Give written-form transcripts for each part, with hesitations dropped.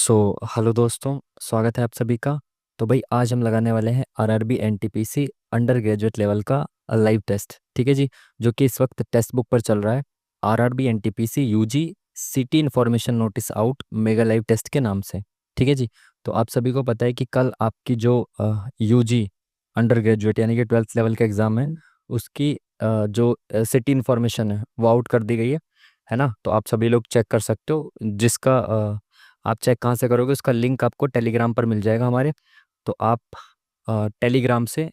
Hello दोस्तों, स्वागत है आप सभी का। तो भाई आज हम लगाने वाले हैं RRB NTPC under graduate level का लाइव टेस्ट। ठीक है जी, जो कि इस वक्त टेक्स्ट बुक पर चल रहा है। RRB NTPC UG city information notice out mega live test के नाम से। ठीक है जी। तो आप सभी को पता है कि कल आपकी जो यूजी अंडर ग्रेजुएट यानी कि 12th लेवल का एग्ज़ाम है, उसकी जो सिटी इन्फॉर्मेशन है वो आउट कर दी गई है ना। तो आप सभी लोग चेक कर सकते हो, जिसका आप चेक कहाँ से करोगे, उसका लिंक आपको टेलीग्राम पर मिल जाएगा हमारे। तो आप टेलीग्राम से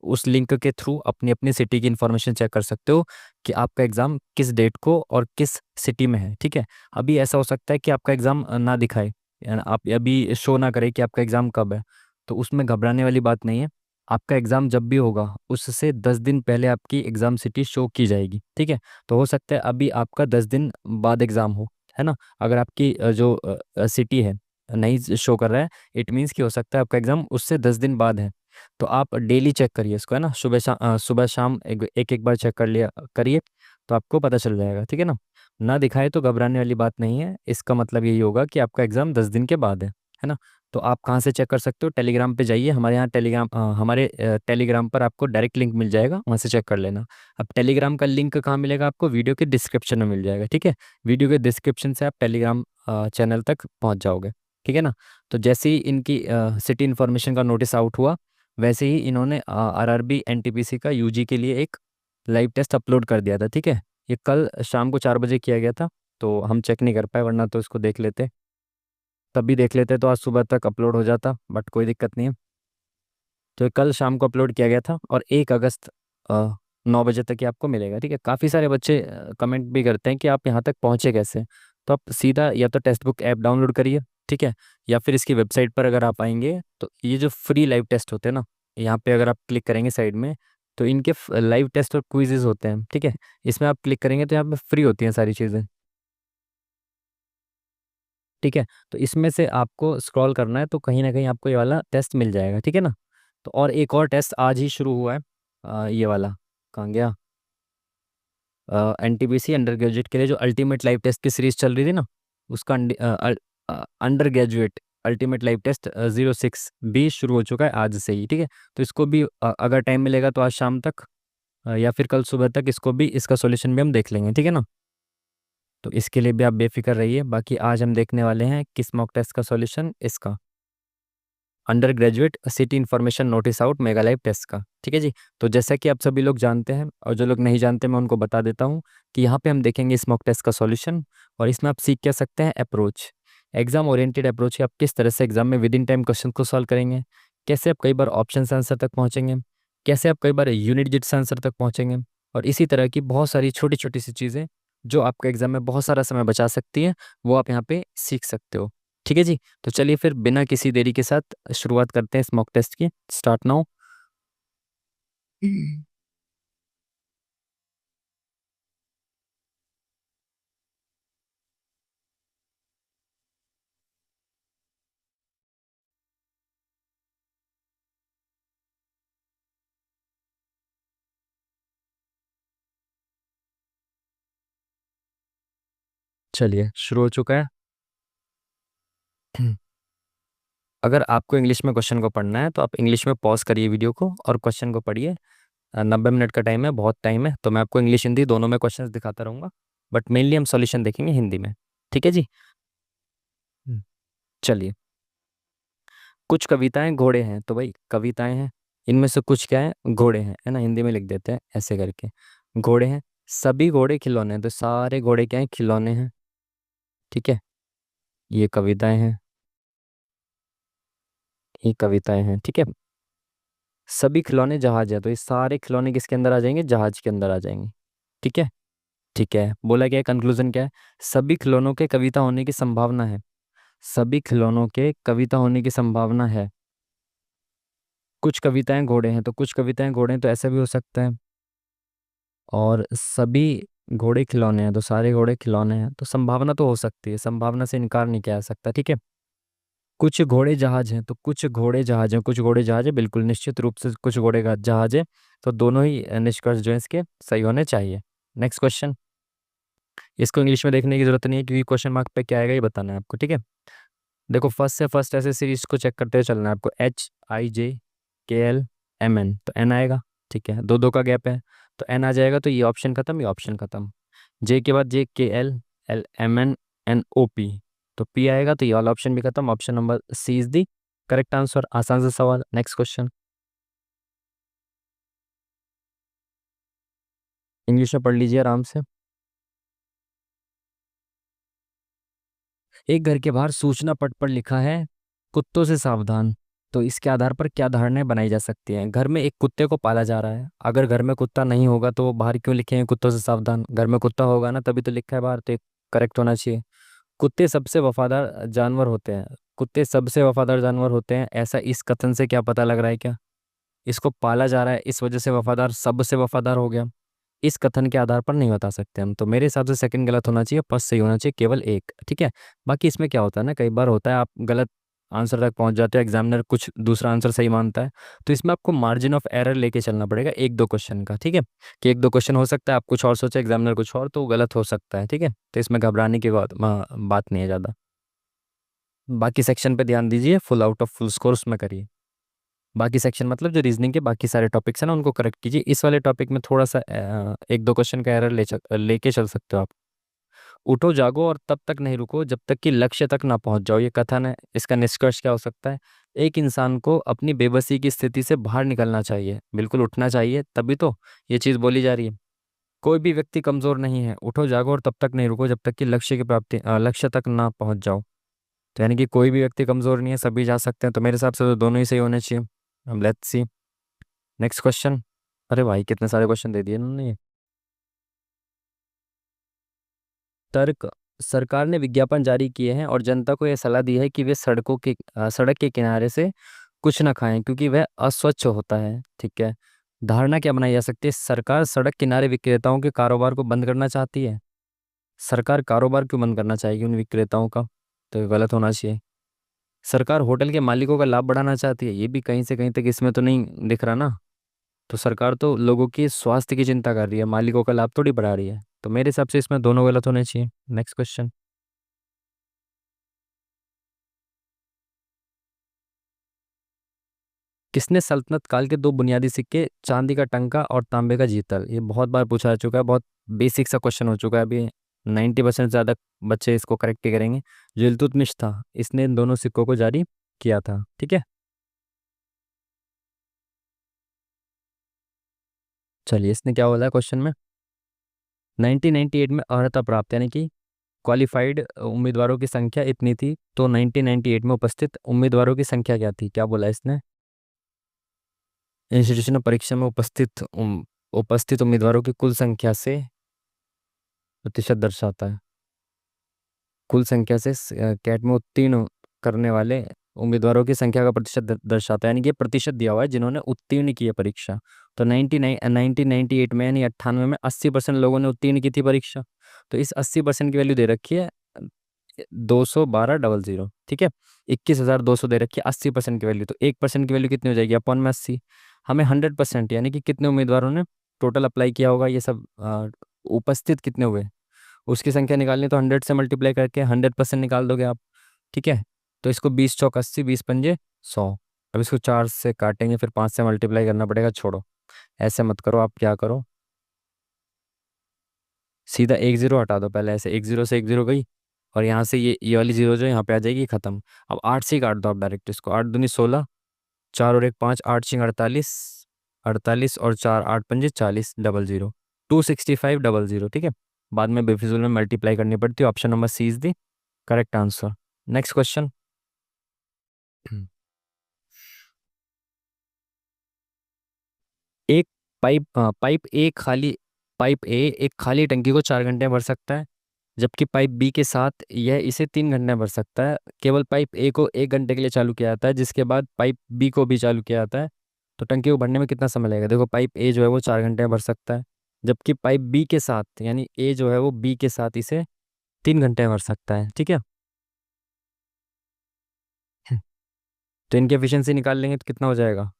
उस लिंक के थ्रू अपनी अपनी सिटी की इन्फॉर्मेशन चेक कर सकते हो कि आपका एग्ज़ाम किस डेट को और किस सिटी में है। ठीक है। अभी ऐसा हो सकता है कि आपका एग्ज़ाम ना दिखाए, यानी आप अभी शो ना करे कि आपका एग्ज़ाम कब है। तो उसमें घबराने वाली बात नहीं है। आपका एग्ज़ाम जब भी होगा उससे 10 दिन पहले आपकी एग्ज़ाम सिटी शो की जाएगी। ठीक है। तो हो सकता है अभी आपका 10 दिन बाद एग्ज़ाम हो, है ना। अगर आपकी जो सिटी है नहीं शो कर रहा है, इट मीन्स कि हो सकता है आपका एग्ज़ाम उससे 10 दिन बाद है। तो आप डेली चेक करिए इसको, है ना। सुबह शाम एक एक एक बार चेक कर लिया करिए, तो आपको पता चल जाएगा। ठीक है ना। ना दिखाए तो घबराने वाली बात नहीं है, इसका मतलब यही होगा कि आपका एग्ज़ाम 10 दिन के बाद है ना। तो आप कहाँ से चेक कर सकते हो, टेलीग्राम पे जाइए। हमारे यहाँ हमारे टेलीग्राम पर आपको डायरेक्ट लिंक मिल जाएगा, वहाँ से चेक कर लेना। अब टेलीग्राम का लिंक कहाँ मिलेगा आपको, वीडियो के डिस्क्रिप्शन में मिल जाएगा। ठीक है। वीडियो के डिस्क्रिप्शन से आप टेलीग्राम चैनल तक पहुँच जाओगे। ठीक है ना। तो जैसे ही इनकी सिटी इन्फॉर्मेशन का नोटिस आउट हुआ, वैसे ही इन्होंने आरआरबी एनटीपीसी का यूजी के लिए एक लाइव टेस्ट अपलोड कर दिया था। ठीक है। ये कल शाम को 4 बजे किया गया था, तो हम चेक नहीं कर पाए, वरना तो इसको देख लेते। तब भी देख लेते तो आज सुबह तक अपलोड हो जाता, बट कोई दिक्कत नहीं है। तो ये कल शाम को अपलोड किया गया था और 1 अगस्त 9 बजे तक ही आपको मिलेगा। ठीक है। काफ़ी सारे बच्चे कमेंट भी करते हैं कि आप यहाँ तक पहुँचे कैसे। तो आप सीधा या तो टेक्स्ट बुक ऐप डाउनलोड करिए, ठीक है, या फिर इसकी वेबसाइट पर अगर आप आएंगे तो ये जो फ्री लाइव टेस्ट होते हैं ना, यहाँ पे अगर आप क्लिक करेंगे साइड में, तो इनके लाइव टेस्ट और क्विजेज होते हैं। ठीक है। इसमें आप क्लिक करेंगे तो यहाँ पे फ्री होती हैं सारी चीज़ें। ठीक है। तो इसमें से आपको स्क्रॉल करना है, तो कहीं ना कहीं आपको ये वाला टेस्ट मिल जाएगा। ठीक है ना। तो और एक और टेस्ट आज ही शुरू हुआ है, ये वाला कहाँ गया, एनटीपीसी अंडर ग्रेजुएट के लिए जो अल्टीमेट लाइव टेस्ट की सीरीज चल रही थी ना, उसका under graduate ultimate live test 06 भी शुरू हो चुका है आज से ही। ठीक है। तो इसको भी अगर टाइम मिलेगा तो आज शाम तक या फिर कल सुबह तक इसको भी, इसका सॉल्यूशन भी हम देख लेंगे। ठीक है ना। तो इसके लिए भी आप बेफिक्र रहिए। बाकी आज हम देखने वाले हैं किस मॉक टेस्ट का सॉल्यूशन, इसका under graduate city information notice out mega live test का। ठीक है जी। तो जैसा कि आप सभी लोग जानते हैं और जो लोग नहीं जानते मैं उनको बता देता हूँ कि यहाँ पे हम देखेंगे इस मॉक टेस्ट का सॉल्यूशन, और इसमें आप सीख क्या सकते हैं अप्रोच, एग्जाम ओरिएंटेड अप्रोच, आप किस तरह से एग्जाम में विद इन टाइम क्वेश्चन को सॉल्व करेंगे, कैसे आप कई बार ऑप्शन आंसर तक पहुँचेंगे, कैसे आप कई बार यूनिट डिजिट आंसर तक पहुँचेंगे, और इसी तरह की बहुत सारी छोटी छोटी सी चीज़ें जो आपका एग्जाम में बहुत सारा समय बचा सकती है, वो आप यहाँ पे सीख सकते हो। ठीक है जी। तो चलिए फिर बिना किसी देरी के साथ शुरुआत करते हैं इस मॉक टेस्ट की। Start now. चलिए शुरू हो चुका है। अगर आपको इंग्लिश में क्वेश्चन को पढ़ना है तो आप इंग्लिश में पॉज करिए वीडियो को और क्वेश्चन को पढ़िए। 90 मिनट का टाइम है, बहुत टाइम है, तो मैं आपको इंग्लिश हिंदी दोनों में क्वेश्चंस दिखाता रहूँगा, बट मेनली हम सॉल्यूशन देखेंगे हिंदी में। ठीक है जी। हम्म, चलिए। कुछ कविताएं घोड़े हैं, तो भाई कविताएं हैं, इनमें से कुछ क्या है, घोड़े हैं, है ना। हिंदी में लिख देते हैं ऐसे करके, घोड़े हैं। सभी घोड़े खिलौने हैं, तो सारे घोड़े क्या हैं, खिलौने हैं। ठीक है। ये कविताएं हैं, ये कविताएं हैं। ठीक है। सभी खिलौने जहाज है, तो ये सारे खिलौने किसके अंदर आ जाएंगे, जहाज के अंदर आ जाएंगे। ठीक है। ठीक है। बोला क्या है, कंक्लूजन क्या है, सभी खिलौनों के कविता होने की संभावना है, सभी खिलौनों के कविता होने की संभावना है। कुछ कविताएं घोड़े हैं, तो कुछ कविताएं घोड़े हैं, तो ऐसा भी हो सकता है। और सभी घोड़े खिलौने हैं, तो सारे घोड़े खिलौने हैं, तो संभावना तो हो सकती है, संभावना से इनकार नहीं किया जा सकता। ठीक है। कुछ घोड़े जहाज हैं, तो कुछ घोड़े जहाज हैं, कुछ घोड़े जहाज है, बिल्कुल निश्चित रूप से कुछ घोड़े का जहाज है। तो दोनों ही निष्कर्ष जो है इसके सही होने चाहिए। Next question. इसको इंग्लिश में देखने की जरूरत नहीं है, क्योंकि क्वेश्चन मार्क पे क्या आएगा ये बताना है आपको। ठीक है। देखो फर्स्ट से फर्स्ट ऐसे सीरीज को चेक करते हुए चलना है आपको। HIJKLMN, तो एन आएगा। ठीक है, दो दो का गैप है, तो एन आ जाएगा, तो ये ऑप्शन खत्म, ये ऑप्शन खत्म। जे के बाद JKLLMNNOP, तो पी आएगा, तो ये वाला ऑप्शन भी खत्म। Option number C is the correct answer. आसान सा सवाल। नेक्स्ट क्वेश्चन, इंग्लिश में पढ़ लीजिए आराम से। एक घर के बाहर सूचना पट पर लिखा है कुत्तों से सावधान, तो इसके आधार पर क्या धारणाएं बनाई जा सकती हैं? घर में एक कुत्ते को पाला जा रहा है, अगर घर में कुत्ता नहीं होगा तो वो बाहर क्यों लिखेंगे कुत्तों से सावधान? घर में कुत्ता होगा ना, तभी तो लिखा है बाहर, तो करेक्ट होना चाहिए। कुत्ते सबसे वफादार जानवर होते हैं, कुत्ते सबसे वफादार जानवर होते हैं, ऐसा इस कथन से क्या पता लग रहा है क्या? इसको पाला जा रहा है इस वजह से वफादार, सबसे वफादार हो गया। इस कथन के आधार पर नहीं बता सकते हम, तो मेरे हिसाब से सेकंड गलत होना चाहिए, फर्स्ट सही होना चाहिए, केवल एक। ठीक है। बाकी इसमें क्या होता है ना, कई बार होता है आप गलत आंसर तक पहुंच जाते हो, एग्जामिनर कुछ दूसरा आंसर सही मानता है, तो इसमें आपको मार्जिन ऑफ एरर लेके चलना पड़ेगा एक दो क्वेश्चन का। ठीक है, कि एक दो क्वेश्चन हो सकता है आप कुछ और सोचे, एग्जामिनर कुछ और, तो वो गलत हो सकता है। ठीक है, तो इसमें घबराने की बात नहीं है ज़्यादा। बाकी सेक्शन पे ध्यान दीजिए, full out of full score उसमें करिए। बाकी सेक्शन मतलब जो रीजनिंग के बाकी सारे टॉपिक्स हैं ना, उनको करेक्ट कीजिए। इस वाले टॉपिक में थोड़ा सा एक दो क्वेश्चन का एरर लेके चल सकते हो आप। उठो जागो और तब तक नहीं रुको जब तक कि लक्ष्य तक ना पहुंच जाओ, ये कथन है। इसका निष्कर्ष क्या हो सकता है? एक इंसान को अपनी बेबसी की स्थिति से बाहर निकलना चाहिए, बिल्कुल उठना चाहिए, तभी तो ये चीज़ बोली जा रही है। कोई भी व्यक्ति कमजोर नहीं है, उठो जागो और तब तक नहीं रुको जब तक कि लक्ष्य तक ना पहुंच जाओ। तो यानी कि कोई भी व्यक्ति कमजोर नहीं है, सभी जा सकते हैं, तो मेरे हिसाब से तो दोनों ही सही होने चाहिए। अब लेट्स सी नेक्स्ट क्वेश्चन। अरे भाई कितने सारे क्वेश्चन दे दिए इन्होंने ये। तर्क, सरकार ने विज्ञापन जारी किए हैं और जनता को यह सलाह दी है कि वे सड़क के किनारे से कुछ ना खाएं क्योंकि वह अस्वच्छ होता है। ठीक है, धारणा क्या बनाई जा सकती है? सरकार सड़क किनारे विक्रेताओं के कारोबार को बंद करना चाहती है। सरकार कारोबार क्यों बंद करना चाहेगी उन विक्रेताओं का? तो ये गलत होना चाहिए। सरकार होटल के मालिकों का लाभ बढ़ाना चाहती है, ये भी कहीं से कहीं तक इसमें तो नहीं दिख रहा ना। तो सरकार तो लोगों की स्वास्थ्य की चिंता कर रही है, मालिकों का लाभ थोड़ी बढ़ा रही है, तो मेरे हिसाब से इसमें दोनों गलत होने चाहिए। नेक्स्ट क्वेश्चन, किसने सल्तनत काल के दो बुनियादी सिक्के चांदी का टंका और तांबे का जीतल? ये बहुत बार पूछा जा चुका है, बहुत बेसिक सा क्वेश्चन हो चुका है अभी। 90% ज़्यादा बच्चे इसको करेक्ट करेंगे। जो इल्तुतमिश था, इसने इन दोनों सिक्कों को जारी किया था। ठीक है, चलिए इसने क्या बोला है क्वेश्चन में? 1998 में अर्हता प्राप्त यानी कि क्वालिफाइड उम्मीदवारों की संख्या इतनी थी, तो 1998 में उपस्थित उम्मीदवारों की संख्या क्या थी? क्या बोला इसने? इंस्टीट्यूशनल परीक्षा में उपस्थित उम्मीदवारों की कुल संख्या से प्रतिशत दर्शाता है। कुल संख्या से कैट में उत्तीर्ण करने वाले उम्मीदवारों की संख्या का प्रतिशत दर्शाता है, यानी कि ये प्रतिशत दिया हुआ है जिन्होंने उत्तीर्ण की है परीक्षा। तो 1998 में यानी 98 में 80% लोगों ने उत्तीर्ण की थी परीक्षा। तो इस 80% की वैल्यू दे रखी है 212,000। ठीक है, 21,200 दे रखी है 80% की वैल्यू, तो 1% की वैल्यू कितनी हो जाएगी? अपॉन में 80। हमें 100% यानी कि कितने उम्मीदवारों ने टोटल अप्लाई किया होगा, ये सब उपस्थित कितने हुए उसकी संख्या निकालनी, तो 100 से मल्टीप्लाई करके 100% निकाल दोगे आप। ठीक है, तो इसको 20 चौक 80, 20 पंजे 100। अब इसको 4 से काटेंगे, फिर 5 से मल्टीप्लाई करना पड़ेगा। छोड़ो, ऐसे मत करो, आप क्या करो, सीधा एक जीरो हटा दो पहले। ऐसे एक जीरो से एक जीरो गई, और यहाँ से ये वाली जीरो जो यहाँ पे आ जाएगी, खत्म। अब 8 से ही काट दो आप डायरेक्ट इसको। 8 दूनी 16, 4 और 1 5, 8 छिंग 48, 48 और 4 8 पंजे 40, 00, 265,000। ठीक है, बाद में बेफिजुल में मल्टीप्लाई करनी पड़ती है। Option number C is the correct answer. Next question, एक पाइप ए एक खाली टंकी को 4 घंटे में भर सकता है, जबकि पाइप बी के साथ यह इसे 3 घंटे में भर सकता है। केवल पाइप ए को 1 घंटे के लिए चालू किया जाता है, जिसके बाद पाइप बी को भी चालू किया जाता है। तो टंकी को भरने में कितना समय लगेगा? देखो पाइप ए जो है वो 4 घंटे में भर सकता है, जबकि पाइप बी के साथ यानी ए जो है वो बी के साथ इसे 3 घंटे में भर सकता है। ठीक है, तो इनकी एफिशिएंसी निकाल लेंगे तो कितना हो जाएगा?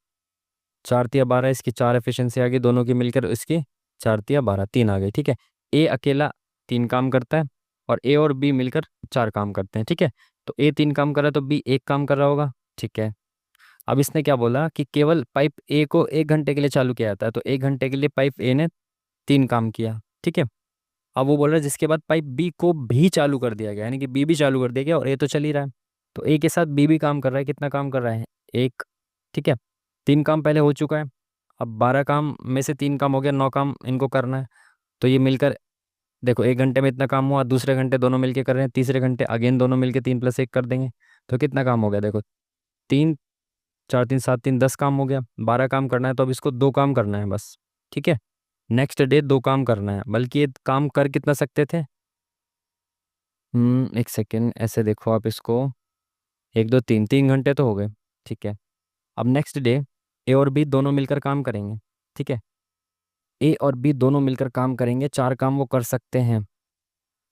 4 तिया 12, इसकी 4 एफिशिएंसी आ गई, दोनों की मिलकर इसकी 4 तिया 12, 3 आ गई। ठीक है, ए अकेला 3 काम करता है और ए और बी मिलकर 4 काम करते हैं। ठीक है, तो ए 3 काम कर रहा है तो बी 1 काम कर रहा होगा। ठीक है। अब इसने क्या बोला कि केवल पाइप ए को 1 घंटे के लिए चालू किया जाता है, तो 1 घंटे के लिए पाइप ए ने 3 काम किया। ठीक है। अब वो बोल रहा है जिसके बाद पाइप बी को भी चालू कर दिया गया, यानी कि बी भी चालू कर दिया गया और ए तो चल ही रहा है। तो ए के साथ बी भी काम कर रहा है, कितना काम कर रहा है? एक। ठीक है। 3 काम पहले हो चुका है। अब 12 काम में से 3 काम हो गया, 9 काम इनको करना है। तो ये मिलकर देखो 1 घंटे में इतना काम हुआ, दूसरे घंटे दोनों मिलके कर रहे हैं, तीसरे घंटे अगेन दोनों मिलके 3 + 1 कर देंगे। तो कितना काम हो गया देखो, 3 4 3 7 3 10 काम हो गया। 12 काम करना है तो अब इसको 2 काम करना है बस। ठीक है। नेक्स्ट डे 2 काम करना है, बल्कि ये काम कर कितना सकते थे? 1 सेकेंड, ऐसे देखो आप इसको, 1 2 3 3 घंटे तो हो गए। ठीक है। अब नेक्स्ट डे ए और बी दोनों मिलकर काम करेंगे। ठीक है। ए और बी दोनों मिलकर काम करेंगे, 4 काम वो कर सकते हैं।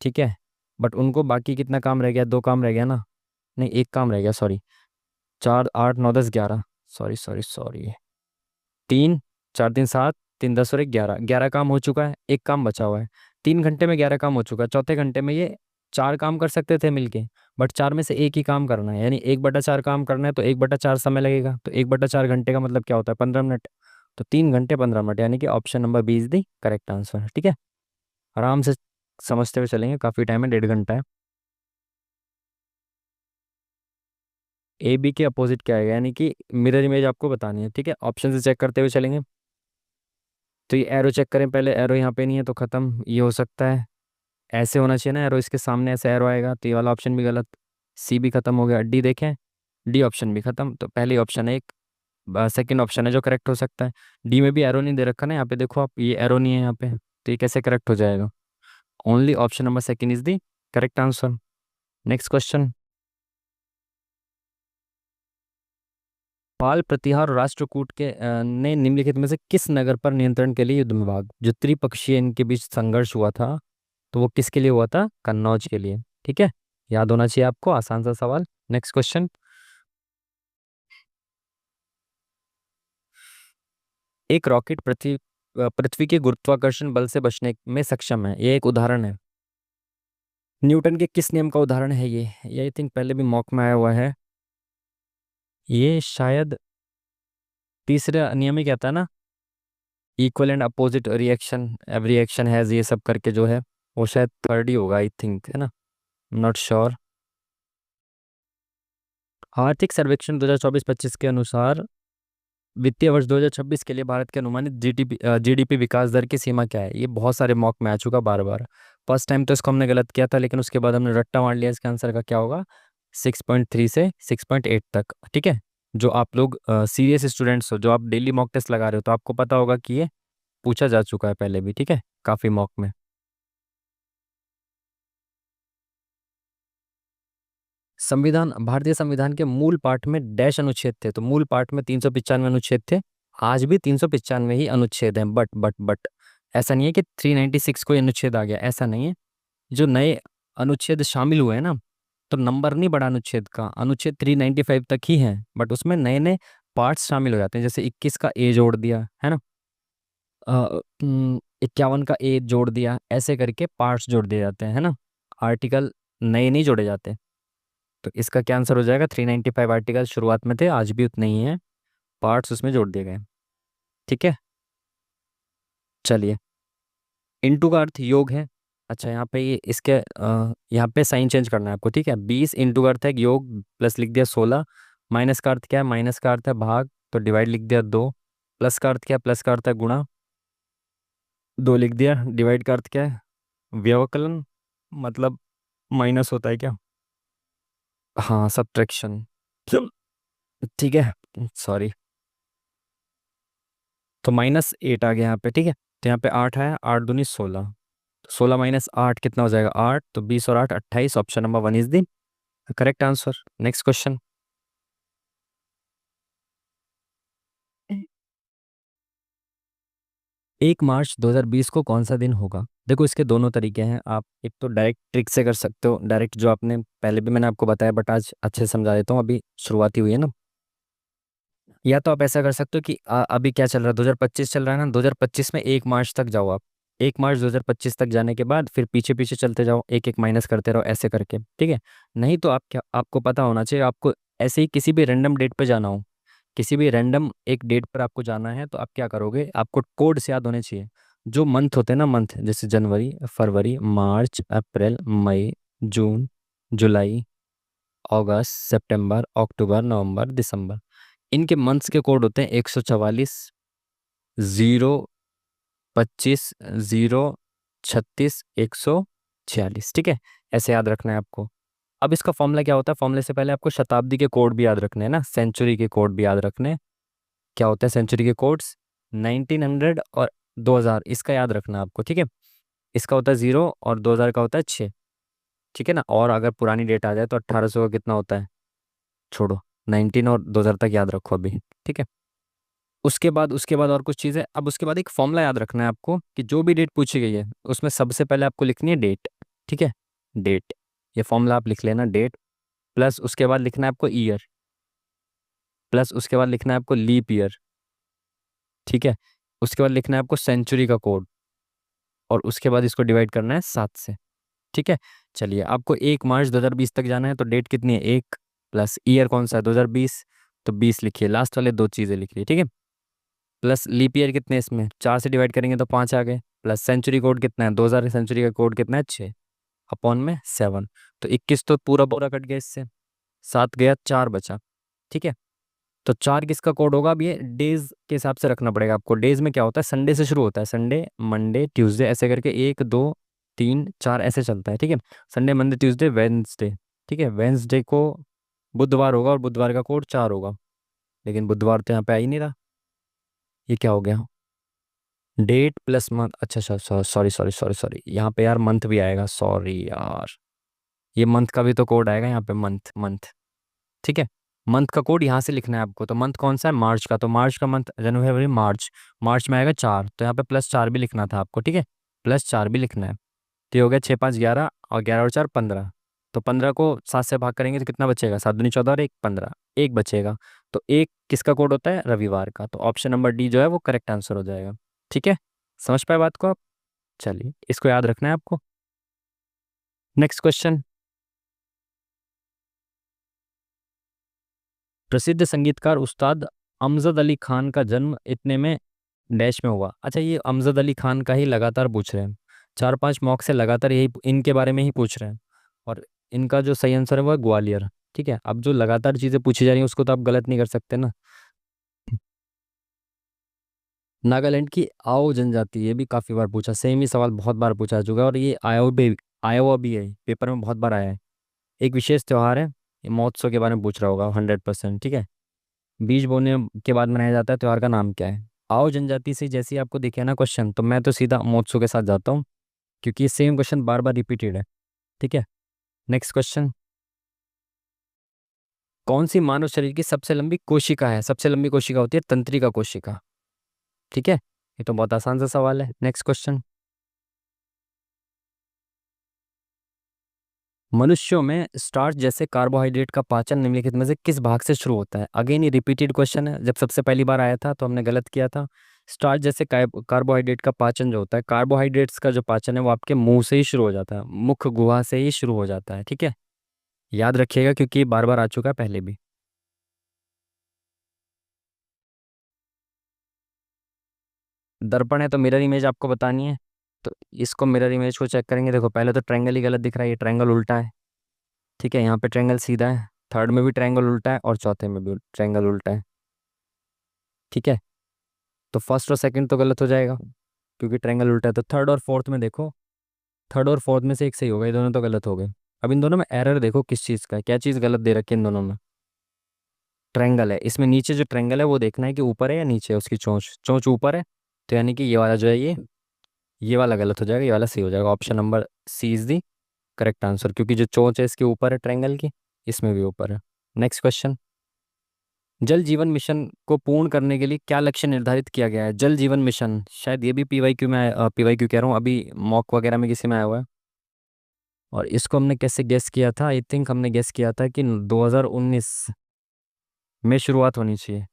ठीक है। बट उनको बाकी कितना काम रह गया? 2 काम रह गया ना, नहीं 1 काम रह गया, सॉरी। 4 8 9 10 11, सॉरी सॉरी सॉरी, 3 4 3 7, 3 10 और 11 काम हो चुका है, 1 काम बचा हुआ है। 3 घंटे में 11 काम हो चुका है, चौथे घंटे में ये 4 काम कर सकते थे मिलके, बट 4 में से एक ही काम करना है, यानी 1/4 काम करना है, तो 1/4 समय लगेगा, तो 1/4 घंटे का मतलब क्या होता है? 15 मिनट। तो 3 घंटे 15 मिनट, यानी कि option number B is the correct answer. ठीक है। आराम से समझते हुए चलेंगे, काफ़ी टाइम है, 1.5 घंटा है। ए बी के अपोजिट क्या आएगा, यानी कि मिरर इमेज आपको बतानी है। ठीक है। ऑप्शन से चेक करते हुए चलेंगे। तो ये एरो चेक करें पहले, एरो यहाँ पे नहीं है तो खत्म, ये हो सकता है ऐसे होना चाहिए ना, एरो इसके सामने ऐसे एरो आएगा, तो ये वाला ऑप्शन भी गलत। सी भी खत्म हो गया, डी देखें, डी ऑप्शन भी खत्म। तो पहले ऑप्शन है एक, सेकंड ऑप्शन है जो करेक्ट हो सकता है। डी में भी एरो नहीं दे रखा ना, यहाँ पे देखो आप, ये एरो नहीं है यहाँ पे, तो ये कैसे करेक्ट हो जाएगा? Only option number second is the correct answer. Next question. Pal Pratihara और राष्ट्रकूट के ने निम्नलिखित में से किस नगर पर नियंत्रण के लिए युद्ध में भाग, जो त्रिपक्षीय इनके बीच संघर्ष हुआ था, तो वो किसके लिए हुआ था? कन्नौज के लिए। ठीक है। याद होना चाहिए आपको, आसान सा सवाल। Next question. एक रॉकेट पृथ्वी के गुरुत्वाकर्षण बल से बचने में सक्षम है, ये एक उदाहरण है। न्यूटन के किस नियम का उदाहरण है ये आई थिंक पहले भी मॉक में आया हुआ है। ये शायद तीसरा नियम ही कहता है ना, equal and opposite reaction, every action has, ये सब करके जो है, वो शायद थर्ड ही होगा आई थिंक, है ना, नॉट श्योर। आर्थिक सर्वेक्षण 2024-25 के अनुसार वित्तीय वर्ष 2026 के लिए भारत के अनुमानित जीडीपी विकास दर की सीमा क्या है? ये बहुत सारे मॉक में आ चुका बार बार। फर्स्ट टाइम तो इसको हमने गलत किया था, लेकिन उसके बाद हमने रट्टा मार लिया इसके आंसर का क्या होगा, 6.3 से 6.8 तक। ठीक है। जो आप लोग सीरियस स्टूडेंट्स हो, जो आप डेली मॉक टेस्ट लगा रहे हो, तो आपको पता होगा कि ये पूछा जा चुका है पहले भी। ठीक है, काफ़ी मॉक में। संविधान, भारतीय संविधान के मूल पाठ में डैश अनुच्छेद थे, तो मूल पाठ में 395 अनुच्छेद थे। आज भी 395 ही अनुच्छेद हैं, बट ऐसा नहीं है कि 396 कोई अनुच्छेद आ गया, ऐसा नहीं है। जो नए अनुच्छेद शामिल हुए हैं ना, तो नंबर नहीं बढ़ा अनुच्छेद का, अनुच्छेद 395 तक ही है, बट उसमें नए नए पार्ट्स शामिल हो जाते हैं, जैसे 21 का ए जोड़ दिया है ना, 51 का ए जोड़ दिया, ऐसे करके पार्ट्स जोड़ दिए जाते हैं, है ना। आर्टिकल नए नहीं जोड़े जाते। तो इसका क्या आंसर हो जाएगा? 395 आर्टिकल शुरुआत में थे, आज भी उतने ही हैं, पार्ट्स उसमें जोड़ दिए गए। ठीक है। चलिए, इनटू का अर्थ योग है। अच्छा, यहाँ पे ये इसके यहाँ पे साइन चेंज करना है आपको। ठीक है। 20 इंटू का अर्थ है योग, प्लस लिख दिया 16। माइनस का अर्थ क्या है? माइनस का अर्थ है भाग, तो डिवाइड लिख दिया 2। प्लस का अर्थ क्या है? प्लस का अर्थ है गुणा, 2 लिख दिया। डिवाइड का अर्थ क्या है? व्यवकलन, मतलब माइनस होता है क्या? हाँ, सब्ट्रैक्शन। ठीक है, सॉरी। तो -8 आ गया यहाँ पे। ठीक है। तो यहाँ पे 8 है, 8 दूनी 16, 16 माइनस 8 कितना हो जाएगा? 8। तो 20 और 8 28, option number 1 is the correct answer. Next question. 1 मार्च 2020 को कौन सा दिन होगा? देखो, इसके दोनों तरीके हैं। आप एक तो डायरेक्ट ट्रिक से कर सकते हो, डायरेक्ट जो आपने पहले भी मैंने आपको बताया, बट आज अच्छे से समझा देता हूँ, अभी शुरुआती हुई है ना। या तो आप ऐसा कर सकते हो कि अभी क्या चल रहा है, 2025 चल रहा है ना, 2025 में 1 मार्च तक जाओ आप। 1 मार्च 2025 तक जाने के बाद फिर पीछे पीछे चलते जाओ, एक एक माइनस करते रहो ऐसे करके, ठीक है। नहीं तो आप क्या, आपको पता होना चाहिए, आपको ऐसे ही किसी भी रैंडम डेट पे जाना हो, किसी भी रैंडम एक डेट पर आपको जाना है, तो आप क्या करोगे, आपको कोड से याद होने चाहिए। जो मंथ होते हैं ना, मंथ जैसे जनवरी, फरवरी, मार्च, अप्रैल, मई, जून, जुलाई, अगस्त, सितंबर, अक्टूबर, नवंबर, दिसंबर, इनके मंथ्स के कोड होते हैं 144, 0, 25, 0, 36, 146, ठीक है। ऐसे याद रखना है आपको। अब इसका फॉर्मूला क्या होता है, फॉर्मूले से पहले आपको शताब्दी के कोड भी याद रखने हैं ना, सेंचुरी के कोड भी याद रखने हैं। क्या होता है सेंचुरी के कोड्स, 1900 और 2000, इसका याद रखना है आपको, ठीक है। इसका होता है 0 और 2000 का होता है 6, ठीक है ना। और अगर पुरानी डेट आ जाए तो 1800 का कितना होता है, छोड़ो, 19 और 2000 तक याद रखो अभी, ठीक है। उसके बाद और कुछ चीज़ें, अब उसके बाद एक फॉर्मूला याद रखना है आपको कि जो भी डेट पूछी गई है उसमें सबसे पहले आपको लिखनी है डेट, ठीक है, डेट। ये फॉर्मूला आप लिख लेना, डेट, प्लस उसके बाद लिखना है आपको ईयर, प्लस उसके बाद लिखना है आपको लीप ईयर, ठीक है। उसके बाद लिखना है आपको सेंचुरी का कोड, और उसके बाद इसको डिवाइड करना है 7 से, ठीक है। चलिए, आपको 1 मार्च 2020 तक जाना है, तो डेट कितनी है, 1, प्लस ईयर कौन सा है, 2020, तो 20 लिखिए, लास्ट वाले दो चीज़ें लिख लीजिए, ठीक है। प्लस लीप ईयर कितने इसमें, 4 से डिवाइड करेंगे तो 5 आ गए, प्लस सेंचुरी कोड कितना है, 2000 सेंचुरी का कोड कितना है, 6, अपॉन में 7, तो 21 तो पूरा पूरा कट गया इससे, 7 गया, 4 बचा, ठीक है। तो 4 किसका कोड होगा, अब ये डेज के हिसाब से रखना पड़ेगा आपको। डेज में क्या होता है, संडे से शुरू होता है, संडे, मंडे, ट्यूसडे, ऐसे करके 1, 2, 3, 4 ऐसे चलता है, ठीक है। संडे, मंडे, ट्यूसडे, वेंसडे, ठीक है। वेंसडे को बुधवार होगा और बुधवार का कोड 4 होगा, लेकिन बुधवार तो यहाँ पे आ ही नहीं रहा, ये क्या हो गया, डेट प्लस मंथ, अच्छा अच्छा, सॉरी सॉरी सॉरी सॉरी, यहाँ पे यार मंथ भी आएगा, सॉरी यार, ये मंथ का भी तो कोड आएगा यहाँ पे, मंथ मंथ, ठीक है। मंथ का कोड यहाँ से लिखना है आपको, तो मंथ कौन सा है, मार्च का, तो मार्च का मंथ, जनवरी, फरवरी, मार्च, मार्च में आएगा 4, तो यहाँ पे +4 भी लिखना था आपको, ठीक है, +4 भी लिखना है। तो ये हो गया 6, 5, 11, और 11 और 4, 15, तो 15 को 7 से भाग करेंगे तो कितना बचेगा, 7 दूनी 14 और 1 15, एक बचेगा। तो एक किसका कोड होता है, रविवार का, तो ऑप्शन नंबर डी जो है वो करेक्ट आंसर हो जाएगा, ठीक है। समझ पाए बात को आप, चलिए इसको याद रखना है आपको। नेक्स्ट क्वेश्चन, प्रसिद्ध संगीतकार उस्ताद अमजद अली खान का जन्म इतने में डैश में हुआ। अच्छा, ये अमजद अली खान का ही लगातार पूछ रहे हैं, 4-5 मॉक से लगातार यही इनके बारे में ही पूछ रहे हैं, और इनका जो सही आंसर है वो है ग्वालियर, ठीक है। अब जो लगातार चीज़ें पूछी जा रही हैं उसको तो आप गलत नहीं कर सकते ना। नागालैंड की आओ जनजाति, ये भी काफ़ी बार पूछा, सेम ही सवाल बहुत बार पूछा जा चुका है, और ये आया हुआ भी है, पेपर में बहुत बार आया है। एक विशेष त्यौहार है, ये महोत्सव के बारे में पूछ रहा होगा 100%, ठीक है। बीज बोने के बाद मनाया जाता है, त्योहार का नाम क्या है। आओ जनजाति से जैसे ही आपको दिखे ना क्वेश्चन, तो मैं तो सीधा महोत्सव के साथ जाता हूँ, क्योंकि ये सेम क्वेश्चन बार बार रिपीटेड है, ठीक है। नेक्स्ट क्वेश्चन, कौन सी मानव शरीर की सबसे लंबी कोशिका है, सबसे लंबी कोशिका होती है तंत्रिका कोशिका, ठीक है। ये तो बहुत आसान सा सवाल है। नेक्स्ट क्वेश्चन, मनुष्यों में स्टार्च जैसे कार्बोहाइड्रेट का पाचन निम्नलिखित में से किस भाग से शुरू होता है। अगेन ये रिपीटेड क्वेश्चन है, जब सबसे पहली बार आया था तो हमने गलत किया था। स्टार्च जैसे कार्बोहाइड्रेट का पाचन जो होता है, कार्बोहाइड्रेट्स का जो पाचन है वो आपके मुंह से ही शुरू हो जाता है, मुख गुहा से ही शुरू हो जाता है, ठीक है। याद रखिएगा क्योंकि ये बार बार आ चुका है पहले भी। दर्पण है तो मिरर इमेज आपको बतानी है, तो इसको मिरर इमेज को चेक करेंगे। देखो, पहले तो ट्रायंगल ही गलत दिख रहा है, ये ट्रायंगल उल्टा है, ठीक है। यहाँ पे ट्रायंगल सीधा है, थर्ड में भी ट्रायंगल उल्टा है, और चौथे में भी ट्रायंगल उल्टा है, ठीक है। तो फर्स्ट और सेकंड तो गलत हो जाएगा क्योंकि ट्रायंगल उल्टा है, तो थर्ड और फोर्थ में देखो, थर्ड और फोर्थ में से एक सही होगा, ये दोनों तो गलत हो गए। अब इन दोनों में एरर देखो किस चीज़ का है, क्या चीज़ गलत दे रखी है इन दोनों में, ट्रायंगल है, इसमें नीचे जो ट्रायंगल है वो देखना है कि ऊपर है या नीचे है, उसकी चोंच, चोंच ऊपर है, तो यानी कि ये वाला जो है ये वाला गलत हो जाएगा, ये वाला सही हो जाएगा। Option number C is the correct answer, क्योंकि जो चोंच है इसके ऊपर है ट्रायंगल की, इसमें भी ऊपर है। नेक्स्ट क्वेश्चन, जल जीवन मिशन को पूर्ण करने के लिए क्या लक्ष्य निर्धारित किया गया है। जल जीवन मिशन, शायद ये भी पीवाईक्यू में पीवाईक्यू कह रहा हूँ, अभी मॉक वगैरह में किसी में आया हुआ है। और इसको हमने कैसे गेस किया था, आई थिंक हमने गेस किया था कि 2019 में शुरुआत होनी चाहिए,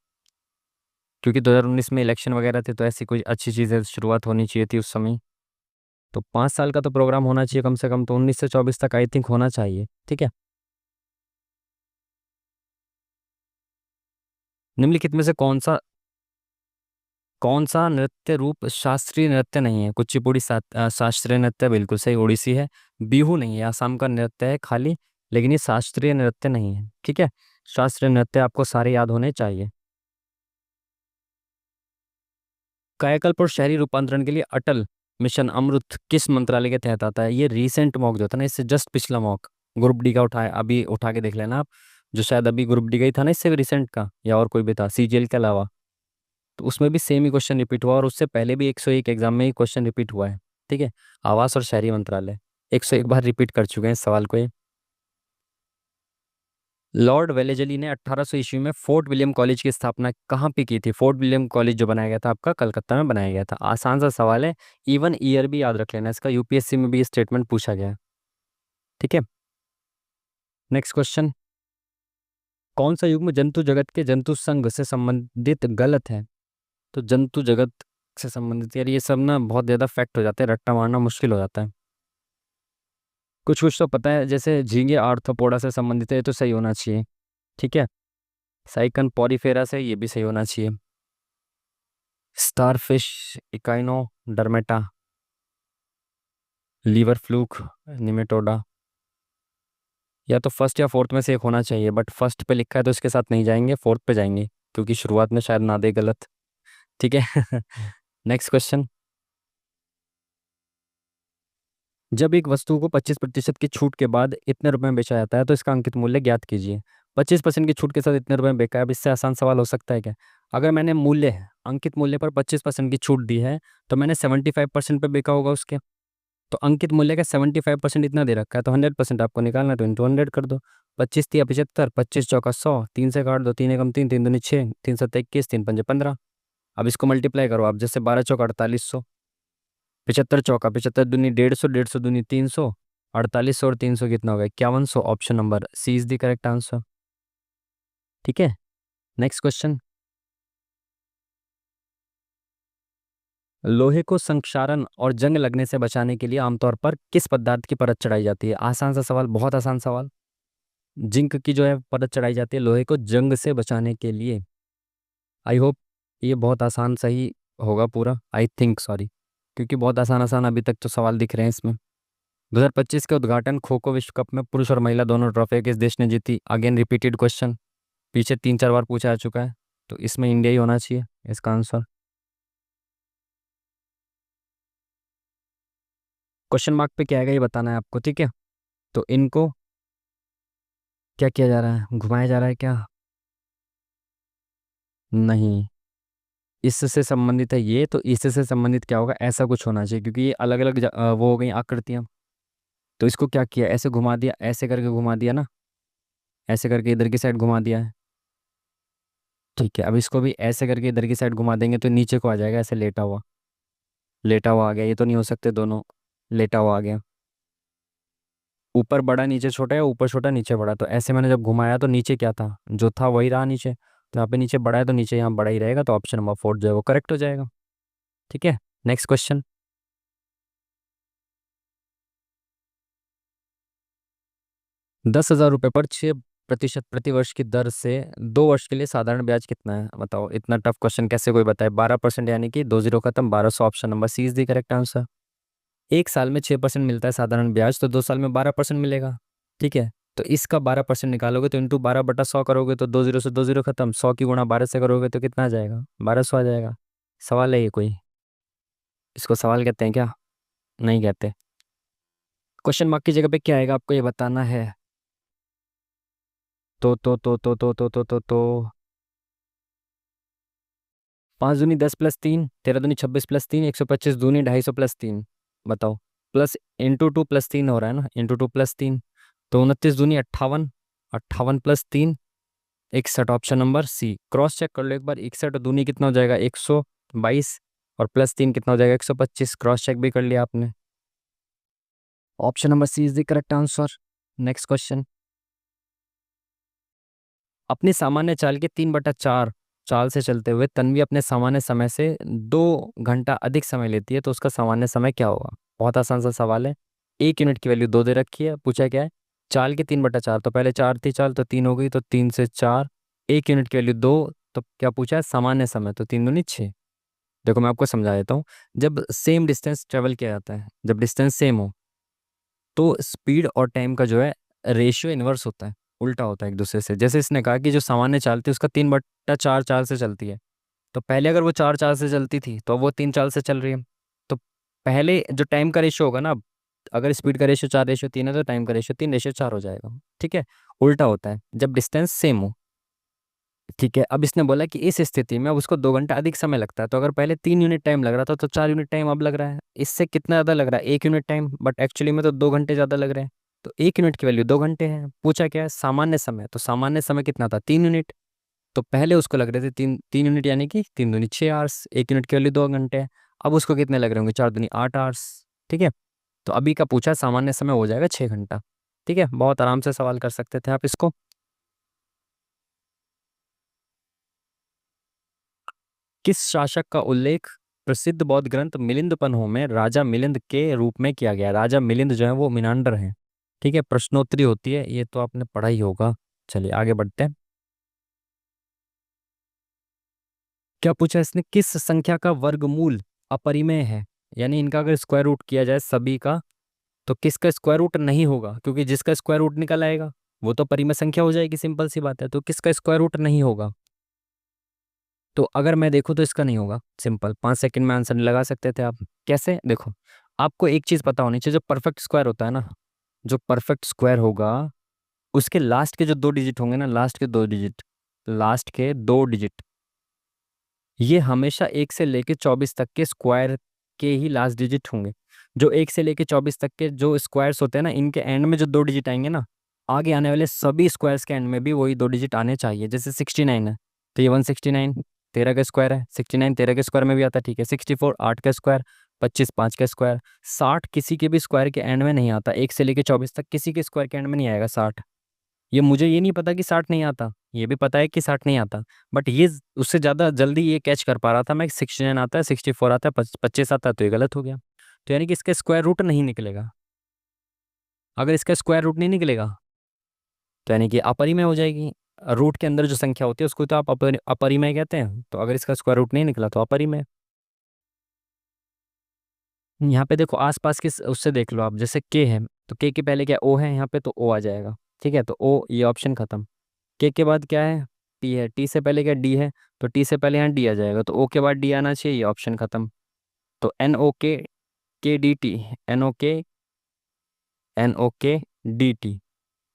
क्योंकि 2019 में इलेक्शन वगैरह थे, तो ऐसी कोई अच्छी चीज़ है, शुरुआत होनी चाहिए थी उस समय। तो 5 साल का तो प्रोग्राम होना चाहिए कम से कम, तो 19 से 24 तक आई थिंक होना चाहिए। ठीक है, निम्नलिखित में से कौन सा नृत्य रूप शास्त्रीय नृत्य नहीं है? कुचिपुड़ी शास्त्रीय नृत्य बिल्कुल सही, ओडिसी है। बिहू नहीं है, असम का नृत्य है खाली, लेकिन ये शास्त्रीय नृत्य नहीं है। ठीक है, शास्त्रीय नृत्य आपको सारे याद होने चाहिए। कायाकल्प और शहरी रूपांतरण के लिए अटल मिशन अमृत किस मंत्रालय के तहत आता है? ये रीसेंट मॉक जो था ना, इससे जस्ट पिछला मॉक ग्रुप डी का उठाया, अभी उठा के देख लेना आप, जो शायद अभी ग्रुप डी का ही था ना, इससे भी रिसेंट का, या और कोई भी था सीजीएल के अलावा, तो उसमें भी सेम ही क्वेश्चन रिपीट हुआ, और उससे पहले भी 101 एग्जाम में ही क्वेश्चन रिपीट हुआ है। ठीक है, आवास और शहरी मंत्रालय 101 बार रिपीट कर चुके हैं इस सवाल को ये। लॉर्ड वेलेजली ने 1800 ईस्वी में फोर्ट विलियम कॉलेज की स्थापना कहाँ पे की थी? फोर्ट विलियम कॉलेज जो बनाया गया था आपका, कलकत्ता में बनाया गया था। आसान सा सवाल है, इवन ईयर भी याद रख लेना इसका, यूपीएससी में भी स्टेटमेंट पूछा गया है। ठीक है, नेक्स्ट क्वेश्चन, कौन सा युग्म जंतु जगत के जंतु संघ से संबंधित गलत है? तो जंतु जगत से संबंधित, यार ये सब ना बहुत ज़्यादा फैक्ट हो जाते हैं, रट्टा मारना मुश्किल हो जाता है। कुछ कुछ तो पता है, जैसे झींगे आर्थ्रोपोडा से संबंधित है, ये तो सही होना चाहिए। ठीक है, साइकन पॉरीफेरा से, ये भी सही होना चाहिए। स्टारफिश इकाइनो डर्मेटा, लीवर फ्लूक निमेटोडा, या तो फर्स्ट या फोर्थ में से एक होना चाहिए, बट फर्स्ट पे लिखा है तो इसके साथ नहीं जाएंगे, फोर्थ पे जाएंगे, क्योंकि शुरुआत में शायद ना दे गलत। ठीक है, नेक्स्ट क्वेश्चन, जब एक वस्तु को 25% की छूट के बाद इतने रुपए में बेचा जाता है तो इसका अंकित मूल्य ज्ञात कीजिए। 25% की छूट के साथ इतने रुपए में बेचा है, अब इससे आसान सवाल हो सकता है क्या? अगर मैंने अंकित मूल्य पर 25% की छूट दी है, तो मैंने 75% पे बेचा होगा उसके, तो अंकित मूल्य का 75% इतना दे रखा है, तो 100% आपको निकालना है, तो इंटू 100 कर दो। 25×3 = 75, 25×4 = 100, 3 से काट दो, 3 एकम 3, 3 दूनी 6, 3×7 = 21, 3×5 = 15। अब इसको मल्टीप्लाई करो आप, जैसे 12×4 = 4800, 75×4 = 75 दूनी 150, 150 दूनी 300, 4800 और 300 कितना होगा? 5100। Option number C is the correct answer. ठीक है, नेक्स्ट क्वेश्चन, लोहे को संक्षारण और जंग लगने से बचाने के लिए आमतौर पर किस पदार्थ की परत चढ़ाई जाती है? आसान सा सवाल, बहुत आसान सवाल। जिंक की जो है परत चढ़ाई जाती है लोहे को जंग से बचाने के लिए। आई होप ये बहुत आसान सही होगा पूरा, आई थिंक, सॉरी, क्योंकि बहुत आसान आसान अभी तक तो सवाल दिख रहे हैं इसमें। 2025 के उद्घाटन खो खो विश्व कप में पुरुष और महिला दोनों ट्रॉफी किस देश ने जीती? अगेन रिपीटेड क्वेश्चन, पीछे 3-4 बार पूछा जा चुका है, तो इसमें इंडिया ही होना चाहिए इसका आंसर। क्वेश्चन मार्क पे क्या आएगा ये बताना है आपको। ठीक है, तो इनको क्या किया जा रहा है, घुमाया जा रहा है क्या? नहीं, इससे संबंधित है ये, तो इससे संबंधित क्या होगा, ऐसा कुछ होना चाहिए, क्योंकि ये अलग अलग वो हो गई आकृतियाँ। तो इसको क्या किया, ऐसे घुमा दिया, ऐसे करके घुमा दिया ना, ऐसे करके इधर की साइड घुमा दिया है। ठीक है, अब इसको भी ऐसे करके इधर की साइड घुमा देंगे तो नीचे को आ जाएगा, ऐसे लेटा हुआ, लेटा हुआ आ गया, ये तो नहीं हो सकते दोनों, लेटा हुआ आ गया। ऊपर बड़ा नीचे छोटा, या ऊपर छोटा नीचे बड़ा, तो ऐसे मैंने जब घुमाया तो नीचे क्या था, जो था वही रहा नीचे, तो यहाँ पे नीचे बड़ा है तो नीचे यहाँ बड़ा ही रहेगा, तो ऑप्शन नंबर 4 जो है वो करेक्ट हो जाएगा। ठीक है, नेक्स्ट क्वेश्चन, 10,000 रुपये पर 6% प्रतिवर्ष की दर से 2 वर्ष के लिए साधारण ब्याज कितना है? बताओ, इतना टफ क्वेश्चन कैसे कोई बताए? 12%, यानी कि 20 खत्म 1200। Option number C is the correct answer. 1 साल में 6% मिलता है साधारण ब्याज, तो 2 साल में 12% मिलेगा। ठीक है, तो इसका 12% निकालोगे तो इंटू 12/100 करोगे तो 20 से 20 खत्म, 100 की गुणा 12 से करोगे तो कितना आ जाएगा? 1200 आ जाएगा। सवाल है ये कोई? इसको सवाल कहते हैं क्या? नहीं कहते। क्वेश्चन मार्क की जगह पे क्या आएगा आपको ये बताना है। तो 5×2 = 10 + 3, 13×2 = 26 + 3, 125×2 = 250 + 3। बताओ, प्लस इंटू 2 + 3 हो रहा है ना, इंटू 2 + 3, तो 29×2 = 58, 58 + 3 = 61। Option number C. Cross check कर लो एक बार, 61 और दूनी कितना हो जाएगा? 122, और +3 कितना हो जाएगा? 125। क्रॉस चेक भी कर लिया आपने। Option number C is the correct answer. Next question, अपनी सामान्य चाल के 3/4 चाल से चलते हुए तन्वी अपने सामान्य समय से 2 घंटा अधिक समय लेती है, तो उसका सामान्य समय क्या होगा? बहुत आसान सा सवाल है। 1 यूनिट की वैल्यू 2 दे रखी है, पूछा क्या है, चाल के 3/4, तो पहले 4 थी चाल तो 3 हो गई, तो 3 से 4। 1 यूनिट की वैल्यू 2, तो क्या पूछा है, सामान्य समय, तो 3 दूनी 6। देखो मैं आपको समझा देता हूँ। जब सेम डिस्टेंस ट्रेवल किया जाता है, जब डिस्टेंस सेम हो, तो स्पीड और टाइम का जो है रेशियो इनवर्स होता है, उल्टा होता है एक दूसरे से। जैसे इसने कहा कि जो सामान्य चालती है उसका 3/4 चाल से चलती है, तो पहले अगर वो 4 चाल से चलती थी तो अब वो 3 चाल से चल रही है। तो पहले जो टाइम का रेशियो होगा ना, अगर स्पीड का रेशियो 4:3 है तो टाइम का रेशियो 3:4 हो जाएगा। ठीक है, उल्टा होता है जब डिस्टेंस सेम हो। ठीक है, अब इसने बोला कि इस स्थिति में अब उसको 2 घंटा अधिक समय लगता है, तो अगर पहले 3 यूनिट टाइम लग रहा था तो 4 यूनिट टाइम अब लग रहा है। इससे कितना ज़्यादा लग रहा है, 1 यूनिट टाइम, बट एक्चुअली में तो 2 घंटे ज़्यादा लग रहे हैं। तो 1 यूनिट की वैल्यू 2 घंटे है। पूछा क्या है, सामान्य समय, तो सामान्य समय कितना था, 3 यूनिट। तो पहले उसको लग रहे थे 3 3 यूनिट, यानी कि 3 दूनी 6 आवर्स। 1 यूनिट की वैल्यू 2 घंटे है। अब उसको कितने लग रहे होंगे, 4 दूनी 8 आवर्स। ठीक है, तो अभी का पूछा सामान्य समय हो जाएगा 6 घंटा। ठीक है, बहुत आराम से सवाल कर सकते थे आप इसको। किस शासक का उल्लेख प्रसिद्ध बौद्ध ग्रंथ मिलिंदपन्हो में राजा मिलिंद के रूप में किया गया है? राजा मिलिंद जो है वो मिनांडर हैं। ठीक है, प्रश्नोत्तरी होती है, ये तो आपने पढ़ा ही होगा। चलिए आगे बढ़ते हैं। क्या पूछा इसने, किस संख्या का वर्गमूल अपरिमेय है? यानी इनका अगर स्क्वायर रूट किया जाए सभी का, तो किसका स्क्वायर रूट नहीं होगा, क्योंकि जिसका स्क्वायर रूट निकल आएगा वो तो परिमेय संख्या हो जाएगी, सिंपल सी बात है। तो किसका स्क्वायर रूट नहीं होगा? तो अगर मैं देखूँ तो इसका नहीं होगा, सिंपल 5 सेकंड में आंसर लगा सकते थे आप। कैसे, देखो, आपको एक चीज़ पता होनी चाहिए, जो परफेक्ट स्क्वायर होता है ना, जो परफेक्ट स्क्वायर होगा उसके लास्ट के जो 2 डिजिट होंगे ना, लास्ट के 2 डिजिट ये हमेशा 1 से लेके 24 तक के स्क्वायर के ही लास्ट डिजिट होंगे। जो 1 से लेके 24 तक के जो स्क्वायर्स होते हैं ना, इनके एंड में जो 2 डिजिट आएंगे ना, आगे आने वाले सभी स्क्वायर्स के एंड में भी वही 2 डिजिट आने चाहिए। जैसे 69 है, तो ये 169 13 का स्क्वायर है, 69 13 के स्क्वायर में भी आता है। ठीक है, 64 8 का स्क्वायर, 25 5 का स्क्वायर, 60 किसी के भी स्क्वायर के एंड में नहीं आता। 1 से लेके 24 तक किसी के स्क्वायर के एंड में नहीं आएगा 60। ये मुझे ये नहीं पता कि 60 नहीं आता, ये भी पता है कि 60 नहीं आता, बट ये उससे ज़्यादा जल्दी ये कैच कर पा रहा था मैं। 69 आता है, 64 आता है, 25 आता है, तो ये गलत हो गया। तो यानी कि इसका स्क्वायर रूट नहीं निकलेगा। अगर इसका स्क्वायर रूट नहीं निकलेगा तो यानी कि अपरिमेय हो जाएगी। रूट के अंदर जो संख्या होती है उसको तो आप अपरिमेय कहते हैं। तो अगर इसका स्क्वायर रूट नहीं निकला तो अपरिमेय। यहाँ पे देखो आसपास के उससे देख लो आप, जैसे के है तो के के पहले क्या ओ है, यहाँ पे तो ओ आ जाएगा। ठीक है, तो ओ, ये ऑप्शन खत्म। के बाद क्या है, टी है, टी से पहले क्या डी है, तो टी से पहले यहाँ डी आ जाएगा, तो ओ के बाद डी आना चाहिए, ये ऑप्शन खत्म। तो NOK, KDT, NOK, NOK, DT,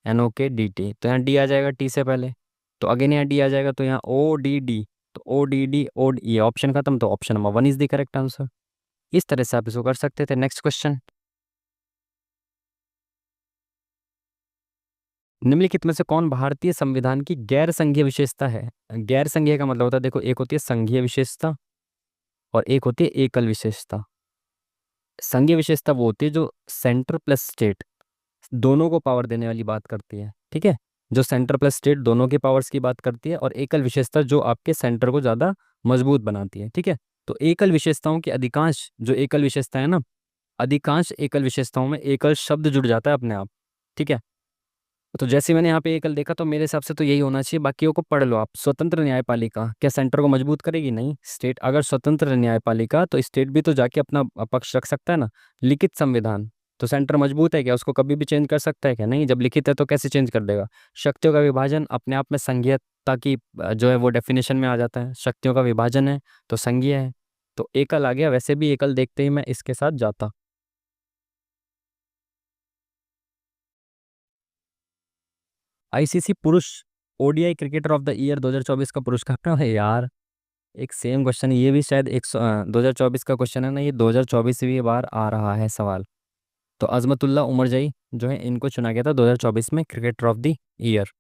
NOK, DT, तो यहाँ डी आ जाएगा टी से पहले। तो अगेन यहाँ डी आ जाएगा, तो यहाँ ODD, तो ODD, ये ऑप्शन खत्म, तो option number 1 is the correct answer. इस तरह से आप इसको कर सकते थे। नेक्स्ट क्वेश्चन, निम्नलिखित में से कौन भारतीय संविधान की गैर संघीय विशेषता है? गैर संघीय का मतलब होता है, देखो, एक होती है संघीय विशेषता और एक होती है एकल विशेषता। संघीय विशेषता वो होती है जो सेंटर प्लस स्टेट दोनों को पावर देने वाली बात करती है। ठीक है, जो सेंटर प्लस स्टेट दोनों की पावर्स की बात करती है। और एकल विशेषता जो आपके सेंटर को ज़्यादा मजबूत बनाती है। ठीक है, तो एकल विशेषताओं की अधिकांश जो एकल विशेषता है ना, अधिकांश एकल विशेषताओं में एकल शब्द जुड़ जाता है अपने आप। ठीक है, तो जैसे मैंने यहाँ पे एकल देखा तो मेरे हिसाब से तो यही होना चाहिए। बाकियों को पढ़ लो आप। स्वतंत्र न्यायपालिका क्या सेंटर को मजबूत करेगी? नहीं। स्टेट अगर स्वतंत्र न्यायपालिका, तो स्टेट भी तो जाके अपना पक्ष रख सकता है ना। लिखित संविधान, तो सेंटर मजबूत है क्या, उसको कभी भी चेंज कर सकता है क्या? नहीं। जब लिखित है तो कैसे चेंज कर देगा? शक्तियों का विभाजन अपने आप में संघीयता की जो है वो डेफिनेशन में आ जाता है। शक्तियों का विभाजन है तो संघीय है। तो एकल आ गया। वैसे भी एकल देखते ही मैं इसके साथ जाता। ICC पुरुष ODI cricketer of the year 2024 का पुरस्कार है यार। एक सेम क्वेश्चन, ये भी शायद 2024 का क्वेश्चन है ना, ये 2024वीं बार आ रहा है सवाल। तो अजमतुल्ला उमरजई जो है, इनको चुना गया था 2024 में क्रिकेटर ऑफ द ईयर।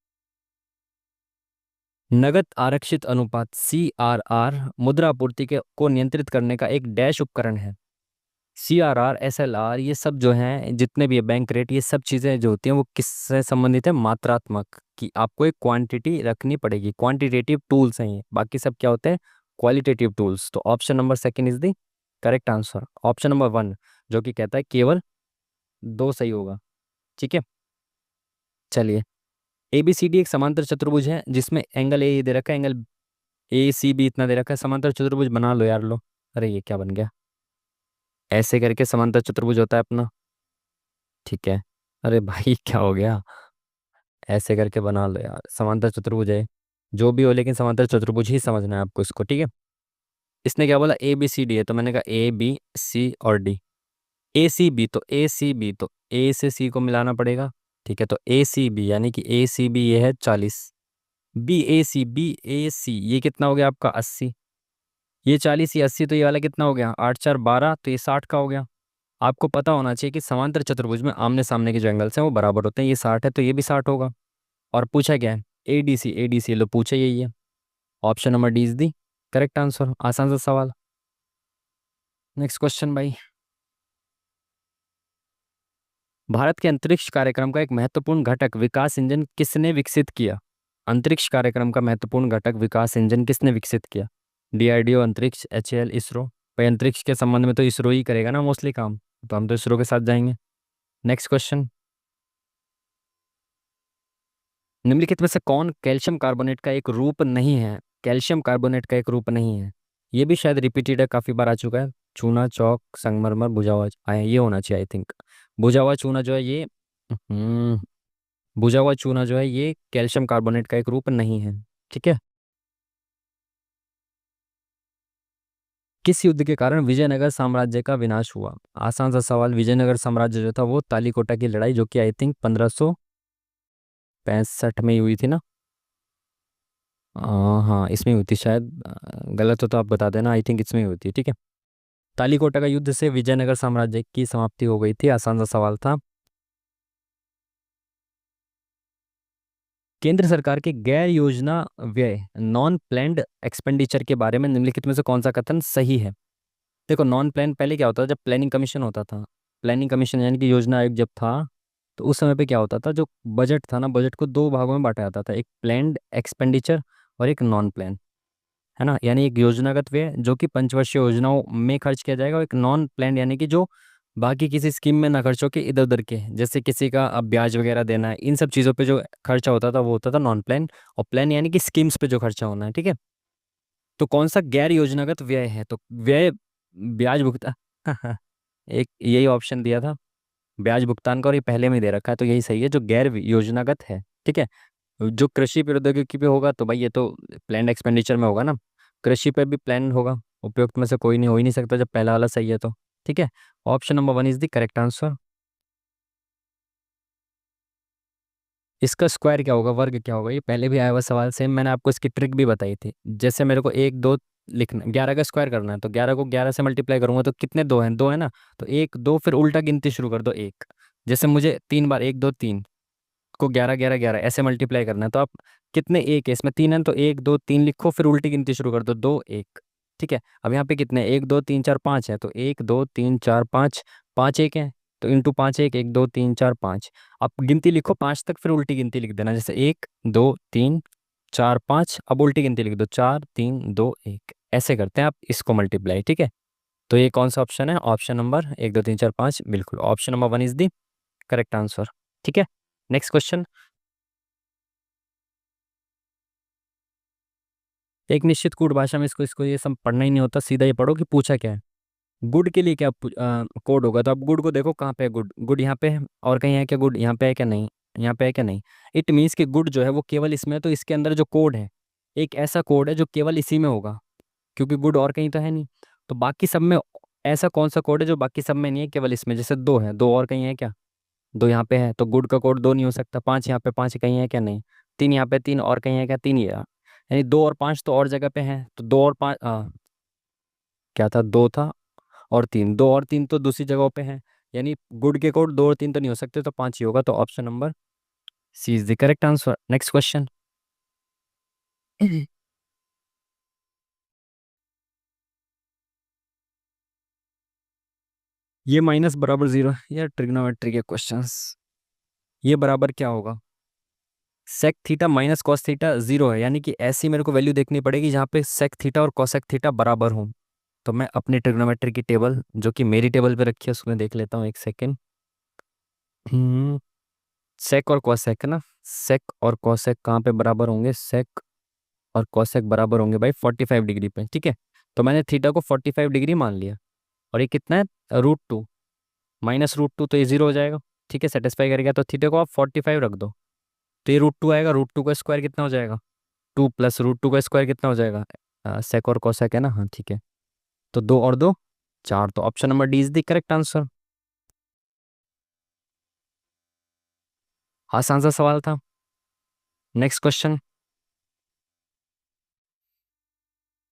नगद आरक्षित अनुपात CRR मुद्रा आपूर्ति के को नियंत्रित करने का एक डैश उपकरण है। CRR, SLR, ये सब जो हैं जितने भी है, बैंक रेट, ये सब चीज़ें जो होती हैं वो किससे संबंधित है? मात्रात्मक, कि आपको एक क्वांटिटी रखनी पड़ेगी। क्वांटिटेटिव टूल्स हैं ये। बाकी सब क्या होते हैं? Qualitative tools. तो option number second is the correct answer. Option number 1, जो कि कहता है केवल दो सही होगा। ठीक है, चलिए। ए बी सी डी एक समांतर चतुर्भुज है जिसमें एंगल ए दे रखा है, एंगल ए सी बी इतना दे रखा है। समांतर चतुर्भुज बना लो यार, लो। अरे ये क्या बन गया, ऐसे करके समांतर चतुर्भुज होता है अपना। ठीक है, अरे भाई क्या हो गया, ऐसे करके बना लो यार, समांतर चतुर्भुज है जो भी हो, लेकिन समांतर चतुर्भुज ही समझना है आपको इसको। ठीक है, इसने क्या बोला, ए बी सी डी है, तो मैंने कहा ए बी सी और डी। ए सी बी, तो ए सी बी, तो ए से सी को मिलाना पड़ेगा। ठीक है, तो ए सी बी यानी कि ए सी बी ये है 40। बी ए सी ये कितना हो गया आपका 80। ये 40, ये 80, तो ये वाला कितना हो गया, 8 4 12, तो ये 60 का हो गया। आपको पता होना चाहिए कि समांतर चतुर्भुज में आमने सामने के जो एंगल्स हैं वो बराबर होते हैं। ये 60 है तो ये भी 60 होगा। और पूछा क्या है, ए डी सी लो, पूछा यही है। Option number D is the correct answer. आसान सा सवाल। नेक्स्ट क्वेश्चन भाई। भारत के अंतरिक्ष कार्यक्रम का एक महत्वपूर्ण घटक विकास इंजन किसने विकसित किया। अंतरिक्ष कार्यक्रम का महत्वपूर्ण घटक विकास इंजन किसने विकसित किया। डीआरडीओ, अंतरिक्ष, एचएएल, इसरो। भाई अंतरिक्ष के संबंध में तो इसरो ही करेगा ना मोस्टली काम, तो हम तो इसरो के साथ जाएंगे। Next question. निम्नलिखित में से कौन कैल्शियम कार्बोनेट का एक रूप नहीं है। कैल्शियम कार्बोनेट का एक रूप नहीं है, ये भी शायद रिपीटेड है, काफी बार आ चुका है। चूना, चौक, संगमरमर, बुझा हुआ आया, ये होना चाहिए आई थिंक। बुझा हुआ चूना जो है ये, बुझा हुआ चूना जो है ये कैल्शियम कार्बोनेट का एक रूप नहीं है। ठीक है। किस युद्ध के कारण विजयनगर साम्राज्य का विनाश हुआ। आसान सा सवाल। विजयनगर साम्राज्य जो था वो तालीकोटा की लड़ाई, जो कि आई थिंक 1565 में ही हुई थी ना। हाँ इसमें हुई थी शायद, गलत हो तो आप बता देना, आई थिंक इसमें हुई थी। ठीक है, तालीकोटा का युद्ध से विजयनगर साम्राज्य की समाप्ति हो गई थी। आसान सा सवाल था। केंद्र सरकार के गैर योजना व्यय, नॉन प्लैंड एक्सपेंडिचर के बारे में निम्नलिखित में से कौन सा कथन सही है। देखो नॉन प्लान पहले क्या होता था, जब प्लानिंग कमीशन होता था, प्लानिंग कमीशन यानी कि योजना आयोग जब था, तो उस समय पे क्या होता था, जो बजट था ना, बजट को दो भागों में बांटा जाता था, एक प्लान्ड एक्सपेंडिचर और एक नॉन प्लान। है ना, यानी एक योजनागत व्यय जो कि पंचवर्षीय योजनाओं में खर्च किया जाएगा, और एक नॉन प्लान यानी कि जो बाकी किसी स्कीम में ना खर्च होके इधर उधर के, जैसे किसी का अब ब्याज वगैरह देना है, इन सब चीज़ों पे जो खर्चा होता था वो होता था नॉन प्लान। और प्लान यानी कि स्कीम्स पे जो खर्चा होना है। ठीक है, तो कौन सा गैर योजनागत व्यय है, तो व्यय ब्याज भुगतान एक यही ऑप्शन दिया था, ब्याज भुगतान का, और ये पहले में दे रखा है, तो यही सही है जो गैर योजनागत है। ठीक है, जो कृषि प्रौद्योगिकी पे होगा तो भाई ये तो प्लान एक्सपेंडिचर में होगा ना, कृषि पे भी प्लान होगा। उपयुक्त में से कोई नहीं हो ही नहीं सकता जब पहला वाला सही है तो। ठीक है, option number one is the correct answer. इसका स्क्वायर क्या होगा, वर्ग क्या होगा, ये पहले भी आया हुआ सवाल, सेम मैंने आपको इसकी ट्रिक भी बताई थी। जैसे मेरे को 1 2 लिखना, 11 का स्क्वायर करना है, तो 11 को 11 से मल्टीप्लाई करूंगा तो कितने दो हैं, दो है ना, तो 1 2 फिर उल्टा गिनती शुरू कर दो एक। जैसे मुझे 3 बार 1 2 3 को 11 11 11 ऐसे मल्टीप्लाई करना है, तो आप कितने एक है इसमें, 3 है, तो 1 2 3 लिखो, फिर उल्टी गिनती शुरू कर दो, 2 1। ठीक है, अब यहाँ पे कितने, 1 2 3 4 5 है, तो 1 2 3 4 5, 5 1 है, तो इंटू 5 1 1 2 3 4 5। अब गिनती लिखो 5 तक, फिर उल्टी गिनती लिख देना, जैसे 1 2 3 4 5, अब उल्टी गिनती लिख दो, 4 3 2 1, ऐसे करते हैं आप इसको मल्टीप्लाई। ठीक है, तो ये कौन सा ऑप्शन है, ऑप्शन नंबर 1 2 3 4 5, बिल्कुल option number one is the correct answer. ठीक है, नेक्स्ट क्वेश्चन। एक निश्चित कूट भाषा में, इसको इसको ये सब पढ़ना ही नहीं होता, सीधा ये पढ़ो कि पूछा क्या है। गुड के लिए क्या कोड होगा, तो आप गुड को देखो कहाँ पे है, गुड गुड यहाँ पे है, और कहीं है क्या गुड, यहाँ पे है क्या नहीं, यहाँ पे है क्या नहीं। इट मीन्स कि गुड जो है वो केवल इसमें है, तो इसके अंदर जो कोड है एक ऐसा कोड है जो केवल इसी में होगा, क्योंकि गुड और कहीं तो है नहीं। तो बाकी सब में ऐसा कौन सा कोड है जो बाकी सब में नहीं है, केवल इसमें, जैसे दो है, दो और कहीं है क्या, दो यहाँ पे है, तो गुड का कोड दो नहीं हो सकता। पाँच यहाँ पे, पाँच कहीं है क्या, नहीं। तीन यहाँ पे, तीन और कहीं है क्या, तीन, ये यानी दो और पाँच तो और जगह पे हैं, तो दो और पाँच क्या था, दो था और तीन, दो और तीन तो दूसरी जगहों पे हैं, यानी गुड के कोड दो और तीन तो नहीं हो सकते, तो पाँच ही होगा, तो option number C is the correct answer. Next question. ये माइनस बराबर जीरो, ये ट्रिग्नोमेट्री के क्वेश्चंस। ये बराबर क्या होगा, sec theta minus cos theta zero है, यानी कि ऐसी मेरे को वैल्यू देखनी पड़ेगी जहाँ पे सेक थीटा और कॉसेक थीटा बराबर हों। तो मैं अपनी ट्रिग्नोमेट्री की टेबल जो कि मेरी टेबल पे रखी है उसमें देख लेता हूँ, एक सेकेंड। सेक और कॉसेक है ना, सेक और कॉसेक कहाँ पे बराबर होंगे, सेक और कॉसेक बराबर होंगे भाई 45 डिग्री पे, ठीक है। तो मैंने थीटा को 45 डिग्री मान लिया, और ये कितना है, √2, -√2, तो ये जीरो हो जाएगा, ठीक है, सेटिस्फाई करेगा। तो थीटा को आप 45 रख दो, तो ये √2 आएगा, √2 का स्क्वायर कितना हो जाएगा, 2 + √2 का स्क्वायर कितना हो जाएगा, सेक और कॉसेक है ना, हाँ ठीक है। तो 2 और 2 4, तो option number D is the correct answer. आसान सा सवाल था। Next question.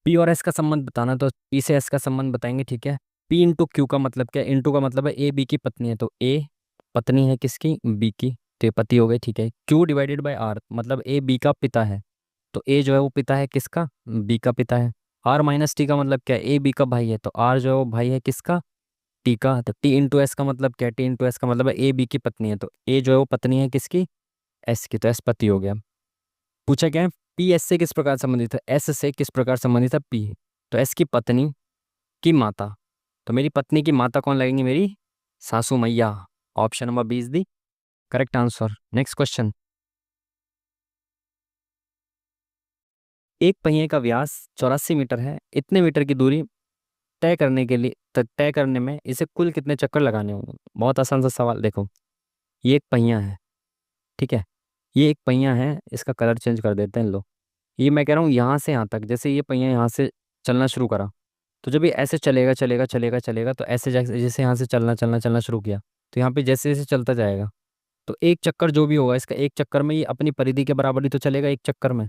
पी और एस का संबंध बताना, तो पी से एस का संबंध बताएंगे, ठीक है। पी इंटू क्यू का मतलब क्या है, इंटू का मतलब है ए बी की पत्नी है, तो ए पत्नी है किसकी, बी की, तो ये पति हो गए, ठीक है। क्यू डिवाइडेड बाय आर मतलब ए बी का पिता है, तो ए जो है वो पिता है किसका, बी का पिता है। आर माइनस टी का मतलब क्या है, ए बी का भाई है, तो आर जो है वो भाई है किसका, टी का। तो टी इंटू एस का मतलब क्या है, टी इंटू एस का मतलब है ए बी की पत्नी है, तो ए जो है वो पत्नी है किसकी, एस की, तो एस पति हो गया। पूछा क्या है, पी एस से किस प्रकार संबंधित है, एस से किस प्रकार संबंधित है पी, तो एस की पत्नी की माता, तो मेरी पत्नी की माता कौन लगेंगी, मेरी सासू मैया। Option number B is the correct answer. Next question. एक पहिए का व्यास 84 मीटर है, इतने मीटर की दूरी तय करने के लिए तय करने में इसे कुल कितने चक्कर लगाने होंगे। बहुत आसान सा सवाल, देखो ये एक पहिया है, ठीक है, ये एक पहिया है, इसका कलर चेंज कर देते हैं लो। ये मैं कह रहा हूँ यहाँ से यहाँ तक, जैसे ये पहिया यहाँ से चलना शुरू करा, तो जब ये ऐसे चलेगा चलेगा चलेगा चलेगा, तो ऐसे जैसे जैसे यहाँ से चलना चलना चलना शुरू किया, तो यहाँ पे जैसे जैसे चलता जाएगा, तो एक चक्कर जो भी होगा इसका, एक चक्कर में ये अपनी परिधि के बराबर ही तो चलेगा एक चक्कर में।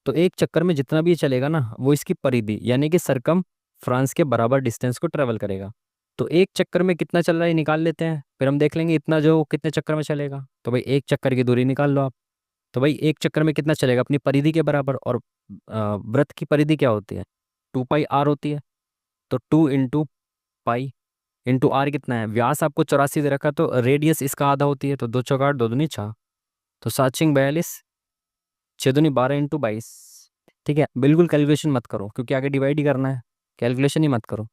तो एक चक्कर में जितना भी ये चलेगा ना, वो इसकी परिधि यानी कि सरकम फ्रांस के बराबर डिस्टेंस को ट्रेवल करेगा। तो एक चक्कर में कितना चल रहा है निकाल लेते हैं, फिर हम देख लेंगे इतना जो कितने चक्कर में चलेगा। तो भाई एक चक्कर की दूरी निकाल लो आप। तो भाई एक चक्कर में कितना चलेगा, अपनी परिधि के बराबर, और वृत्त की परिधि क्या होती है, 2πr होती है। तो 2 × पाई इंटू आर कितना है, व्यास आपको 84 दे रखा, तो रेडियस इसका आधा होती है, तो 2 × 4 = 2 × 2 = 6, तो 7 × 42, 6 × 2 = 22। ठीक है, बिल्कुल कैलकुलेशन मत करो क्योंकि आगे डिवाइड ही करना है, कैलकुलेशन ही मत करो।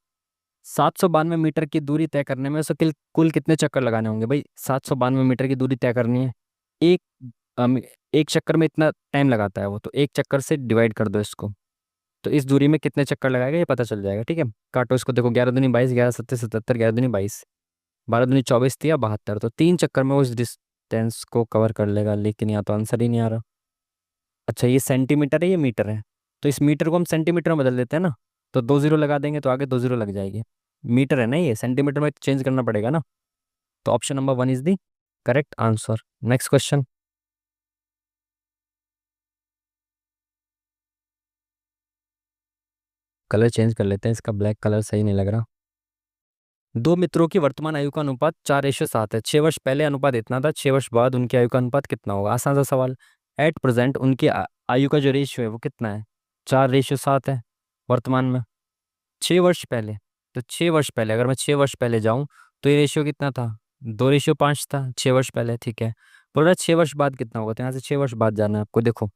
792 मीटर की दूरी तय करने में उसे कुल कितने चक्कर लगाने होंगे, भाई 792 मीटर की दूरी तय करनी है, एक एक चक्कर में इतना टाइम लगाता है वो, तो एक चक्कर से डिवाइड कर दो इसको, तो इस दूरी में कितने चक्कर लगाएगा ये पता चल जाएगा, ठीक है। काटो इसको, देखो 11 दूनी 22, 11 सत्ते 77, 11 दूनी 22, 12 दूनी 24, 72, तो 3 चक्कर में वो इस डिस्टेंस को कवर कर लेगा, लेकिन यहाँ तो आंसर ही नहीं आ रहा। अच्छा ये सेंटीमीटर है, ये मीटर है, तो इस मीटर को हम सेंटीमीटर में बदल देते हैं ना, तो 2 0 लगा देंगे तो आगे 2 0 लग जाएगी। मीटर है ना, ये सेंटीमीटर में चेंज करना पड़ेगा ना, तो option number 1 is the correct answer. Next question. Colour change कर लेते हैं, इसका ब्लैक कलर सही नहीं लग रहा। दो मित्रों की वर्तमान आयु का अनुपात 4:7 है, 6 वर्ष पहले अनुपात इतना था, 6 वर्ष बाद उनकी आयु का अनुपात कितना होगा। आसान सा सवाल। एट प्रेजेंट उनकी आयु का जो रेशियो है वो कितना है, 4:7 है वर्तमान में। 6 वर्ष पहले, तो 6 वर्ष पहले अगर मैं 6 वर्ष पहले जाऊं, तो ये रेशियो कितना था, 2:5 था 6 वर्ष पहले, ठीक है। बोल रहा है 6 वर्ष बाद कितना होगा, तो यहाँ से 6 वर्ष बाद जाना है आपको। देखो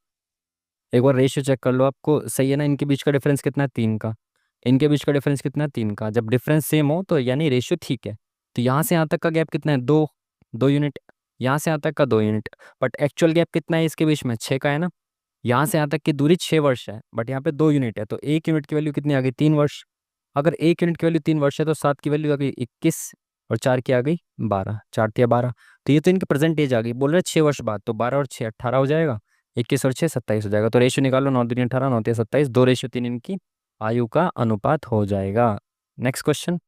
एक बार रेशियो चेक कर लो, आपको सही है ना, इनके बीच का डिफरेंस कितना है, 3 का, इनके बीच का डिफरेंस कितना है, 3 का। जब डिफरेंस सेम हो तो यानी रेशियो ठीक है। तो यहाँ से यहाँ तक का गैप कितना है, 2 2 यूनिट, यहाँ से यहाँ तक का 2 यूनिट, बट एक्चुअल गैप कितना है इसके बीच में, 6 का है ना। यहाँ से यहाँ तक की दूरी 6 वर्ष है, बट यहाँ पे 2 यूनिट है, तो 1 यूनिट की वैल्यू कितनी आ गई, 3 वर्ष। अगर 1 यूनिट की वैल्यू 3 वर्ष है, तो 7 की वैल्यू आ गई 21, और 4 की आ गई 12, 4 × 3 = 12। तो ये तो इनकी प्रेजेंट एज आ गई, बोल रहे 6 वर्ष बाद, तो 12 और 6 18 हो जाएगा, 21 और 6 27 हो जाएगा। तो रेशियो निकालो, 9 दूनी 18, 9 3 27, 2:3 इनकी आयु का अनुपात हो जाएगा। Next question.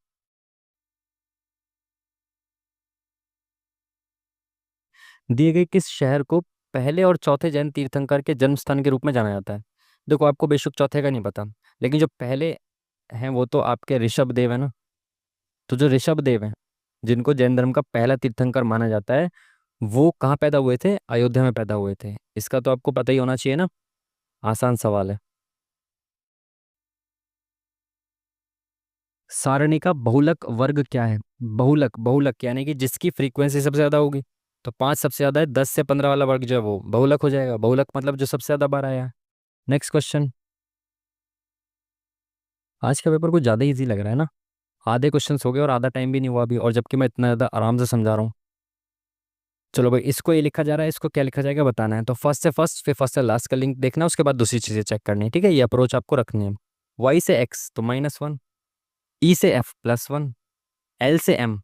दिए गए किस शहर को पहले और चौथे जैन तीर्थंकर के जन्म स्थान के रूप में जाना जाता है। देखो आपको बेशक चौथे का नहीं पता, लेकिन जो पहले हैं वो तो आपके ऋषभ देव है ना। तो जो ऋषभ देव हैं, जिनको जैन धर्म का पहला तीर्थंकर माना जाता है, वो कहाँ पैदा हुए थे, अयोध्या में पैदा हुए थे। इसका तो आपको पता ही होना चाहिए ना, आसान सवाल है। सारणी का बहुलक वर्ग क्या है, बहुलक, बहुलक यानी कि जिसकी फ्रीक्वेंसी सबसे ज्यादा होगी, तो 5 सबसे ज्यादा है, 10 से 15 वाला वर्ग जो है वो बहुलक हो जाएगा। बहुलक मतलब जो सबसे ज्यादा बार आया है। Next question. आज का पेपर कुछ ज़्यादा इजी लग रहा है ना। आधे क्वेश्चन हो गए और आधा टाइम भी नहीं हुआ अभी, और जबकि मैं इतना ज़्यादा आराम से समझा रहा हूँ। चलो भाई, इसको ये लिखा जा रहा है, इसको क्या लिखा जाएगा बताना है। तो फर्स्ट से फर्स्ट, फिर फर्स्ट से लास्ट का लिंक देखना है, उसके बाद दूसरी चीज़ें चेक करनी है। ठीक है, ये अप्रोच आपको रखनी है। वाई से एक्स तो -1, ई से एफ +1, एल से एम,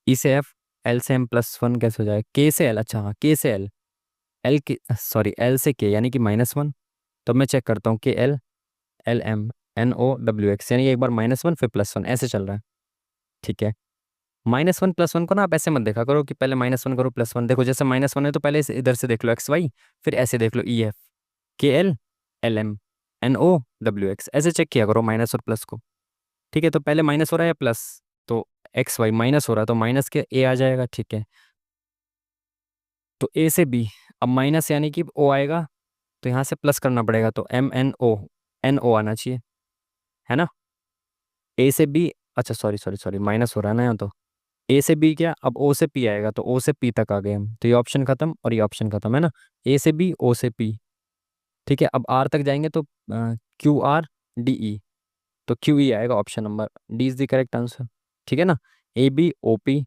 ई से एफ, एल से एम +1 कैसे हो जाएगा, के से एल, अच्छा हाँ के से एल, एल के सॉरी एल से के यानी कि -1। तो मैं चेक करता हूँ K L, L M, N O W X, यानी एक बार -1 फिर +1 ऐसे चल रहा है। ठीक है, -1 +1 को ना आप ऐसे मत देखा करो कि पहले -1 करो +1। देखो जैसे -1 है तो पहले इधर से देख लो एक्स वाई, फिर ऐसे देख लो E F, K L, L M, N O W X, ऐसे चेक किया करो माइनस और प्लस को। ठीक है, तो पहले माइनस हो रहा है या प्लस, तो एक्स वाई माइनस हो रहा है तो माइनस के ए आ जाएगा। ठीक है, तो ए से बी, अब माइनस यानी कि ओ आएगा, तो यहाँ से प्लस करना पड़ेगा, तो M N O, N O आना चाहिए, है ना। ए से बी, अच्छा सॉरी सॉरी सॉरी, माइनस हो रहा है ना यहाँ, तो ए से बी क्या, अब ओ से पी आएगा, तो ओ से पी तक आ गए हम, तो ये ऑप्शन खत्म और ये ऑप्शन खत्म, है ना। ए से बी, ओ से पी। ठीक है, अब आर तक जाएंगे तो क्यू आर डी ई, तो क्यू ई आएगा, option number D is the correct answer. ठीक है ना, A B O P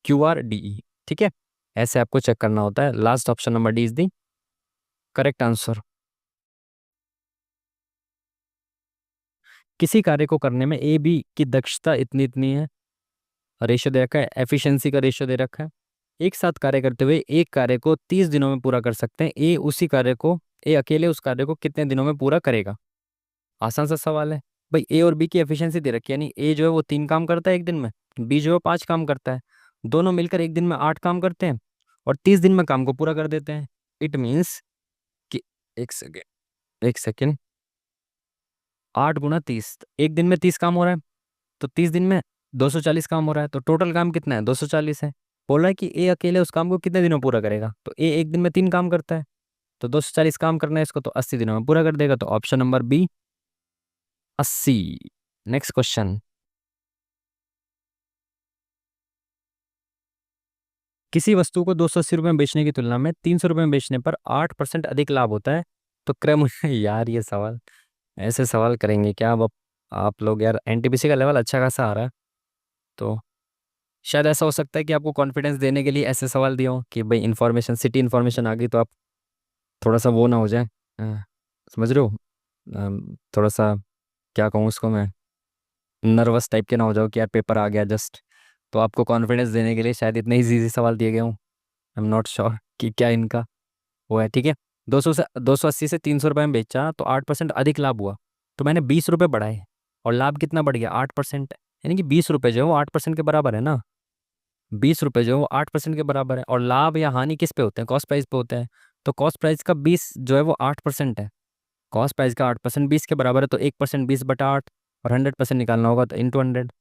Q R D E. ठीक है, ऐसे आपको चेक करना होता है। Last option number D is the correct answer. किसी कार्य को करने में ए बी की दक्षता इतनी इतनी है, रेशियो दे रखा है, एफिशिएंसी का रेशियो दे रखा है। एक साथ कार्य करते हुए एक कार्य को 30 दिनों में पूरा कर सकते हैं, ए अकेले उस कार्य को कितने दिनों में पूरा करेगा। आसान सा सवाल है भाई। ए और बी की एफिशिएंसी दे रखी है, यानी ए जो है वो 3 काम करता है एक दिन में, बी जो है 5 काम करता है। दोनों मिलकर एक दिन में 8 काम करते हैं और 30 दिन में काम को पूरा कर देते हैं। इट मीन्स कि, एक सेकेंड, 8 × 30, एक दिन में 30 काम हो रहा है, तो 30 दिन में 240 काम हो रहा है, तो टोटल काम कितना है, 240 है। बोल रहा है कि ए अकेले उस काम को कितने दिनों में पूरा करेगा, तो ए एक दिन में 3 काम करता है, तो 240 काम करना है इसको, तो 80 दिनों में पूरा कर देगा, तो option number B 80। Next question. किसी वस्तु को 280 रुपये में बेचने की तुलना में 300 रुपये में बेचने पर 8% अधिक लाभ होता है, तो क्रम यार ये सवाल, ऐसे सवाल करेंगे क्या अब आप लोग यार। एनटीपीसी का लेवल अच्छा खासा आ रहा है, तो शायद ऐसा हो सकता है कि आपको कॉन्फिडेंस देने के लिए ऐसे सवाल दिए हो कि भाई इन्फॉर्मेशन, सिटी इन्फॉर्मेशन आ गई तो आप थोड़ा सा वो ना हो जाए, समझ रहे हो, थोड़ा सा क्या कहूँ उसको मैं, नर्वस टाइप के ना हो जाओ कि यार पेपर आ गया जस्ट। तो आपको कॉन्फिडेंस देने के लिए शायद इतने इजी सवाल दिए गए हों। आई एम नॉट श्योर कि क्या इनका वो है। ठीक है, 280 से 300 रुपये में बेचा तो 8% अधिक लाभ हुआ, तो मैंने 20 रुपये बढ़ाए और लाभ कितना बढ़ गया, 8%। यानी कि 20 रुपये जो है वो 8% के बराबर है ना। 20 रुपये जो है वो 8% के बराबर है, और लाभ या हानि किस पे होते हैं, कॉस्ट प्राइस पे होते हैं। तो कॉस्ट प्राइस का 20 जो है वो 8% है, कॉस्ट प्राइस का 8% 20 के बराबर है, तो 1% 20/8, और 100% निकालना होगा तो इंटू 100।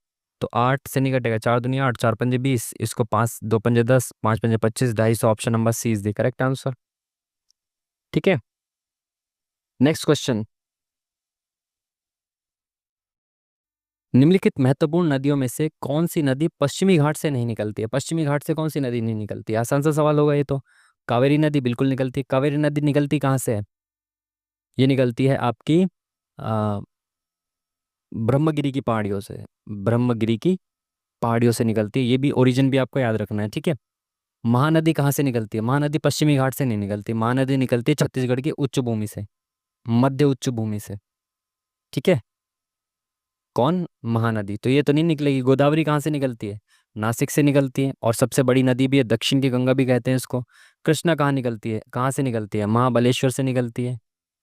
तो 8 से नहीं कटेगा, 4 दूनी 8, 4 पंजे 20, इसको 5 2 पंजे 10, 5 पंजे 25, 250, option number C is the correct answer. ठीक है, नेक्स्ट क्वेश्चन। निम्नलिखित महत्वपूर्ण नदियों में से कौन सी नदी पश्चिमी घाट से नहीं निकलती है, पश्चिमी घाट से कौन सी नदी नहीं निकलती है, आसान सा सवाल होगा ये तो। कावेरी नदी बिल्कुल निकलती है। कावेरी नदी निकलती कहाँ से है, ये निकलती है आपकी आ, ब्रह्मगिरी की पहाड़ियों से, ब्रह्मगिरी की पहाड़ियों से निकलती है, ये भी ओरिजिन भी आपको याद रखना है। ठीक है, महानदी कहाँ से निकलती है, महानदी पश्चिमी घाट से नहीं निकलती, महानदी निकलती है छत्तीसगढ़ की उच्च भूमि से, मध्य उच्च भूमि से। ठीक है, कौन, महानदी, तो ये तो नहीं निकलेगी। गोदावरी कहाँ से निकलती है, नासिक से निकलती है, और सबसे बड़ी नदी भी है, दक्षिण की गंगा भी कहते हैं इसको। कृष्णा कहाँ निकलती है, कहाँ से निकलती है, महाबलेश्वर से निकलती है।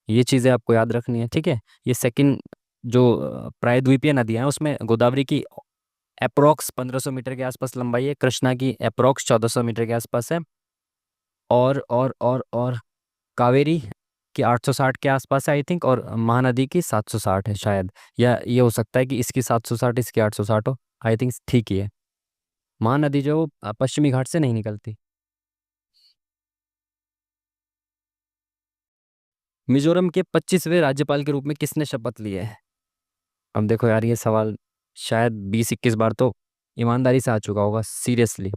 ये चीज़ें आपको याद रखनी है। ठीक है, ये सेकंड जो प्रायद्वीपीय नदियाँ हैं उसमें गोदावरी की अप्रोक्स 1500 मीटर के आसपास लंबाई है, कृष्णा की अप्रोक्स 1400 मीटर के आसपास है, और कावेरी की 860 के आसपास है आई थिंक, और महानदी की 760 है शायद, या ये हो सकता है कि इसकी 760 इसकी 860 हो। आई थिंक ठीक ही है। महानदी जो पश्चिमी घाट से नहीं निकलती। मिजोरम के 25वें राज्यपाल के रूप में किसने शपथ ली है। अब देखो यार ये सवाल शायद 20 21 बार तो ईमानदारी से आ चुका होगा सीरियसली।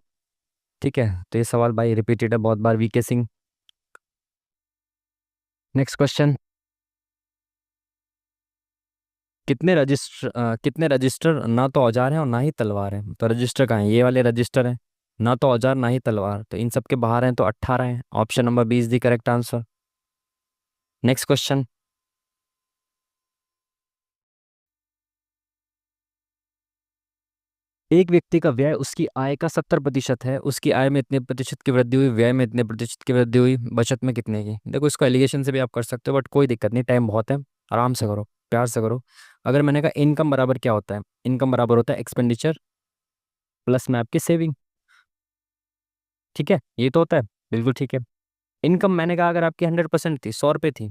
ठीक है, तो ये सवाल भाई रिपीटेड है बहुत बार, वीके सिंह। Next question. कितने रजिस्टर ना तो औजार हैं और ना ही तलवार है। तो रजिस्टर कहाँ है? ये वाले रजिस्टर हैं। ना तो औजार ना ही तलवार, तो इन सब के बाहर हैं, तो 18 हैं। Option number B is the correct answer. Next question. एक व्यक्ति का व्यय उसकी आय का 70% है। उसकी आय में इतने प्रतिशत की वृद्धि हुई, व्यय में इतने प्रतिशत की वृद्धि हुई, बचत में कितने की? देखो, इसको एलिगेशन से भी आप कर सकते हो, बट कोई दिक्कत नहीं, टाइम बहुत है, आराम से करो, प्यार से करो। अगर मैंने कहा इनकम बराबर क्या होता है, इनकम बराबर होता है एक्सपेंडिचर प्लस में आपकी सेविंग। ठीक है, ये तो होता है, बिल्कुल ठीक है। इनकम मैंने कहा अगर आपकी 100% थी, 100 रुपये थी,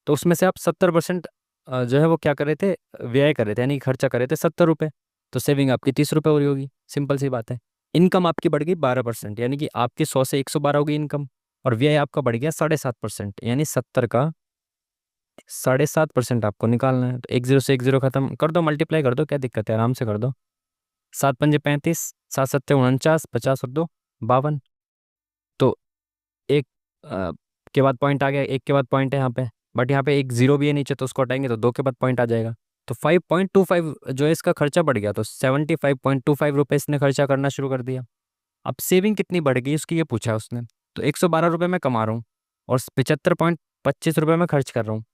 तो उसमें से आप 70% जो है वो क्या कर रहे थे, व्यय कर रहे थे, यानी कि खर्चा कर रहे थे 70 रुपये। तो सेविंग आपकी 30 रुपये हो रही होगी, सिंपल सी बात है। इनकम आपकी बढ़ गई 12%, यानी कि आपकी 100 से 112 हो गई इनकम, और व्यय आपका बढ़ गया 7.5%, यानी 70 का 7.5% आपको निकालना है। तो एक जीरो से एक जीरो खत्म कर दो, मल्टीप्लाई कर दो, क्या दिक्कत है, आराम से कर दो। 7 पंजे 35, 7 सत्ते 49, 50 और 2 52। तो एक के बाद पॉइंट आ गया, एक के बाद पॉइंट है यहाँ पे, बट यहाँ पे एक जीरो भी है नीचे, तो उसको हटाएंगे तो 2 के बाद पॉइंट आ जाएगा। तो 5.25 जो है इसका खर्चा बढ़ गया, तो 75.25 रुपये इसने खर्चा करना शुरू कर दिया। अब सेविंग कितनी बढ़ गई उसकी ये पूछा है उसने। तो 112 रुपये मैं कमा रहा हूँ और 75.25 रुपये में खर्च कर रहा हूँ,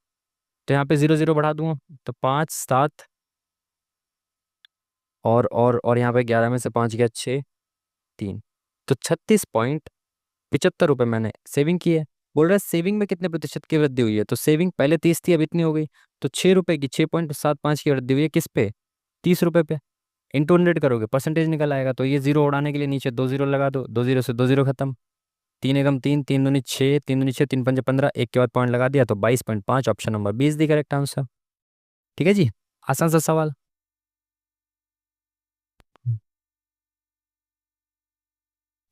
तो यहाँ पे जीरो जीरो बढ़ा दूंगा, तो 5 7 और यहाँ पे 11 में से 5 गया 6 3, तो 36.75 रुपये मैंने सेविंग की है। बोल रहा है सेविंग में कितने प्रतिशत की वृद्धि हुई है, तो सेविंग पहले 30 थी, अब इतनी हो गई, तो 6 रुपये की 6.75 की वृद्धि हुई है, किस पे, 30 रुपये पे। इंटू 100 करोगे परसेंटेज निकल आएगा, तो ये जीरो उड़ाने के लिए नीचे 2 जीरो लगा दो, 2 जीरो से 2 जीरो खत्म। 3 एकम 3, 3 दूनी 6, 3 दूनी 6, 3 पंजे 15, एक के बाद पॉइंट लगा दिया, तो 22.5, ऑप्शन नंबर 20 दी करेक्ट आंसर। ठीक है जी, आसान सा सवाल।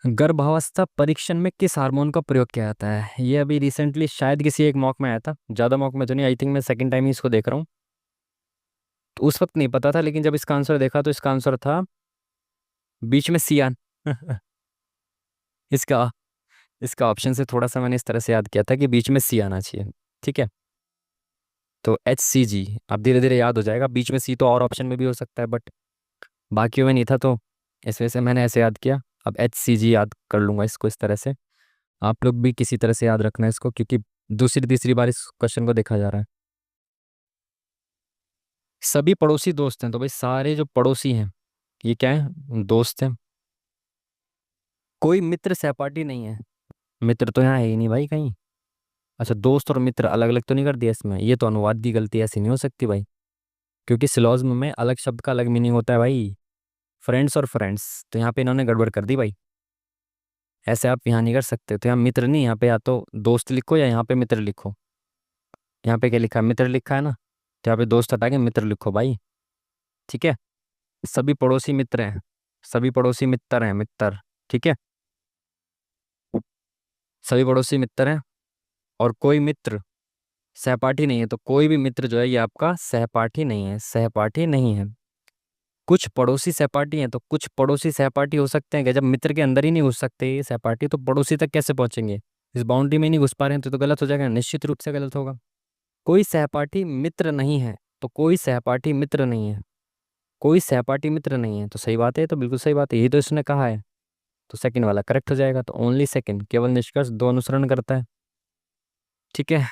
गर्भावस्था परीक्षण में किस हार्मोन का प्रयोग किया जाता है? ये अभी रिसेंटली शायद किसी एक मॉक में आया था, ज़्यादा मॉक में तो नहीं, आई थिंक मैं सेकंड टाइम ही इसको देख रहा हूँ। तो उस वक्त नहीं पता था, लेकिन जब इसका आंसर देखा तो इसका आंसर था बीच में सियान। इसका इसका ऑप्शन से थोड़ा सा मैंने इस तरह से याद किया था कि बीच में सी आना चाहिए। ठीक है, तो HCG। अब धीरे धीरे याद हो जाएगा, बीच में सी तो और ऑप्शन में भी हो सकता है, बट बाकियों में नहीं था, तो इस वजह से मैंने ऐसे याद किया। अब HCG याद कर लूंगा इसको इस तरह से। आप लोग भी किसी तरह से याद रखना है इसको, क्योंकि दूसरी तीसरी बार इस क्वेश्चन को देखा जा रहा है। सभी पड़ोसी दोस्त हैं, तो भाई सारे जो पड़ोसी हैं ये क्या है, दोस्त हैं। कोई मित्र सहपाठी नहीं है, मित्र तो यहाँ है ही नहीं भाई कहीं। अच्छा, दोस्त और मित्र अलग अलग तो नहीं कर दिया इसमें, ये तो अनुवाद की गलती, ऐसी नहीं हो सकती भाई, क्योंकि सिलॉजिज्म में अलग शब्द का अलग मीनिंग होता है भाई। फ्रेंड्स और फ्रेंड्स, तो यहाँ पे इन्होंने गड़बड़ कर दी भाई, ऐसे आप यहाँ नहीं कर सकते। तो यहाँ मित्र नहीं, यहाँ पे या तो दोस्त लिखो या यहाँ पे मित्र लिखो। यहाँ पे क्या लिखा है, मित्र लिखा है ना, तो यहाँ पे दोस्त हटा के मित्र लिखो भाई। ठीक है, सभी पड़ोसी मित्र हैं, सभी पड़ोसी मित्र हैं, मित्र। ठीक है, सभी पड़ोसी मित्र हैं, और कोई मित्र सहपाठी नहीं है, तो कोई भी मित्र जो है ये आपका सहपाठी नहीं है, सहपाठी नहीं है। कुछ पड़ोसी सहपाठी हैं, तो कुछ पड़ोसी सहपाठी हो सकते हैं क्या, जब मित्र के अंदर ही नहीं घुस सकते ये सहपाठी, तो पड़ोसी तक कैसे पहुंचेंगे, इस बाउंड्री में नहीं घुस पा रहे हैं, तो गलत हो जाएगा, निश्चित रूप से गलत होगा। कोई सहपाठी मित्र नहीं है, तो कोई सहपाठी मित्र नहीं है, कोई सहपाठी मित्र नहीं है, तो सही बात है, तो बिल्कुल सही बात है, यही तो इसने कहा है। तो सेकंड वाला करेक्ट हो जाएगा, तो ओनली सेकंड, केवल निष्कर्ष दो अनुसरण करता है। ठीक है,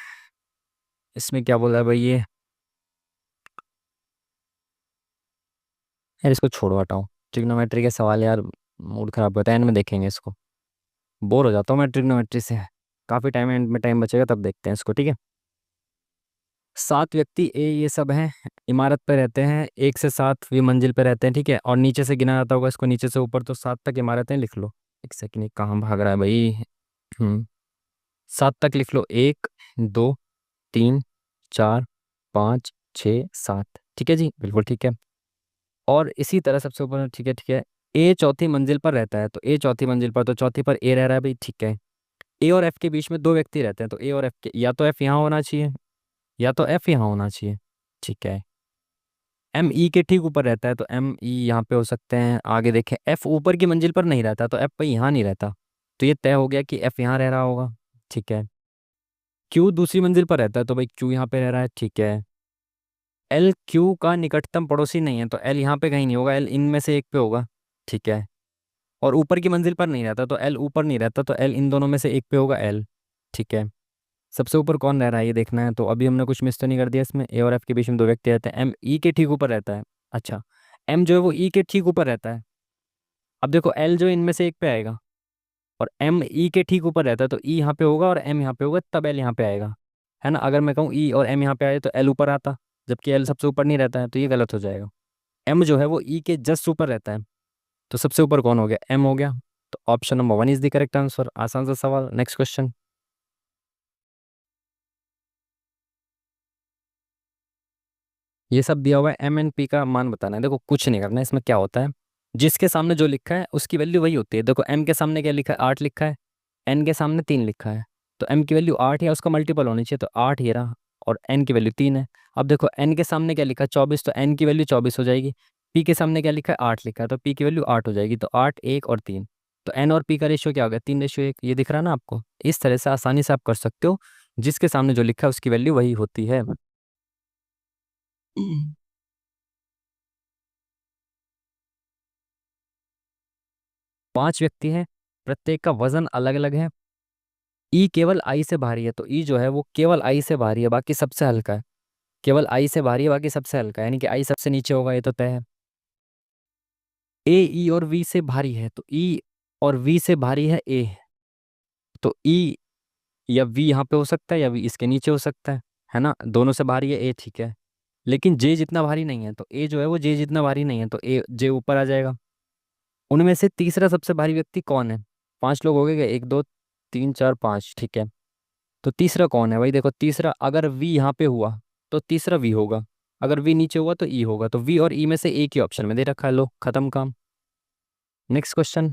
इसमें क्या बोला है भाई ये, यार इसको छोड़ो, हटाओ। ट्रिग्नोमेट्री के सवाल यार मूड खराब करता है, एंड में देखेंगे इसको, बोर हो जाता हूँ मैं ट्रिग्नोमेट्री से। काफ़ी टाइम, एंड में टाइम बचेगा तब देखते हैं इसको। ठीक है, 7 व्यक्ति ये सब हैं, इमारत पे रहते हैं, 1 से 7वीं मंजिल पे रहते हैं। ठीक है, और नीचे से गिना जाता होगा इसको, नीचे से ऊपर, तो 7 तक इमारतें लिख लो। एक सेकंड, ये कहाँ भाग रहा है भाई। 7 तक लिख लो, 1 2 3 4 5 6 7। ठीक है जी, बिल्कुल ठीक है। और इसी तरह सबसे ऊपर, ठीक है ठीक है, ए चौथी मंजिल पर रहता है, तो ए चौथी मंजिल पर, तो चौथी पर ए रह रहा है भाई। ठीक है, ए और एफ के बीच में 2 व्यक्ति रहते हैं, तो ए और एफ के, या तो एफ यहाँ होना चाहिए या तो एफ यहाँ होना चाहिए। ठीक है, एम ई के ठीक ऊपर रहता है, तो एम ई यहाँ पे हो सकते हैं। आगे देखें, एफ ऊपर की मंजिल पर नहीं रहता, तो एफ भाई यहाँ नहीं रहता, तो ये तय हो गया कि एफ यहाँ रह रहा होगा। ठीक है, क्यू दूसरी मंजिल पर रहता है, तो भाई क्यू यहाँ पे रह रहा है। ठीक है, एल क्यू का निकटतम पड़ोसी नहीं है, तो एल यहाँ पे कहीं नहीं होगा, एल इनमें से एक पे होगा। ठीक है। और ऊपर की मंजिल पर नहीं रहता, तो एल ऊपर नहीं रहता, तो एल इन दोनों में से एक पे होगा, एल। ठीक है। सबसे ऊपर कौन रह रहा है ये देखना है, तो अभी हमने कुछ मिस तो नहीं कर दिया इसमें। ए और एफ के बीच में दो व्यक्ति रहते हैं, एम ई के ठीक ऊपर रहता है। अच्छा, एम जो है वो ई के ठीक ऊपर रहता है। अब देखो एल जो इनमें से एक पे आएगा, और एम ई के ठीक ऊपर रहता है, तो ई यहाँ पे होगा और एम यहाँ पे होगा, तब एल यहाँ पे आएगा। है ना, अगर मैं कहूँ ई और एम यहाँ पे आए तो एल ऊपर आता, जबकि एल सबसे ऊपर नहीं रहता है, तो ये गलत हो जाएगा। एम जो है वो ई के जस्ट ऊपर रहता है, तो सबसे ऊपर कौन हो गया, एम हो गया। तो option number one is the correct answer. आसान सा सवाल। Next question. ये सब दिया हुआ है, एम एन पी का मान बताना है। देखो कुछ नहीं करना है इसमें, क्या होता है, जिसके सामने जो लिखा है उसकी वैल्यू वही होती है। देखो एम के सामने क्या लिखा है, 8 लिखा है, एन के सामने 3 लिखा है, तो एम की वैल्यू 8 है, उसका मल्टीपल होनी चाहिए, तो 8 ये रहा, और एन की वैल्यू 3 है। अब देखो एन के सामने क्या लिखा है, 24, तो एन की वैल्यू 24 हो जाएगी। पी के सामने क्या लिखा है, 8 लिखा है, तो पी की वैल्यू 8 हो जाएगी, तो 8, 1 और 3। तो एन और पी का रेशियो क्या हो गया, 3:1। ये दिख रहा है ना आपको, इस तरह से आसानी से आप कर सकते हो, जिसके सामने जो लिखा है उसकी वैल्यू वही होती है। 5 व्यक्ति हैं, प्रत्येक का वजन अलग अलग है, ई केवल आई से भारी है, तो ई जो है वो केवल आई से भारी है, बाकी सबसे हल्का है। केवल आई से भारी है, बाकी सबसे हल्का है, यानी कि आई सबसे नीचे होगा, ये तो तय है। ए ई और वी से भारी है, तो ई और वी से भारी है ए, तो ई या वी यहाँ पे हो सकता है, या वी इसके नीचे हो सकता है ना, दोनों से भारी है ए, ठीक है। लेकिन जे जितना भारी नहीं है, तो ए जो है वो जे जितना भारी नहीं है, तो ए जे ऊपर आ जाएगा। उनमें से तीसरा सबसे भारी व्यक्ति कौन है, 5 लोग हो गए क्या? 1 2 3 4 5, ठीक है। तो तीसरा कौन है भाई, देखो तीसरा अगर वी यहाँ पे हुआ तो तीसरा वी होगा, अगर वी नीचे हुआ तो ई होगा, तो वी और ई में से एक ही ऑप्शन में दे रखा है, लो खत्म काम। Next question.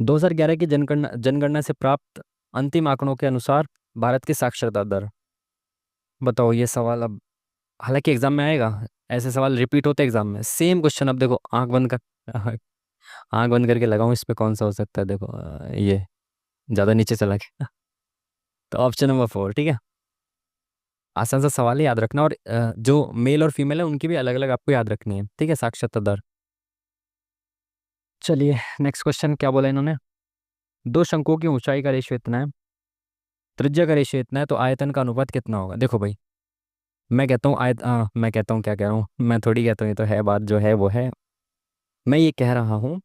2011 की जनगणना जनगणना से प्राप्त अंतिम आंकड़ों के अनुसार भारत की साक्षरता दर बताओ। ये सवाल अब हालांकि एग्जाम में आएगा, ऐसे सवाल रिपीट होते एग्जाम में, सेम क्वेश्चन। अब देखो आंख बंद कर आंख बंद करके लगाऊं इस पे, कौन सा हो सकता है, देखो ये ज्यादा नीचे चला गया तो ऑप्शन नंबर 4, ठीक है। आसान सा सवाल है, याद रखना, और जो मेल और फीमेल है उनकी भी अलग अलग आपको याद रखनी है, ठीक है, साक्षरता दर। चलिए नेक्स्ट क्वेश्चन, क्या बोला इन्होंने, दो शंकुओं की ऊंचाई का रेशियो इतना है, त्रिज्या का रेशियो इतना है, तो आयतन का अनुपात कितना होगा। देखो भाई, मैं कहता हूँ मैं कहता हूँ, क्या कह रहा हूँ मैं, थोड़ी कहता हूँ, ये तो है बात जो है वो है। मैं ये कह रहा हूँ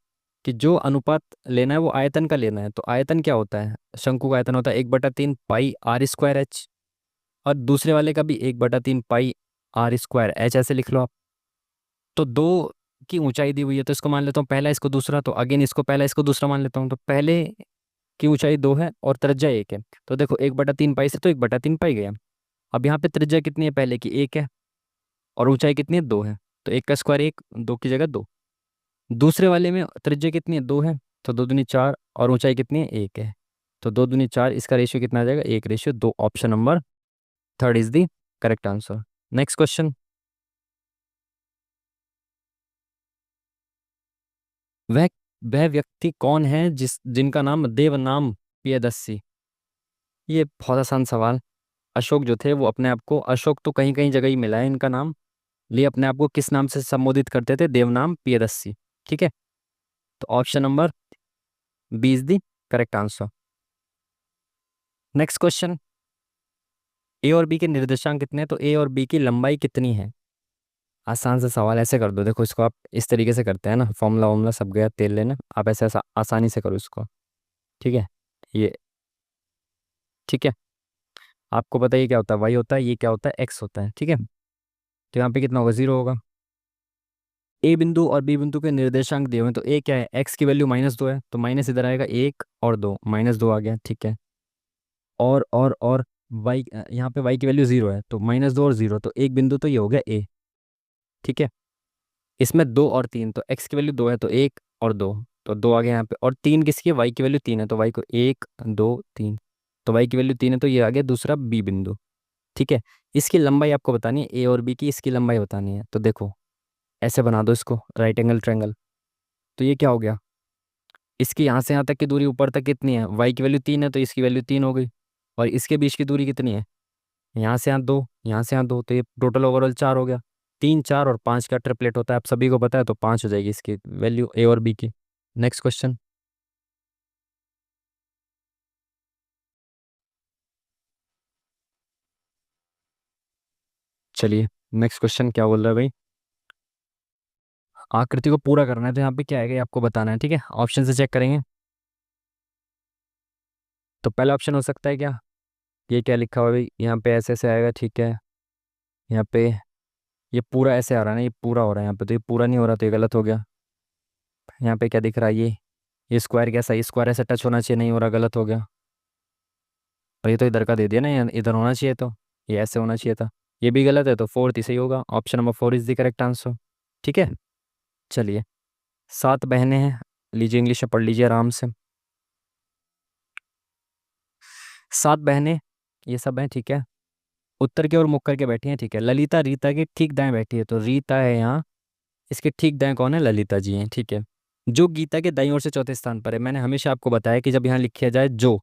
कि जो अनुपात लेना है वो आयतन का लेना है, तो आयतन क्या होता है, शंकु का आयतन होता है 1/3 पाई r² h, और दूसरे वाले का भी 1/3 पाई r² h, ऐसे लिख लो आप। तो दो की ऊंचाई दी हुई है, तो इसको मान लेता हूँ पहला, इसको दूसरा, तो अगेन इसको पहला इसको दूसरा मान लेता हूँ, तो पहले की ऊंचाई 2 है और त्रिज्या 1 है, तो देखो 1/3 पाई से तो 1/3 पाई गया। अब यहाँ पे त्रिज्या कितनी है, पहले की 1 है, और ऊंचाई कितनी है, 2 है, तो 1 का स्क्वायर 1, 2 की जगह 2। दूसरे वाले में त्रिज्या कितनी है, 2 है, तो 2 दूनी 4, और ऊंचाई कितनी है, 1 है, तो 2 दूनी 4, इसका रेशियो कितना आ जाएगा, 1:2। Option number third is the correct answer. Next question. वह वह व्यक्ति कौन है जिनका नाम देवनाम प्रियदर्शी। ये बहुत आसान सवाल। अशोक जो थे वो अपने आप को, अशोक तो कहीं कहीं जगह ही मिला है इनका नाम, लिए अपने आप को किस नाम से संबोधित करते थे, देवनाम प्रियदर्शी, ठीक है। तो option number B is the correct answer. Next question. A और बी के निर्देशांक कितने हैं, तो ए और बी की लंबाई कितनी है। आसान सा सवाल, ऐसे कर दो, देखो इसको आप इस तरीके से करते हैं ना, फॉर्मूला वॉर्मूला सब गया तेल लेना, आप ऐसे आसानी से करो इसको, ठीक है। ये ठीक है, आपको पता है ये क्या होता है, वाई होता है, ये क्या होता है, एक्स होता है, ठीक है। तो यहाँ पे कितना होगा, 0 होगा। ए बिंदु और बी बिंदु के निर्देशांक दिए हुए हैं, तो ए क्या है, एक्स की वैल्यू -2 है, तो माइनस इधर आएगा, 1 और 2, -2 आ गया, ठीक है। और वाई, यहाँ पे वाई की वैल्यू 0 है, तो -2 और 0, तो एक बिंदु तो ये हो गया ए, ठीक है। इसमें 2 और 3, तो एक्स की वैल्यू 2 है, तो 1 और 2, तो 2 आ गया यहाँ पे, और 3 किसकी है, वाई की वैल्यू 3 है, तो वाई को 1 2 3, तो वाई की वैल्यू 3 है, तो ये आ गया दूसरा बी बिंदु, ठीक है। इसकी लंबाई आपको बतानी है, ए और बी की इसकी लंबाई बतानी है, तो देखो ऐसे बना दो इसको, राइट एंगल ट्रायंगल। तो ये क्या हो गया, इसकी यहाँ से यहाँ तक की दूरी ऊपर तक कितनी है, वाई की वैल्यू 3 है, तो इसकी वैल्यू 3 हो गई, और इसके बीच की दूरी कितनी है, यहाँ से यहाँ दो, यहाँ से यहाँ दो, तो ये टोटल ओवरऑल 4 हो गया। 3, 4 और 5 का ट्रिपलेट होता है, आप सभी को पता है, तो 5 हो जाएगी इसकी वैल्यू ए और बी की। Next question. चलिए नेक्स्ट क्वेश्चन क्या बोल रहा है भाई। आकृति को पूरा करना है, तो यहाँ पे क्या आएगा ये आपको बताना है, ठीक है। ऑप्शन से चेक करेंगे। तो पहला ऑप्शन हो सकता है क्या, ये क्या लिखा हुआ है भाई, यहाँ पे ऐसे ऐसे आएगा, ठीक है। यहाँ पे ये पूरा ऐसे आ रहा है ना, ये पूरा हो रहा है यहाँ पे, तो ये पूरा नहीं हो रहा, तो ये गलत हो गया। यहाँ पे क्या दिख रहा है, ये स्क्वायर कैसा, ये स्क्वायर ऐसे टच होना चाहिए, नहीं हो रहा, गलत हो गया। और ये तो इधर का दे दिया ना, इधर होना चाहिए, तो ये ऐसे होना चाहिए था, ये भी गलत है, तो फोर्थ ही सही होगा, option number 4 is the correct answer, ठीक है। चलिए, 7 बहनें हैं, लीजिए इंग्लिश में पढ़ लीजिए आराम से। 7 बहनें, ये सब हैं, ठीक है। उत्तर की ओर मुख करके बैठी हैं, ठीक है। ललिता रीता के ठीक दाएं बैठी है, तो रीता है यहाँ, इसके ठीक दाएं कौन है, ललिता जी हैं, ठीक है। जो गीता के दाईं ओर से चौथे स्थान पर है, मैंने हमेशा आपको बताया कि जब यहाँ लिखा जाए जो,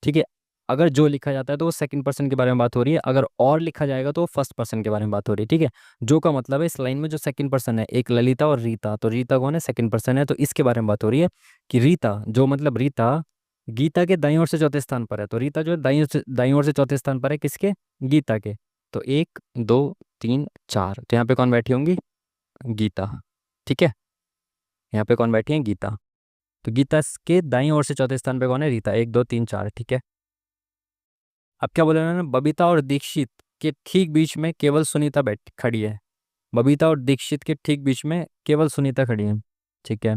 ठीक है, अगर जो लिखा जाता है तो वो सेकंड पर्सन के बारे में बात हो रही है, अगर और लिखा जाएगा तो वो फर्स्ट पर्सन के बारे में बात हो रही है, ठीक है। जो का मतलब है इस लाइन में जो सेकंड पर्सन है, एक ललिता और रीता, तो रीता कौन है, सेकंड पर्सन है, तो इसके बारे में बात हो रही है कि रीता, जो मतलब रीता गीता के दाईं ओर से चौथे स्थान पर है, तो रीता जो है दाईं ओर से चौथे स्थान पर है, किसके, गीता के। तो 1, 2, 3, 4, तो यहाँ पे कौन बैठी होंगी, गीता, ठीक है। यहाँ पे कौन बैठी है, गीता। तो गीता के दाईं ओर से चौथे स्थान पे कौन है, रीता, 1, 2, 3, 4, ठीक है। अब क्या बोले उन्होंने, बबीता और दीक्षित के ठीक बीच में केवल सुनीता बैठ खड़ी है। बबीता और दीक्षित के ठीक बीच में केवल सुनीता खड़ी है, ठीक है।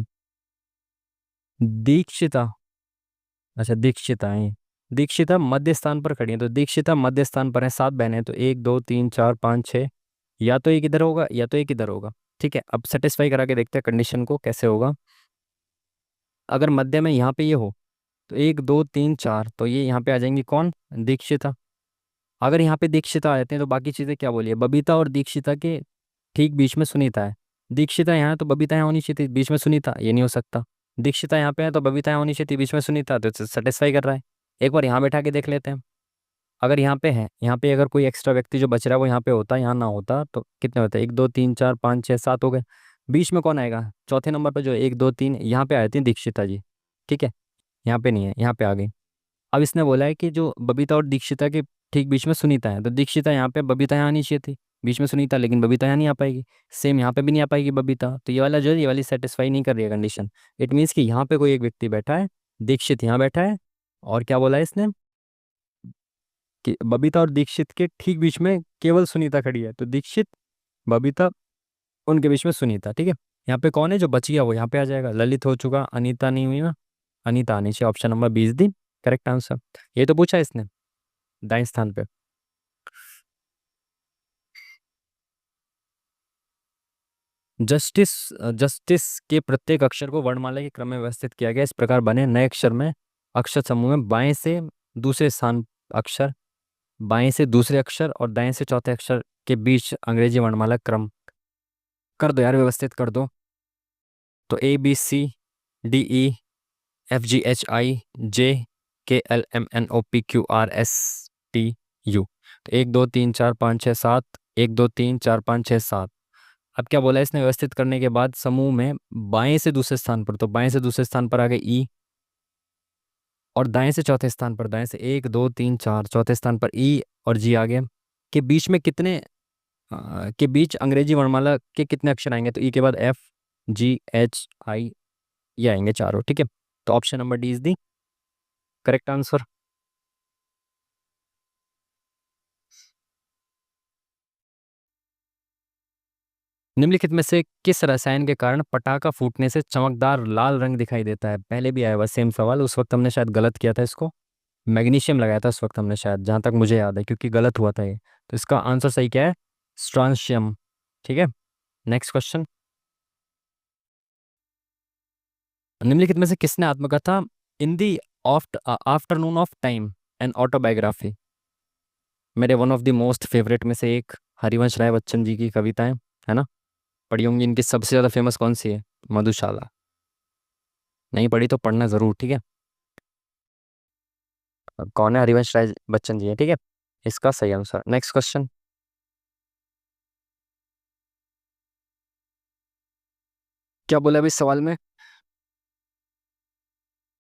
दीक्षिता, अच्छा दीक्षिता है, दीक्षिता मध्य स्थान पर खड़ी है, तो दीक्षिता मध्य स्थान पर है, 7 बहनें, तो 1, 2, 3, 4, 5, 6, या तो एक इधर होगा या तो एक इधर होगा, ठीक है। अब सेटिस्फाई करा के देखते हैं कंडीशन को कैसे होगा। अगर मध्य में यहाँ पे ये हो, तो 1, 2, 3, 4, तो ये यहाँ पे आ जाएंगी कौन, दीक्षिता। अगर यहाँ पे दीक्षिता आ जाते हैं तो बाकी चीज़ें क्या बोलिए, बबीता और दीक्षिता के ठीक बीच में सुनीता है। दीक्षिता यहाँ है तो बबीता यहाँ होनी चाहिए थी, बीच में सुनीता, ये नहीं हो सकता। दीक्षिता यहाँ पे है तो बबीता यहाँ होनी चाहिए थी, बीच में सुनीता, तो सेटिस्फाई कर रहा है। एक बार यहाँ बैठा के देख लेते हैं। अगर यहाँ पे है, यहाँ पे अगर कोई एक्स्ट्रा व्यक्ति जो बच रहा है वो यहाँ पे होता, यहाँ ना होता, तो कितने होते, 1, 2, 3, 4, 5, 6, 7 हो गए। बीच में कौन आएगा, चौथे नंबर पर जो 1, 2, 3 यहाँ पे आए थे दीक्षिता जी, ठीक है। यहाँ पे नहीं है, यहाँ पे आ गई। अब इसने बोला है कि जो बबीता और दीक्षिता के ठीक बीच में सुनीता है, तो दीक्षिता यहाँ पे, बबीता यहाँ आनी चाहिए थी, बीच में सुनीता, लेकिन बबीता यहाँ नहीं आ पाएगी। सेम यहाँ पे भी नहीं आ पाएगी बबीता, तो ये वाला जो है, ये वाली सेटिस्फाई नहीं कर रही है कंडीशन। इट मीन्स कि यहाँ पे कोई एक व्यक्ति बैठा है, दीक्षित यहाँ बैठा है, और क्या बोला है इसने कि बबीता और दीक्षित के ठीक बीच में केवल सुनीता खड़ी है, तो दीक्षित, बबीता, उनके बीच में सुनीता, ठीक है। यहाँ पे कौन है जो बच गया, वो यहाँ पे आ जाएगा, ललित हो चुका, अनीता नहीं हुई ना, अनीता आनी चाहिए, ऑप्शन नंबर 20 दी करेक्ट आंसर। ये तो पूछा इसने दाएं स्थान पे। जस्टिस, जस्टिस के प्रत्येक अक्षर को वर्णमाला के क्रम में व्यवस्थित किया गया, इस प्रकार बने नए अक्षर में अक्षर समूह में बाएं से दूसरे स्थान अक्षर, बाएं से दूसरे अक्षर और दाएं से चौथे अक्षर के बीच अंग्रेजी वर्णमाला क्रम कर दो यार, व्यवस्थित कर दो। तो ABCDEFGHIJKLMNOPQRSTU, तो 1, 2, 3, 4, 5, 6, 7, 1, 2, 3, 4, 5, 6, 7। अब क्या बोला है इसने, व्यवस्थित करने के बाद समूह में बाएं से दूसरे स्थान पर, तो बाएं से दूसरे स्थान पर आ गए ई, और दाएं से चौथे स्थान पर, दाएं से 1, 2, 3, 4, चौथे स्थान पर ई और जी आ गए। के बीच में कितने, के बीच अंग्रेजी वर्णमाला के कितने अक्षर आएंगे, तो ई के बाद FGHI, ये आएंगे चारों, ठीक है। तो option number D is the correct answer. निम्नलिखित में से किस रसायन के कारण पटाखा फूटने से चमकदार लाल रंग दिखाई देता है, पहले भी आया हुआ सेम सवाल, उस वक्त हमने शायद गलत किया था इसको, मैग्नीशियम लगाया था उस वक्त हमने शायद, जहाँ तक मुझे याद है, क्योंकि गलत हुआ था ये। तो इसका आंसर सही क्या है, स्ट्रॉन्शियम, ठीक है। Next question. निम्नलिखित में से किसने आत्मकथा in the afternoon of time and autobiography, मेरे one of the most favourite में से एक, हरिवंश राय बच्चन जी की कविताएं, है ना, पढ़ी होंगी। इनकी सबसे ज़्यादा फेमस कौन सी है, मधुशाला। नहीं पढ़ी तो पढ़ना ज़रूर, ठीक है। कौन है, हरिवंश राय बच्चन जी है, ठीक है। इसका सही आंसर। Next question. क्या बोला अभी सवाल में?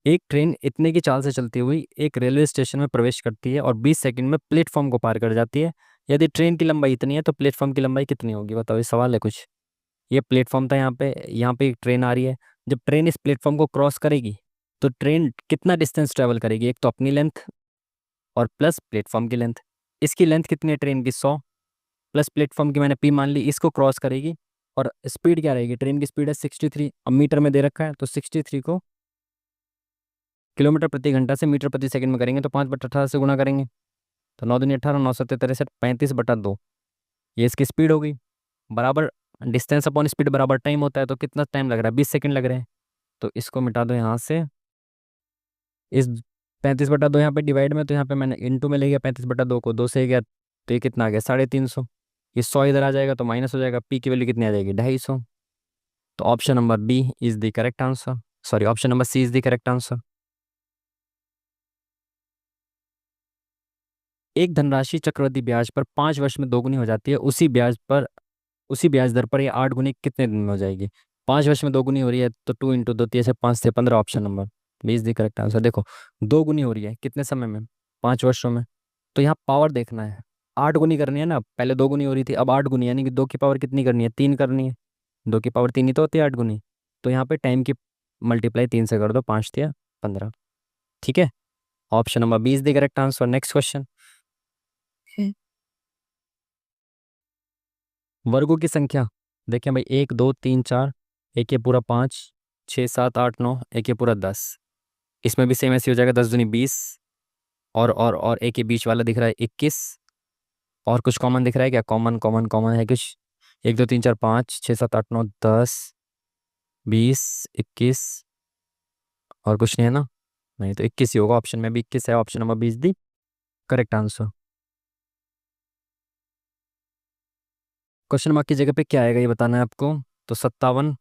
एक ट्रेन इतने की चाल से चलती हुई एक रेलवे स्टेशन में प्रवेश करती है और 20 सेकंड में प्लेटफॉर्म को पार कर जाती है। यदि ट्रेन की लंबाई इतनी है तो प्लेटफॉर्म की लंबाई कितनी होगी? बताओ, ये सवाल है कुछ। ये प्लेटफॉर्म था, यहाँ पे एक ट्रेन आ रही है। जब ट्रेन इस प्लेटफॉर्म को क्रॉस करेगी तो ट्रेन कितना डिस्टेंस ट्रेवल करेगी? एक तो अपनी लेंथ और प्लस प्लेटफॉर्म की लेंथ। इसकी लेंथ कितनी है ट्रेन की? 100, प्लस प्लेटफॉर्म की मैंने पी मान ली, इसको क्रॉस करेगी। और स्पीड क्या रहेगी? ट्रेन की स्पीड है 63, अब मीटर में दे रखा है तो 63 को किलोमीटर प्रति घंटा से मीटर प्रति सेकंड में करेंगे तो 5/18 से गुणा करेंगे तो 9 दूनी 18, 9 7 63, 35/2। ये इसकी स्पीड हो गई। बराबर डिस्टेंस अपॉन स्पीड बराबर टाइम होता है, तो कितना टाइम लग रहा है? 20 सेकंड लग रहे हैं। तो इसको मिटा दो यहाँ से। इस 35/2 यहाँ पे डिवाइड में, तो यहाँ पे मैंने इंटू में ले गया 35/2 को, 2 से गया तो ये कितना आ गया? 350। ये 100 इधर आ जाएगा तो माइनस हो जाएगा, पी की वैल्यू कितनी आ जाएगी? 250। तो option number B is the correct answer. Sorry, option number C is the correct answer. एक धनराशि चक्रवृद्धि ब्याज पर 5 वर्ष में दोगुनी हो जाती है, उसी ब्याज दर पर ये 8 गुनी कितने दिन में हो जाएगी? 5 वर्ष में दोगुनी हो रही है तो 2 × 2 3 से 5 से 15, option number B is the correct answer. देखो, दोगुनी हो रही है कितने समय में? 5 वर्षों में। तो यहाँ पावर देखना है, 8 गुनी करनी है ना। पहले 2 गुनी हो रही थी, अब 8 गुनी, यानी कि 2 की पावर कितनी करनी है? 3 करनी है। 2 की पावर 3 ही तो होती है 8 गुनी। तो यहाँ पे टाइम की मल्टीप्लाई 3 से कर दो, 5 × 3 = 15। ठीक है, option number B is the correct answer. Next question. वर्गों की संख्या देखें भाई, 1 2 3 4, एक ये पूरा 5, 6 7 8 9, एक ये पूरा 10। इसमें भी सेम ऐसे हो जाएगा, 10 दूनी 20। और एक ये बीच वाला दिख रहा है 21। और कुछ कॉमन दिख रहा है क्या? कॉमन कॉमन कॉमन है कुछ? 1 2 3 4 5 6 7 8 9 10 20 21। और कुछ नहीं है ना? नहीं, तो 21 ही होगा, ऑप्शन में भी 21 है, ऑप्शन नंबर 20 दी करेक्ट आंसर। क्वेश्चन मार्क की जगह पे क्या आएगा ये बताना है आपको। तो 57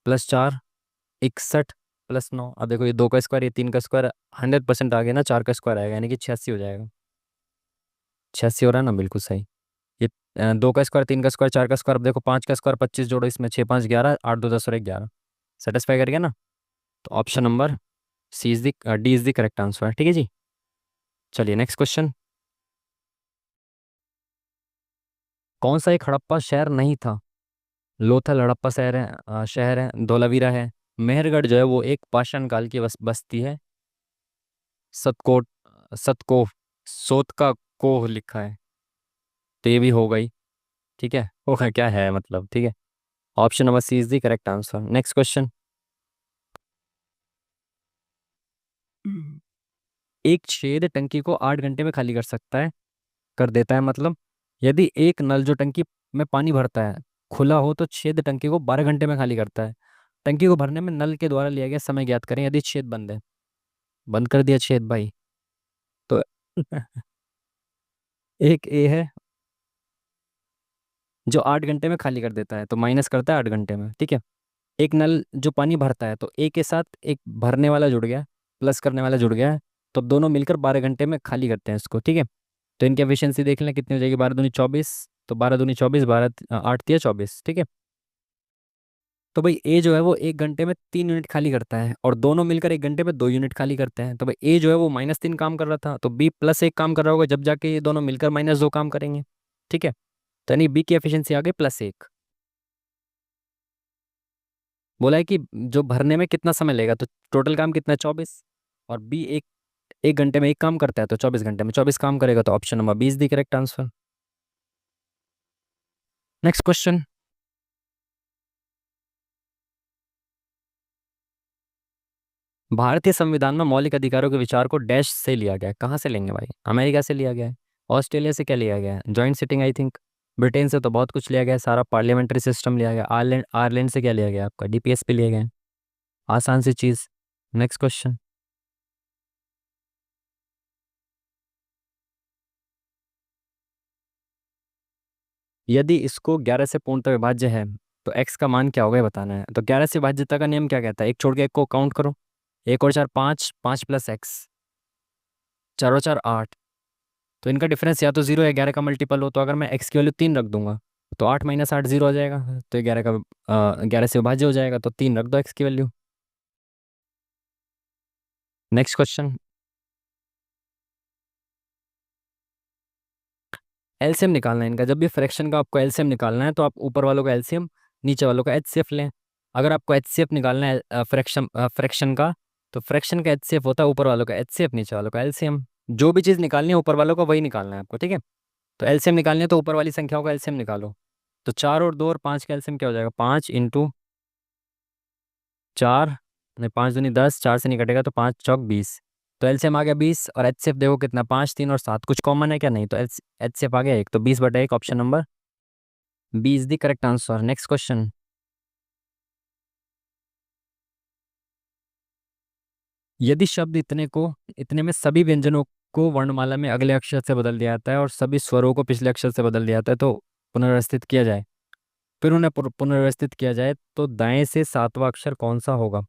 + 4 61 + 9। अब देखो, ये 2 का स्क्वायर, ये 3 का स्क्वायर, 100% आ गया ना, 4 का स्क्वायर आएगा, यानी कि 86 हो जाएगा। 86 हो रहा है ना, बिल्कुल सही। ये 2 का स्क्वायर, 3 का स्क्वायर, 4 का स्क्वायर। अब देखो, 5 का स्क्वायर 25 जोड़ो इसमें, 6 5 11, 8 2 10 और 1 11। सेटिस्फाई कर गया ना? तो option number C is the D is the correct answer. ठीक है जी। चलिए नेक्स्ट क्वेश्चन। कौन सा एक हड़प्पा शहर नहीं था? लोथल हड़प्पा शहर है, धोलावीरा है। मेहरगढ़ जो है वो एक पाषाण काल की बस्ती है। सतकोट, सतकोह, सोत का कोह लिखा है, तो ये भी हो गई। ठीक है, होगा क्या है मतलब? ठीक है, option number C is the correct answer. Next question. एक छेद टंकी को 8 घंटे में खाली कर सकता है, कर देता है मतलब। यदि एक नल जो टंकी में पानी भरता है खुला हो तो छेद टंकी को 12 घंटे में खाली करता है। टंकी को भरने में नल के द्वारा लिया गया समय ज्ञात करें यदि छेद बंद है। बंद कर दिया छेद भाई तो एक ए है जो 8 घंटे में खाली कर देता है, तो माइनस करता है 8 घंटे में। ठीक है, एक नल जो पानी भरता है, तो ए के साथ एक भरने वाला जुड़ गया, प्लस करने वाला जुड़ गया है, तो दोनों मिलकर 12 घंटे में खाली करते हैं इसको। ठीक है, तो इनकी एफिशिएंसी देख लें कितनी हो जाएगी। 12 दूनी 24, तो 12 दूनी 24, 12 8 × 3 = 24। ठीक है, तो भाई ए जो है वो 1 घंटे में 3 यूनिट खाली करता है और दोनों मिलकर 1 घंटे में 2 यूनिट खाली करते हैं। तो भाई ए जो है वो -3 काम कर रहा था, तो बी +1 काम कर रहा होगा, जब जाके ये दोनों मिलकर -2 काम करेंगे। ठीक है, तो यानी बी की एफिशिएंसी आ गई +1। बोला है कि जो भरने में कितना समय लेगा, तो टोटल काम कितना है? 24। और बी एक 1 घंटे में एक काम करता है, तो 24 घंटे में 24 काम करेगा, तो ऑप्शन नंबर 20 दी करेक्ट आंसर। Next question. भारतीय संविधान में मौलिक अधिकारों के विचार को डैश से लिया गया है। कहाँ से लेंगे भाई? अमेरिका से लिया गया है, ऑस्ट्रेलिया से क्या लिया गया है? Joint sitting I think. Britain से तो बहुत कुछ लिया गया है, सारा पार्लियामेंट्री सिस्टम लिया गया। आयरलैंड, आयरलैंड से क्या लिया गया आपका? डीपीएस पे लिया गया है। आसान सी चीज। Next question. यदि इसको 11 से पूर्णतः विभाज्य है तो x का मान क्या होगा ये बताना है। तो 11 से विभाज्यता का नियम क्या कहता है? एक छोड़ के एक को काउंट करो। एक और 4 5, 5 + x, 4 और 4 8, तो इनका डिफरेंस या तो 0 या 11 का मल्टीपल हो। तो अगर मैं x की वैल्यू 3 रख दूंगा तो 8 - 8 0 हो जाएगा, तो 11 का 11 से विभाज्य हो जाएगा, तो 3 रख दो x की वैल्यू। नेक्स्ट क्वेश्चन, एलसीएम निकालना है इनका। जब भी फ्रैक्शन का आपको एलसीएम निकालना है तो आप ऊपर वालों का एलसीएम, नीचे वालों का एचसीएफ लें। अगर आपको एचसीएफ निकालना है फ्रैक्शन का, तो फ्रैक्शन का एचसीएफ होता है ऊपर वालों का एचसीएफ, नीचे वालों का एलसीएम। जो भी चीज़ निकालनी है ऊपर वालों का वही निकालना है आपको, ठीक है। तो एलसीएम निकालनी है तो ऊपर वाली संख्याओं का एलसीएम निकालो। तो 4 और 2 और 5 का एलसीएम क्या हो जाएगा, 5 × 4, नहीं 5 दूनी 10, 4 से नहीं कटेगा तो 5 × 4 = 20। तो एलसीएम आ गया 20, और एचसीएफ देखो कितना, 5 3 और 7, कुछ कॉमन है क्या, नहीं, तो एचसीएफ आ गया 1, तो 20/1, option number B is the correct answer. Next question, यदि शब्द इतने में सभी व्यंजनों को वर्णमाला में अगले अक्षर से बदल दिया जाता है और सभी स्वरों को पिछले अक्षर से बदल दिया जाता है, तो पुनर्व्यवस्थित किया जाए, फिर उन्हें पुनर्व्यवस्थित किया जाए, तो दाएं से सातवां अक्षर कौन सा होगा।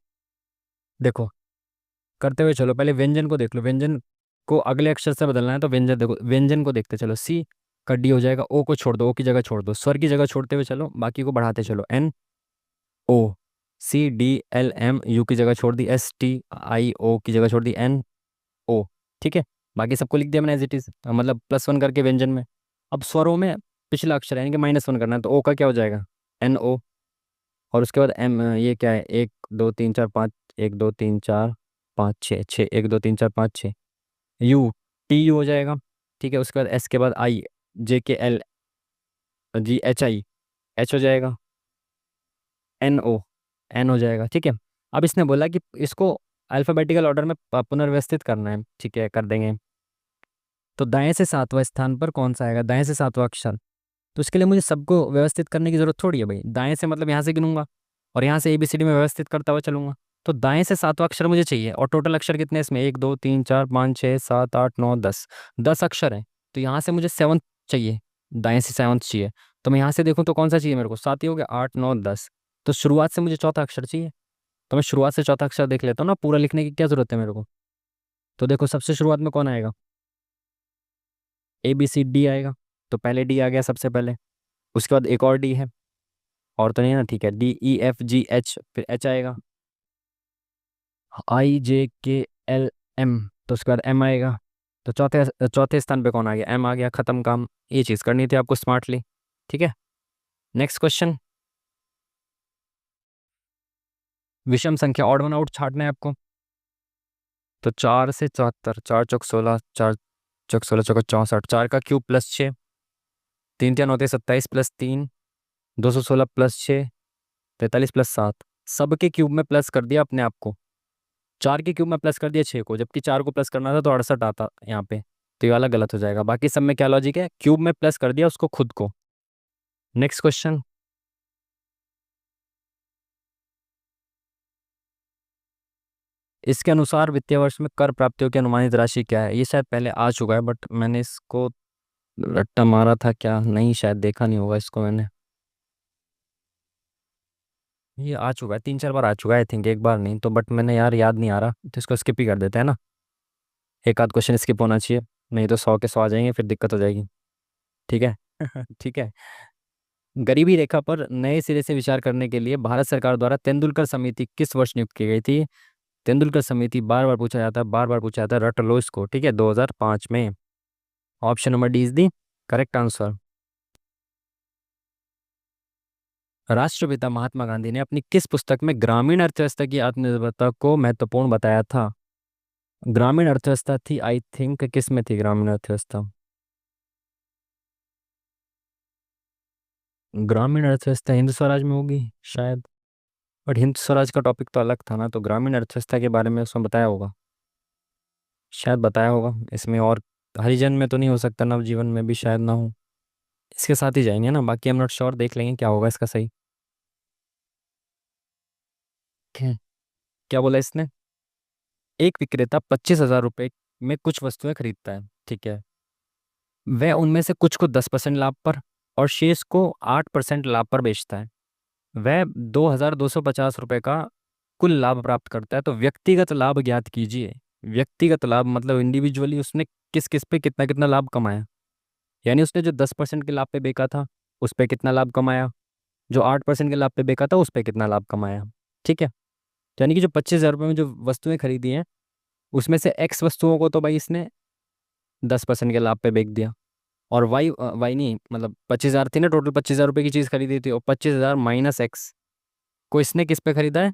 देखो, करते हुए चलो, पहले व्यंजन को देख लो। व्यंजन को अगले अक्षर से बदलना है तो व्यंजन देखो, व्यंजन को देखते चलो। सी का डी हो जाएगा, ओ को छोड़ दो, ओ की जगह छोड़ दो, स्वर की जगह छोड़ते हुए चलो, बाकी को बढ़ाते चलो। N O, C D L M, U की जगह छोड़ दी, एस टी आई ओ की जगह छोड़ दी, एन ओ, ठीक है। बाकी सबको लिख दिया मैंने एज इट इज, मतलब +1 करके व्यंजन में। अब स्वरों में पिछला अक्षर है, यानी कि -1 करना है, तो ओ का क्या हो जाएगा, एन ओ। और उसके बाद एम, ये क्या है, 1 2 3 4 5, 1 2 3 4 5 6, 1 2 3 4 5 6, यू, टी यू हो जाएगा, ठीक है। उसके बाद एस के बाद आई, जे के L, ji H I, H हो जाएगा, एन ओ, एन हो जाएगा, ठीक है। अब इसने बोला कि इसको अल्फ़ाबेटिकल ऑर्डर में पुनर्व्यवस्थित करना है, ठीक है, कर देंगे। तो दाएं से सातवां स्थान पर कौन सा आएगा, दाएं से सातवां अक्षर। तो इसके लिए मुझे सबको व्यवस्थित करने की जरूरत थोड़ी है भाई। दाएं से मतलब यहाँ से गिनूंगा और यहाँ से ABCD में व्यवस्थित करता हुआ चलूंगा। तो दाएं से सातवां अक्षर मुझे चाहिए, और टोटल अक्षर कितने हैं इसमें, 1 2 3 4 5 6 7 8 9 10, 10 अक्षर हैं। तो यहाँ से मुझे 7th चाहिए, दाएं से 7th चाहिए। तो मैं यहाँ से देखूँ तो कौन सा चाहिए मेरे को, 7 ही हो गया, 8 9 10। तो शुरुआत से मुझे चौथा अक्षर चाहिए, तो मैं शुरुआत से चौथा अक्षर देख लेता हूँ ना, पूरा लिखने की क्या जरूरत है मेरे को। तो देखो, सबसे शुरुआत में कौन आएगा, ABCD आएगा। तो पहले डी आ गया सबसे पहले, उसके बाद एक और डी है, और तो नहीं है ना, ठीक है, DEFGH, फिर एच आएगा, IJKLM, तो उसके बाद एम आएगा। तो चौथे चौथे स्थान पे कौन आ गया, एम आ गया, खत्म काम। ये चीज़ करनी थी आपको स्मार्टली, ठीक है। नेक्स्ट क्वेश्चन, विषम संख्या ऑड वन आउट छाटना है आपको। तो 4 से 74, 4 × 4 = 16, 4 × 16 = 64, 4 का क्यूब +6, 3 × 3 = 27 +3, 216 +6, 43 + 7, सबके क्यूब में प्लस कर दिया अपने आप को। 4 के क्यूब में प्लस कर दिया 6 को, जबकि 4 को प्लस करना था तो 68 आता यहाँ पे। तो ये वाला गलत हो जाएगा। बाकी सब में क्या लॉजिक है, क्यूब में प्लस कर दिया उसको खुद को। नेक्स्ट क्वेश्चन, इसके अनुसार वित्तीय वर्ष में कर प्राप्तियों की अनुमानित राशि क्या है। ये शायद पहले आ चुका है, बट मैंने इसको रट्टा मारा था क्या, नहीं, शायद देखा नहीं होगा इसको मैंने। ये आ चुका है, 3 4 बार आ चुका है आई थिंक, एक बार नहीं तो, बट मैंने यार याद नहीं आ रहा, तो इसको स्किप ही कर देते हैं ना। एक आध क्वेश्चन स्किप होना चाहिए, नहीं तो 100 के 100 आ जाएंगे, फिर दिक्कत हो जाएगी, ठीक है। ठीक है। गरीबी रेखा पर नए सिरे से विचार करने के लिए भारत सरकार द्वारा तेंदुलकर समिति किस वर्ष नियुक्त की गई थी। तेंदुलकर समिति बार बार पूछा जाता है, बार बार पूछा जाता है, रट लो इसको, ठीक है, 2005 में। Option number D is the correct answer. राष्ट्रपिता महात्मा गांधी ने अपनी किस पुस्तक में ग्रामीण अर्थव्यवस्था की आत्मनिर्भरता को महत्वपूर्ण बताया था। ग्रामीण अर्थव्यवस्था थी आई थिंक, किस में थी ग्रामीण अर्थव्यवस्था, ग्रामीण अर्थव्यवस्था हिंद स्वराज में होगी शायद। बट हिंद स्वराज का टॉपिक तो अलग था ना, तो ग्रामीण अर्थव्यवस्था के बारे में उसमें बताया होगा, शायद बताया होगा इसमें। और हरिजन में तो नहीं हो सकता, नवजीवन में भी शायद ना हो। इसके साथ ही जाएंगे ना, बाकी हम नॉट श्योर, देख लेंगे क्या होगा इसका सही। क्या बोला इसने, एक विक्रेता 25,000 रुपये में कुछ वस्तुएं खरीदता है, ठीक है। वह उनमें से कुछ को 10% लाभ पर और शेष को 8% लाभ पर बेचता है। वह 2,250 रुपये का कुल लाभ प्राप्त करता है, तो व्यक्तिगत लाभ ज्ञात कीजिए। व्यक्तिगत लाभ मतलब इंडिविजुअली उसने किस किस पे कितना कितना लाभ कमाया। यानी उसने जो 10% के लाभ पे बेचा था उस पे कितना लाभ कमाया, जो 8% के लाभ पे बेचा था उस पे कितना लाभ कमाया। ठीक है। तो यानी कि जो 25,000 रुपये में जो वस्तुएं खरीदी हैं उसमें से एक्स वस्तुओं को तो भाई इसने 10% के लाभ पे बेच दिया। और वाई वाई नहीं, मतलब 25,000 थी ना, टोटल 25,000 रुपये की चीज़ खरीदी थी और 25,000 माइनस एक्स को इसने किस पे खरीदा है,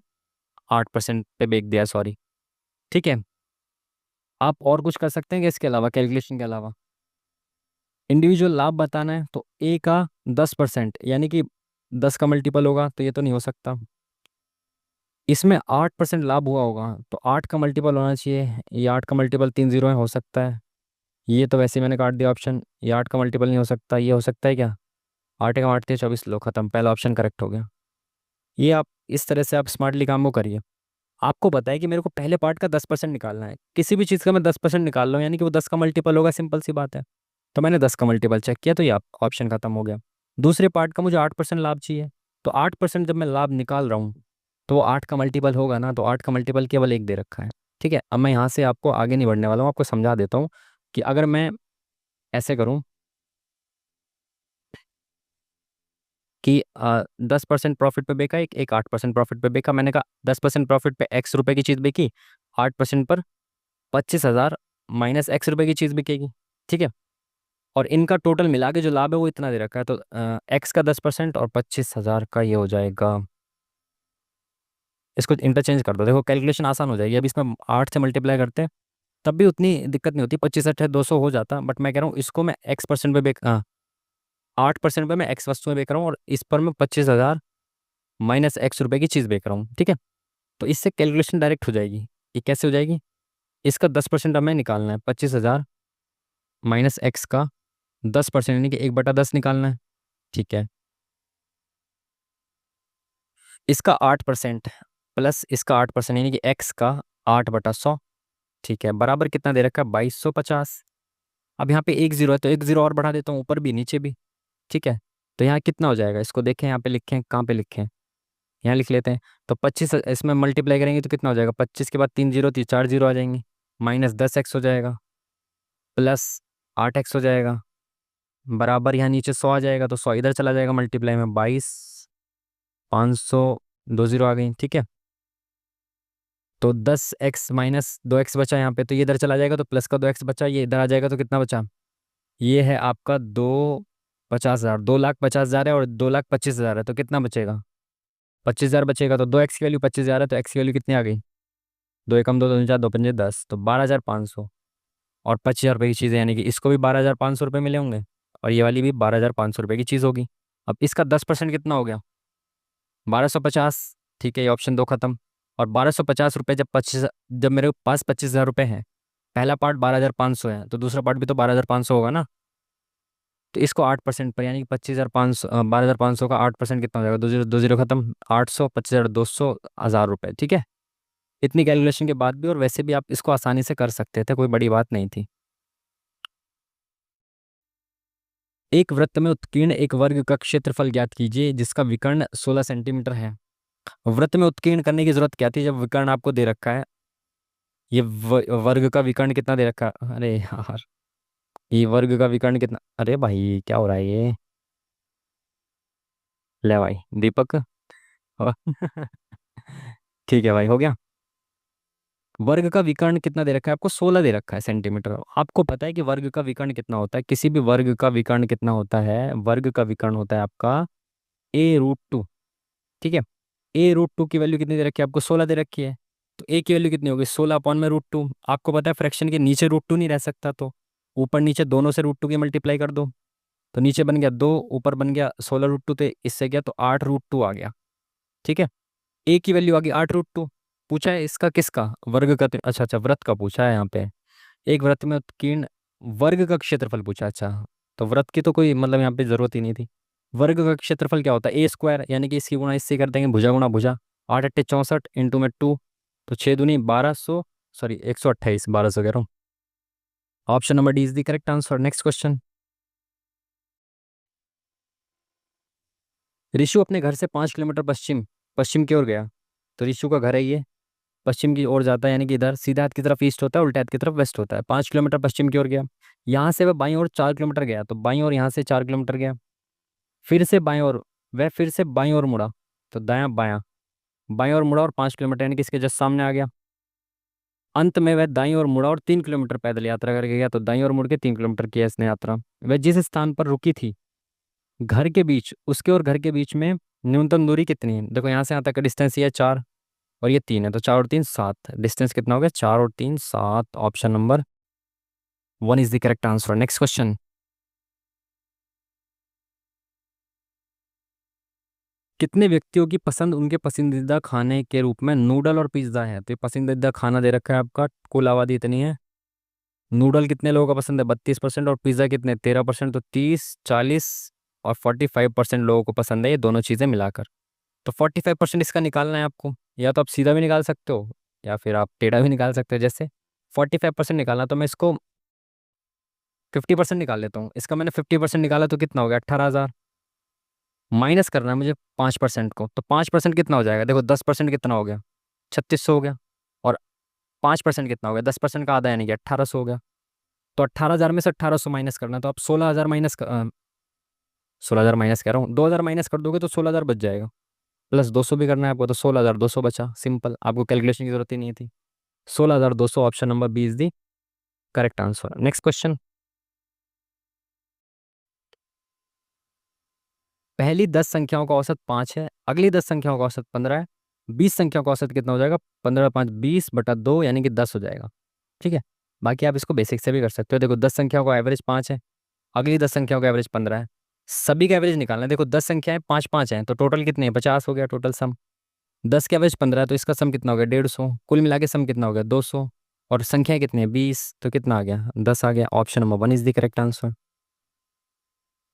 8% पे बेच दिया, सॉरी। ठीक है। आप और कुछ कर सकते हैं क्या इसके अलावा, कैलकुलेशन के अलावा। इंडिविजुअल लाभ बताना है तो ए का 10% यानी कि 10 का मल्टीपल होगा, तो ये तो नहीं हो सकता। इसमें 8% लाभ हुआ होगा तो 8 का मल्टीपल होना चाहिए, ये 8 का मल्टीपल 3 जीरो है, हो सकता है। ये तो वैसे ही मैंने काट दिया ऑप्शन, ये 8 का मल्टीपल नहीं हो सकता, ये हो सकता है क्या। 8 का 8 थे 24, लो खत्म, पहला ऑप्शन करेक्ट हो गया। ये आप इस तरह से आप स्मार्टली काम को करिए। आपको पता है कि मेरे को पहले पार्ट का 10% निकालना है, किसी भी चीज़ का मैं 10% निकाल रहा हूँ यानी कि वो 10 का मल्टीपल होगा, सिंपल सी बात है। तो मैंने 10 का मल्टीपल चेक किया तो ये आप ऑप्शन खत्म हो गया। दूसरे पार्ट का मुझे 8% लाभ चाहिए, तो 8% जब मैं लाभ निकाल रहा हूँ तो वो 8 का मल्टीपल होगा ना, तो 8 का मल्टीपल केवल एक दे रखा है। ठीक है। अब मैं यहाँ से आपको आगे नहीं बढ़ने वाला हूँ, आपको समझा देता हूँ कि अगर मैं ऐसे करूँ कि 10% प्रॉफिट पे बेचा, एक एक 8% प्रॉफिट पे बेचा, मैंने कहा 10% प्रॉफिट पे एक्स रुपए की चीज़ बेची, 8% पर 25,000 माइनस एक्स रुपए की चीज़ बिकेगी। ठीक है। और इनका टोटल मिला के जो लाभ है वो इतना दे रखा है, तो एक्स का 10% और 25,000 का ये हो जाएगा। इसको इंटरचेंज कर दो, देखो कैलकुलेशन आसान हो जाएगी। अभी इसमें 8 से मल्टीप्लाई करते हैं तब भी उतनी दिक्कत नहीं होती, 25 अट्ठे 200 हो जाता, बट मैं कह रहा हूँ इसको मैं एक्स परसेंट पे बेच 8% पे मैं एक्स वस्तुएं बेच रहा हूँ और इस पर मैं 25,000 माइनस एक्स रुपए की चीज़ बेच रहा हूँ। ठीक है। तो इससे कैलकुलेशन डायरेक्ट हो जाएगी। ये कैसे हो जाएगी, इसका 10% हमें निकालना है, 25,000 माइनस एक्स का 10% यानी कि 1/10 निकालना है। ठीक है। इसका 8% प्लस इसका 8% यानी कि एक्स का 8/100। ठीक है, बराबर कितना दे रखा है, 2250। अब यहाँ पे एक जीरो है तो एक जीरो और बढ़ा देता हूँ, ऊपर भी नीचे भी। ठीक है। तो यहाँ कितना हो जाएगा, इसको देखें, यहाँ पे लिखें, कहाँ पे लिखें, यहाँ लिख लेते हैं। तो 25 इसमें मल्टीप्लाई करेंगे तो कितना हो जाएगा, 25 के बाद 3 जीरो थी, 4 जीरो आ जाएंगे, माइनस 10x हो जाएगा, प्लस 8x हो जाएगा, बराबर यहाँ नीचे 100 आ जाएगा, तो 100 इधर चला जाएगा मल्टीप्लाई में, 22,500, 2 जीरो आ गई। ठीक है। तो 10x माइनस 2x बचा यहाँ पे, तो ये इधर चला जाएगा, तो प्लस का 2x बचा, ये इधर आ जाएगा, तो कितना बचा, ये है आपका 2,50,000, 2,50,000 है और 2,25,000 है, तो कितना बचेगा, 25,000 बचेगा। तो 2x की वैल्यू 25,000 है, तो x की वैल्यू कितनी आ गई, दो एकम दो, 2 4 2 पंजे 10, तो 12,500। और 25,000 रुपये की चीज़ है यानी कि इसको भी 12,500 रुपये मिले होंगे और ये वाली भी 12,500 रुपये की चीज़ होगी। अब इसका 10% कितना हो गया, 1250। ठीक है, ये ऑप्शन दो खत्म। और 1250 रुपये जब मेरे पास 25,000 रुपये हैं, पहला पार्ट 12,500 है तो दूसरा पार्ट भी तो 12,500 होगा ना। तो इसको 8% पर यानी कि 25,500 12,500 का 8% कितना हो जाएगा, 2 जीरो खत्म, 800, 25,000, 200, 1,000 रुपये। ठीक है। इतनी कैलकुलेशन के बाद भी, और वैसे भी आप इसको आसानी से कर सकते थे, कोई बड़ी बात नहीं थी। एक वृत्त में उत्कीर्ण एक वर्ग का क्षेत्रफल ज्ञात कीजिए जिसका विकर्ण 16 सेंटीमीटर है। वृत्त में उत्कीर्ण करने की जरूरत क्या थी जब विकर्ण आपको दे रखा है। ये वर्ग का विकर्ण कितना दे रखा है, अरे यार, ये वर्ग का विकर्ण कितना, अरे भाई क्या हो रहा है ये, ले भाई दीपक। ठीक है भाई, हो गया। वर्ग का विकर्ण कितना दे रखा है आपको, 16 दे रखा है सेंटीमीटर। आपको पता है कि वर्ग का विकर्ण कितना होता है, किसी भी वर्ग का विकर्ण कितना होता है, वर्ग का विकर्ण होता है आपका a√2। ठीक है। a√2 की वैल्यू कितनी दे रखी है आपको, 16 दे रखी है। तो a की वैल्यू कितनी होगी, 16/√2। आपको पता है फ्रैक्शन के नीचे √2 नहीं रह सकता, तो ऊपर नीचे दोनों से √2 की मल्टीप्लाई कर दो, तो नीचे बन गया 2, ऊपर बन गया 16√2, तो इससे गया तो 8√2 आ गया। ठीक है। a की वैल्यू आ गई 8√2। पूछा है इसका किसका, वर्ग का, अच्छा अच्छा वृत्त का पूछा है यहाँ पे। एक वृत्त में उत्कीर्ण वर्ग का क्षेत्रफल पूछा, अच्छा। तो वृत्त की तो कोई मतलब यहाँ पे जरूरत ही नहीं थी। वर्ग का क्षेत्रफल क्या होता है, a² यानी कि इसकी गुणा इससे कर देंगे, भुजा गुणा भुजा, 8 8 64 इंटू में 2, तो 6 दूनी 1200, सॉरी 128, 1200 कह रहा हूँ। Option number D is the correct answer. Next question. Rishu अपने घर से 5 किलोमीटर पश्चिम पश्चिम की ओर गया, तो ऋषु का घर है ये, पश्चिम की ओर जाता है, यानी कि इधर सीधा हाथ की तरफ ईस्ट होता है, उल्टे हाथ की तरफ वेस्ट होता है। 5 किलोमीटर पश्चिम की ओर गया। यहाँ से वह बाईं ओर 4 किलोमीटर गया, तो बाईं ओर यहाँ से 4 किलोमीटर गया। फिर से बाईं ओर, वह फिर से बाईं ओर मुड़ा, तो दायां बायां, बाईं ओर मुड़ा और 5 किलोमीटर यानी कि इसके जस्ट सामने आ गया। अंत में वह दाईं ओर मुड़ा और 3 किलोमीटर पैदल यात्रा करके गया, तो दाईं ओर मुड़ के 3 किलोमीटर किया इसने यात्रा। वह जिस स्थान पर रुकी थी, घर के बीच, उसके और घर के बीच में न्यूनतम दूरी कितनी है? देखो यहाँ से यहाँ तक का डिस्टेंस ये है 4 और ये 3 है, तो 4 और 3 7, डिस्टेंस कितना हो गया? 4 और 3 7। Option number 1 is the correct answer. Next question. कितने व्यक्तियों की पसंद उनके पसंदीदा खाने के रूप में नूडल और पिज्ज़ा है? तो ये पसंदीदा खाना दे रखा है आपका, कुल आबादी इतनी है। नूडल कितने लोगों का पसंद है? 32%। और पिज़्ज़ा कितने? 13%। तो 30, 40 और 45% लोगों को पसंद है ये दोनों चीज़ें मिलाकर। तो 45% इसका निकालना है आपको, या तो आप सीधा भी निकाल सकते हो या फिर आप टेढ़ा भी निकाल सकते हो। जैसे 45% निकालना, तो मैं इसको 50% निकाल लेता हूँ। इसका मैंने 50% निकाला तो कितना हो गया? 18,000। माइनस करना है मुझे 5% को, तो 5% कितना हो जाएगा? देखो 10% कितना हो गया? 3600 हो गया। और 5% कितना हो गया? 10% का आधा यानी कि 1800 हो गया। तो 18,000 में से 1800 माइनस करना, तो आप 16,000 माइनस 16,000 माइनस कह रहा हूँ, 2,000 माइनस कर दोगे तो 16,000 बच जाएगा। प्लस 200 भी करना है आपको, तो 16,200 बचा। सिंपल, आपको कैलकुलेशन की जरूरत ही नहीं थी। 16,200, option number B is the correct answer. Next question. पहली 10 संख्याओं का औसत 5 है, अगली 10 संख्याओं का औसत 15 है। 20 संख्याओं का औसत कितना हो जाएगा? 15 5 20/2 यानी कि 10 हो जाएगा। ठीक है। बाकी आप इसको बेसिक से भी कर सकते हो। देखो 10 संख्याओं का एवरेज 5 है, अगली 10 संख्याओं का एवरेज 15 है। सभी का एवरेज निकालना है। देखो 10 संख्याएं 5 5 हैं, तो टोटल कितने हैं? 50 हो गया टोटल सम। 10 के एवरेज 15 है, तो इसका सम कितना हो गया? 150। कुल मिला के सम कितना हो गया? 200। और संख्याएं कितनी है? 20, तो कितना आ गया? 10 आ गया। Option number 1 is the correct answer.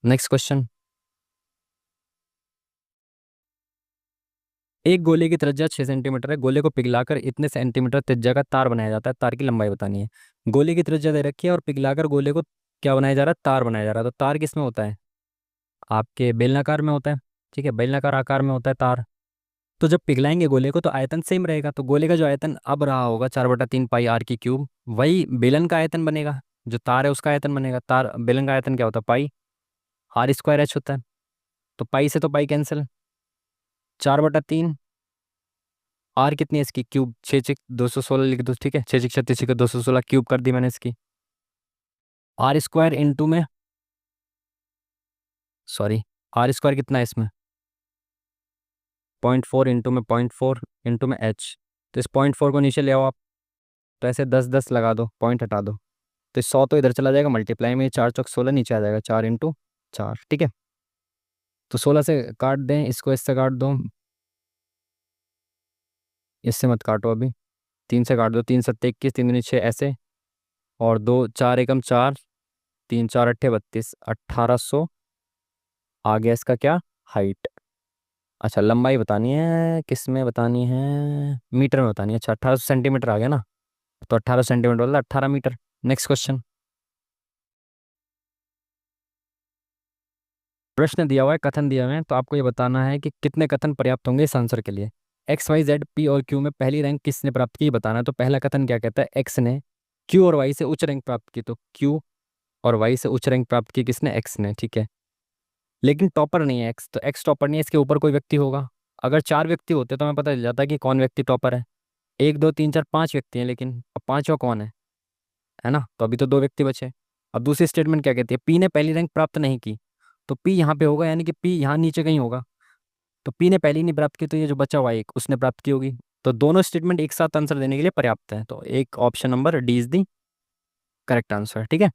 Next question. एक गोले की त्रिज्या 6 सेंटीमीटर है, गोले को पिघलाकर इतने सेंटीमीटर त्रिज्या का तार बनाया जाता है, तार की लंबाई बतानी है। गोले की त्रिज्या दे रखी है और पिघलाकर गोले को क्या बनाया जा रहा है? तार बनाया जा रहा है। तो तार किस में होता है? आपके बेलनाकार में होता है। ठीक है, बेलनाकार आकार में होता है तार। तो जब पिघलाएंगे गोले को तो आयतन सेम रहेगा, तो गोले का जो आयतन अब रहा होगा 4/3 पाई r³ वही बेलन का आयतन बनेगा। जो तार है उसका आयतन बनेगा। तार बेलन का आयतन क्या होता है? पाई। r²h होता है। तो पाई से तो पाई कैंसिल। 4/3, आर कितनी है इसकी? क्यूब। 6 6 216 लिख दो। ठीक है, 6 6 36 216 क्यूब कर दी मैंने इसकी। r² इंटू में, सॉरी, r² कितना है इसमें? 0.4 इंटू में 0.4 इंटू में h। तो इस 0.4 को नीचे ले आओ आप, तो ऐसे 10 10 लगा दो, पॉइंट हटा दो। तो 100 तो इधर चला जाएगा, मल्टीप्लाई में 4 चौक 16 नीचे आ जाएगा, 4 इंटू 4। ठीक है, तो 16 से काट दें, इसको इससे काट दो, इससे मत काटो अभी। 3 से काट दो, 3 7 21, 3 दूनी 6 ऐसे। और 2 4 एकम 4, 3 4 8 32, 1800 आ गया इसका क्या? हाइट। अच्छा, लंबाई बतानी है, किस में बतानी है? मीटर में बतानी है। अच्छा, 1800 सेंटीमीटर आ गया ना, तो 18 सेंटीमीटर वाला 18 मीटर। Next question. प्रश्न दिया हुआ है, कथन दिया हुआ है, तो आपको ये बताना है कि कितने कथन पर्याप्त होंगे इस आंसर के लिए। एक्स वाई जेड पी और क्यू में पहली रैंक किसने प्राप्त की बताना है। तो पहला कथन क्या कहता है? एक्स ने क्यू और वाई से उच्च रैंक प्राप्त की, तो क्यू और वाई से उच्च रैंक प्राप्त की किसने? एक्स ने। ठीक है, लेकिन टॉपर नहीं है एक्स, तो एक्स टॉपर नहीं है, इसके ऊपर कोई व्यक्ति होगा। अगर 4 व्यक्ति होते तो हमें पता चल जाता कि कौन व्यक्ति टॉपर है। 1 2 3 4 5 व्यक्ति हैं, लेकिन अब पांचवा कौन है ना? तो अभी तो 2 व्यक्ति बचे। अब दूसरी स्टेटमेंट क्या कहती है? पी ने पहली रैंक प्राप्त नहीं की, तो पी यहाँ पे होगा, यानी कि पी यहाँ नीचे कहीं होगा। तो पी ने पहली नहीं प्राप्त की, तो ये जो बचा हुआ है एक, उसने प्राप्त की होगी। तो दोनों स्टेटमेंट एक साथ आंसर देने के लिए पर्याप्त है, तो एक option number D is the correct answer. ठीक है,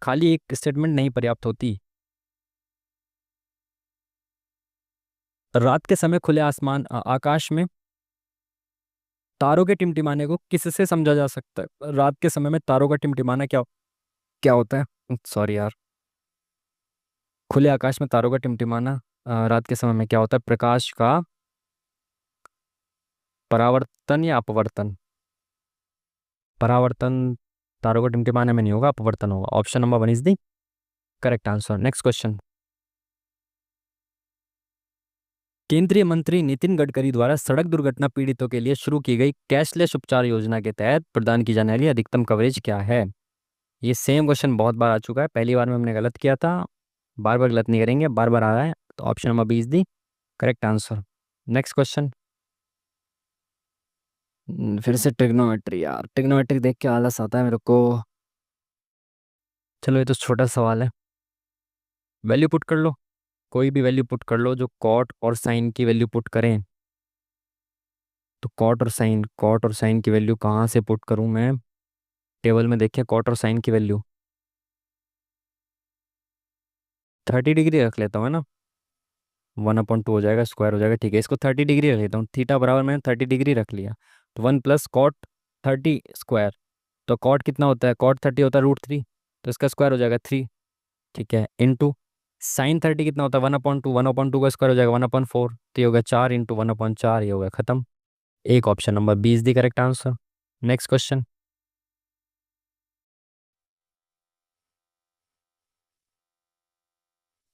खाली एक स्टेटमेंट नहीं पर्याप्त होती। रात के समय खुले आसमान आकाश में तारों के टिमटिमाने को किससे समझा जा सकता है? रात के समय में तारों का टिमटिमाना क्या क्या होता है? सॉरी यार, खुले आकाश में तारों का टिमटिमाना रात के समय में क्या होता है? प्रकाश का परावर्तन या अपवर्तन? परावर्तन तारों का टिमटिमाने में नहीं होगा, अपवर्तन होगा। Option number 1 is the correct answer. Next question. केंद्रीय मंत्री नितिन गडकरी द्वारा सड़क दुर्घटना पीड़ितों के लिए शुरू की गई कैशलेस उपचार योजना के तहत प्रदान की जाने वाली अधिकतम कवरेज क्या है? ये सेम क्वेश्चन बहुत बार आ चुका है, पहली बार में हमने गलत किया था, बार बार गलत नहीं करेंगे, बार बार आ रहा है, तो option number B is the correct answer. Next question. फिर से ट्रिग्नोमेट्री, यार ट्रिग्नोमेट्री देख के आलस आता है मेरे को। चलो ये तो छोटा सवाल है, वैल्यू पुट कर लो, कोई भी वैल्यू पुट कर लो, जो कॉट और साइन की वैल्यू पुट करें। तो कॉट और साइन की वैल्यू कहाँ से पुट करूँ मैं? टेबल में देखिए कॉट और साइन की वैल्यू 30 डिग्री रख लेता हूँ, है ना। 1/2 हो जाएगा, स्क्वायर हो जाएगा, ठीक है, इसको 30 डिग्री रख लेता हूँ, थीटा बराबर मैंने 30 डिग्री रख लिया। तो 1 + cot 30 स्क्वायर। तो कॉट कितना होता है? कॉट 30 होता है √3, तो इसका स्क्वायर हो जाएगा 3। ठीक है, इंटू साइन 30 कितना होता है? 1/2, 1/2 का स्क्वायर हो जाएगा 1/4, तो ये होगा 4 इंटू 1/4, ये होगा खत्म। एक ऑप्शन नंबर 20 दी करेक्ट आंसर। Next question.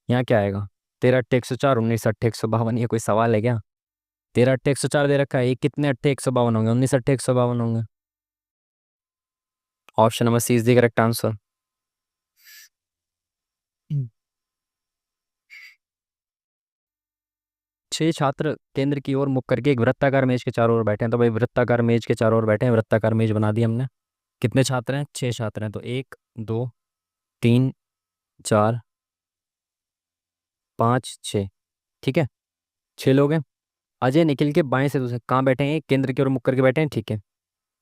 यहाँ क्या आएगा? 13 × 8 = 104, 19 × 8 = 152, ये कोई सवाल है क्या? 13 × 8 = 104 दे रखा है, ये कितने 8 × 8 = 152 होंगे? 19 × 8 = 152 होंगे। Option number C is the correct answer. Hmm. 6 छात्र केंद्र की ओर मुख करके एक वृत्ताकार मेज के चारों ओर बैठे हैं, तो भाई वृत्ताकार मेज के चारों ओर बैठे हैं, वृत्ताकार मेज बना दी हमने। कितने छात्र हैं? 6 छात्र हैं, तो 1 2 3 4 5 6। ठीक है, 6 लोग हैं। अजय निखिल के बाएं से दूसरे कहाँ बैठे हैं? केंद्र की ओर मुख करके बैठे हैं, ठीक है।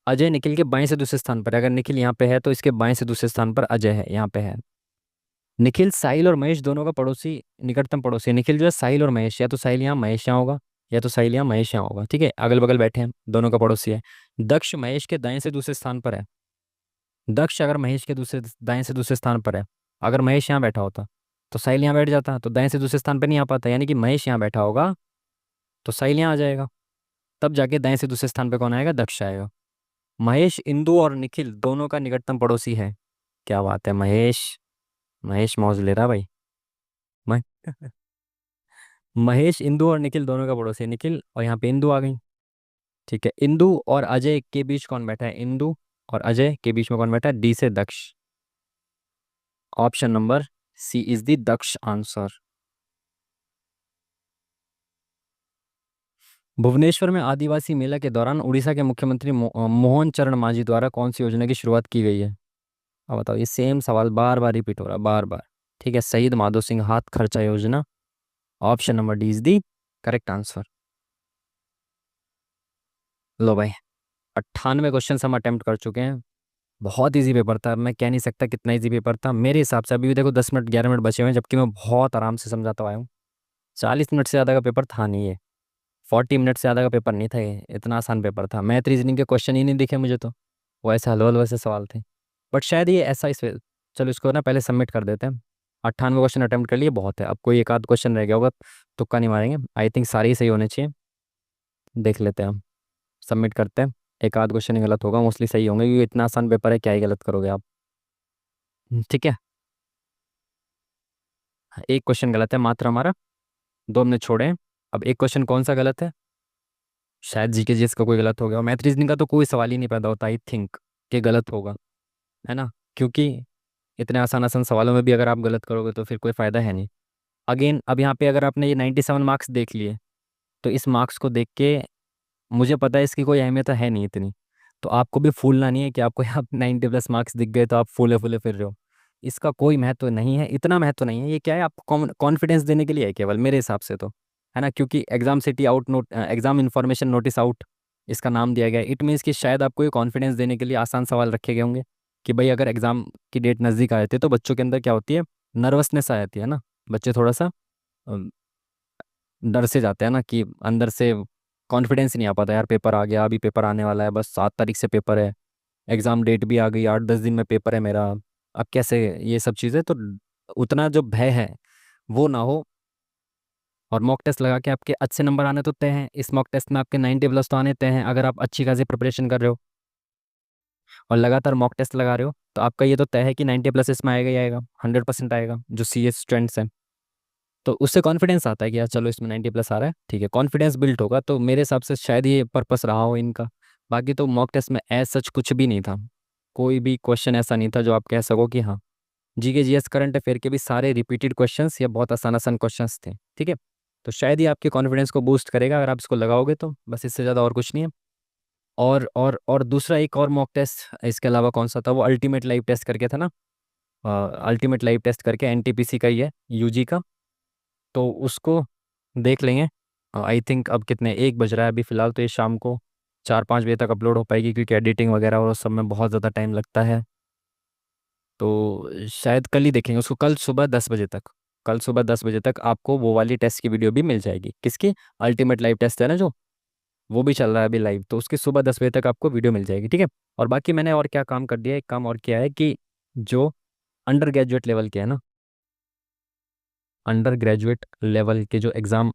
अजय निखिल के बाएं से दूसरे स्थान पर है। अगर निखिल यहाँ पे है तो इसके बाएं से दूसरे स्थान पर अजय है, यहाँ पे है। निखिल साहिल और महेश दोनों का पड़ोसी, निकटतम पड़ोसी है। निखिल जो है साहिल और महेश, या तो साहिल यहाँ महेश यहाँ होगा, या तो साहिल यहाँ महेश यहाँ होगा, ठीक है, अगल बगल बैठे हैं, दोनों का पड़ोसी है। दक्ष महेश के दाएं से दूसरे स्थान पर है। दक्ष अगर महेश के दूसरे दाएं से दूसरे स्थान पर है, अगर महेश यहाँ बैठा होता तो साहिल यहाँ बैठ जाता, तो दाएं से दूसरे स्थान पर नहीं आ पाता, यानी कि महेश यहाँ बैठा होगा तो साहिल यहाँ आ जाएगा, तब जाके दाएं से दूसरे स्थान पर कौन आएगा? दक्ष आएगा। महेश इंदु और निखिल दोनों का निकटतम पड़ोसी है। क्या बात है, महेश, महेश मौज ले रहा भाई। मह- महेश इंदु और निखिल दोनों का पड़ोसी है, निखिल और यहाँ पे इंदु आ गई। ठीक है, इंदु और अजय के बीच कौन बैठा है? इंदु और अजय के बीच में कौन बैठा है? डी से दक्ष। Option number C is the दक्ष आंसर। भुवनेश्वर में आदिवासी मेला के दौरान उड़ीसा के मुख्यमंत्री मोहन चरण मांझी द्वारा कौन सी योजना की शुरुआत की गई है? अब बताओ, ये सेम सवाल बार बार रिपीट हो रहा है, बार बार। ठीक है, शहीद माधो सिंह हाथ खर्चा योजना। Option number D is the correct answer. लो भाई, 98 क्वेश्चन हम अटेम्प्ट कर चुके हैं। बहुत इजी पेपर था, मैं कह नहीं सकता कितना इजी पेपर था मेरे हिसाब से। अभी भी देखो 10 मिनट 11 मिनट बचे हुए हैं, जबकि मैं बहुत आराम से समझाता आया हूँ। 40 मिनट से ज़्यादा का पेपर था नहीं ये, 40 मिनट से ज़्यादा का पेपर नहीं था ये, इतना आसान पेपर था। मैथ रीजनिंग के क्वेश्चन ही नहीं दिखे मुझे तो, वो ऐसे हलवल वैसे सवाल थे। बट शायद ये ऐसा इस चलो इसको ना पहले सबमिट कर देते हैं। 98 क्वेश्चन अटेम्प्ट कर लिए, बहुत है, अब कोई एक आध क्वेश्चन रह गया होगा, तुक्का नहीं मारेंगे, आई थिंक सारे ही सही होने चाहिए। देख लेते हैं हम, सबमिट करते हैं। एक आध क्वेश्चन ही गलत होगा, मोस्टली सही होंगे, क्योंकि इतना आसान पेपर है, क्या ही गलत करोगे आप। ठीक है, एक क्वेश्चन गलत है मात्र हमारा, दो हमने छोड़े हैं। अब एक क्वेश्चन कौन सा गलत है? शायद जीके जीएस का कोई गलत हो गया, और मैथ रीजनिंग का तो कोई सवाल ही नहीं पैदा होता आई थिंक कि गलत होगा, है ना, क्योंकि इतने आसान आसान सवालों में भी अगर आप गलत करोगे तो फिर कोई फ़ायदा है नहीं। अगेन अब यहाँ पे अगर आपने ये 97 मार्क्स देख लिए, तो इस मार्क्स को देख के मुझे पता है इसकी कोई अहमियत है नहीं इतनी, तो आपको भी फूलना नहीं है कि आपको यहाँ 90+ मार्क्स दिख गए तो आप फूले फूले फिर रहे हो। इसका कोई महत्व नहीं है, इतना महत्व नहीं है, ये क्या है, आपको कॉन्फिडेंस देने के लिए है केवल, मेरे हिसाब से तो, है ना, क्योंकि exam city out note, exam information notice out इसका नाम दिया गया है। इट मीन्स कि शायद आपको ये कॉन्फिडेंस देने के लिए आसान सवाल रखे गए होंगे, कि भाई अगर एग्जाम की डेट नज़दीक आ जाती है तो बच्चों के अंदर क्या होती है, नर्वसनेस आ जाती है ना, बच्चे थोड़ा सा डर से जाते हैं ना, कि अंदर से कॉन्फिडेंस नहीं आ पाता, यार पेपर आ गया, अभी पेपर आने वाला है, बस 7 तारीख से पेपर है, एग्ज़ाम डेट भी आ गई, 8-10 दिन में पेपर है मेरा, अब कैसे, ये सब चीज़ें तो उतना जो भय है वो ना हो। और मॉक टेस्ट लगा के आपके अच्छे नंबर आने तो तय हैं, इस मॉक टेस्ट में आपके 90+ तो आने तय हैं, अगर आप अच्छी खासी प्रिपरेशन कर रहे हो और लगातार मॉक टेस्ट लगा रहे हो, तो आपका ये तो तय है कि 90+ इसमें आएगा ही आएगा, 100% आएगा, जो सी एस स्टूडेंट्स हैं। तो उससे कॉन्फिडेंस आता है कि यार चलो इसमें 90+ आ रहा है, ठीक है, कॉन्फिडेंस बिल्ड होगा। तो मेरे हिसाब से शायद ये पर्पस रहा हो इनका। बाकी तो मॉक टेस्ट में एज सच कुछ भी नहीं था, कोई भी क्वेश्चन ऐसा नहीं था जो आप कह सको कि हाँ। जीके जीएस करंट अफेयर के भी सारे रिपीटेड क्वेश्चंस या बहुत आसान आसान क्वेश्चंस थे, ठीक है। तो शायद ये आपके कॉन्फिडेंस को बूस्ट करेगा अगर आप इसको लगाओगे तो, बस इससे ज़्यादा और कुछ नहीं है। और दूसरा एक और मॉक टेस्ट इसके अलावा कौन सा था, वो अल्टीमेट लाइव टेस्ट करके था ना। अल्टीमेट लाइव टेस्ट करके एनटीपीसी का ही है, यूजी का। तो उसको देख लेंगे। आई थिंक अब कितने 1 बज रहा है अभी फ़िलहाल, तो ये शाम को 4-5 बजे तक अपलोड हो पाएगी, क्योंकि एडिटिंग वगैरह और उस सब में बहुत ज़्यादा टाइम लगता है। तो शायद कल ही देखेंगे उसको, कल सुबह 10 बजे तक। कल सुबह 10 बजे तक आपको वो वाली टेस्ट की वीडियो भी मिल जाएगी। किसकी? अल्टीमेट लाइव टेस्ट है ना जो, वो भी चल रहा है अभी लाइव, तो उसकी सुबह 10 बजे तक आपको वीडियो मिल जाएगी, ठीक है। और बाकी मैंने और क्या काम कर दिया, एक काम और किया है कि जो अंडर ग्रेजुएट लेवल के है ना, अंडर ग्रेजुएट लेवल के जो एग्ज़ाम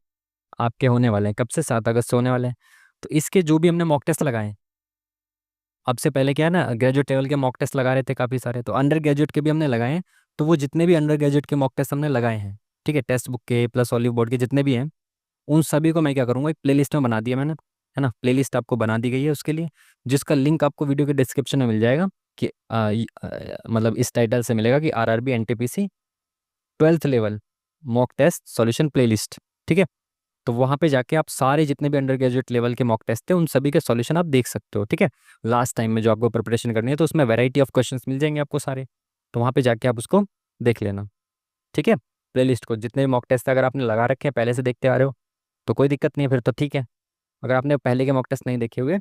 आपके होने वाले हैं, कब से 7 अगस्त से होने वाले हैं। तो इसके जो भी हमने मॉक टेस्ट लगाए हैं, अब से पहले क्या है ना, ग्रेजुएट लेवल के मॉक टेस्ट लगा रहे थे काफ़ी सारे, तो अंडर ग्रेजुएट के भी हमने लगाए हैं। तो वो जितने भी अंडर ग्रेजुएट के मॉक टेस्ट हमने लगाए हैं, ठीक है, टेक्स्ट बुक के प्लस ऑलिव बोर्ड के जितने भी हैं, उन सभी को मैं क्या करूँगा, एक प्लेलिस्ट में बना दिया मैंने, है ना। प्लेलिस्ट आपको बना दी गई है उसके लिए, जिसका लिंक आपको वीडियो के डिस्क्रिप्शन में मिल जाएगा। कि मतलब इस टाइटल से मिलेगा कि RRB NTPC 12th level mock test solution playlist, ठीक है। तो वहाँ पे जाके आप सारे जितने भी अंडर ग्रेजुएट लेवल के मॉक टेस्ट थे उन सभी के सॉल्यूशन आप देख सकते हो, ठीक है। लास्ट टाइम में जो आपको प्रिपरेशन करनी है, तो उसमें वैरायटी ऑफ क्वेश्चंस मिल जाएंगे आपको सारे। तो वहाँ पे जाके आप उसको देख लेना, ठीक है। प्लेलिस्ट को जितने भी मॉक टेस्ट अगर आपने लगा रखे हैं, पहले से देखते आ रहे हो, तो कोई दिक्कत नहीं है, फिर तो ठीक है। अगर आपने पहले के मॉक टेस्ट नहीं देखे हुए,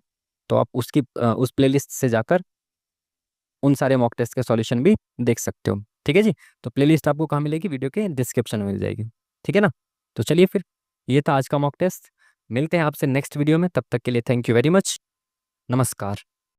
तो आप उसकी उस प्लेलिस्ट से जाकर उन सारे मॉक टेस्ट के सॉल्यूशन भी देख सकते हो, ठीक है जी। तो प्लेलिस्ट आपको कहाँ मिलेगी? वीडियो के डिस्क्रिप्शन में मिल जाएगी, ठीक है ना। तो चलिए फिर, ये था आज का मॉक टेस्ट। मिलते हैं आपसे नेक्स्ट वीडियो में, तब तक के लिए थैंक यू वेरी मच। नमस्कार।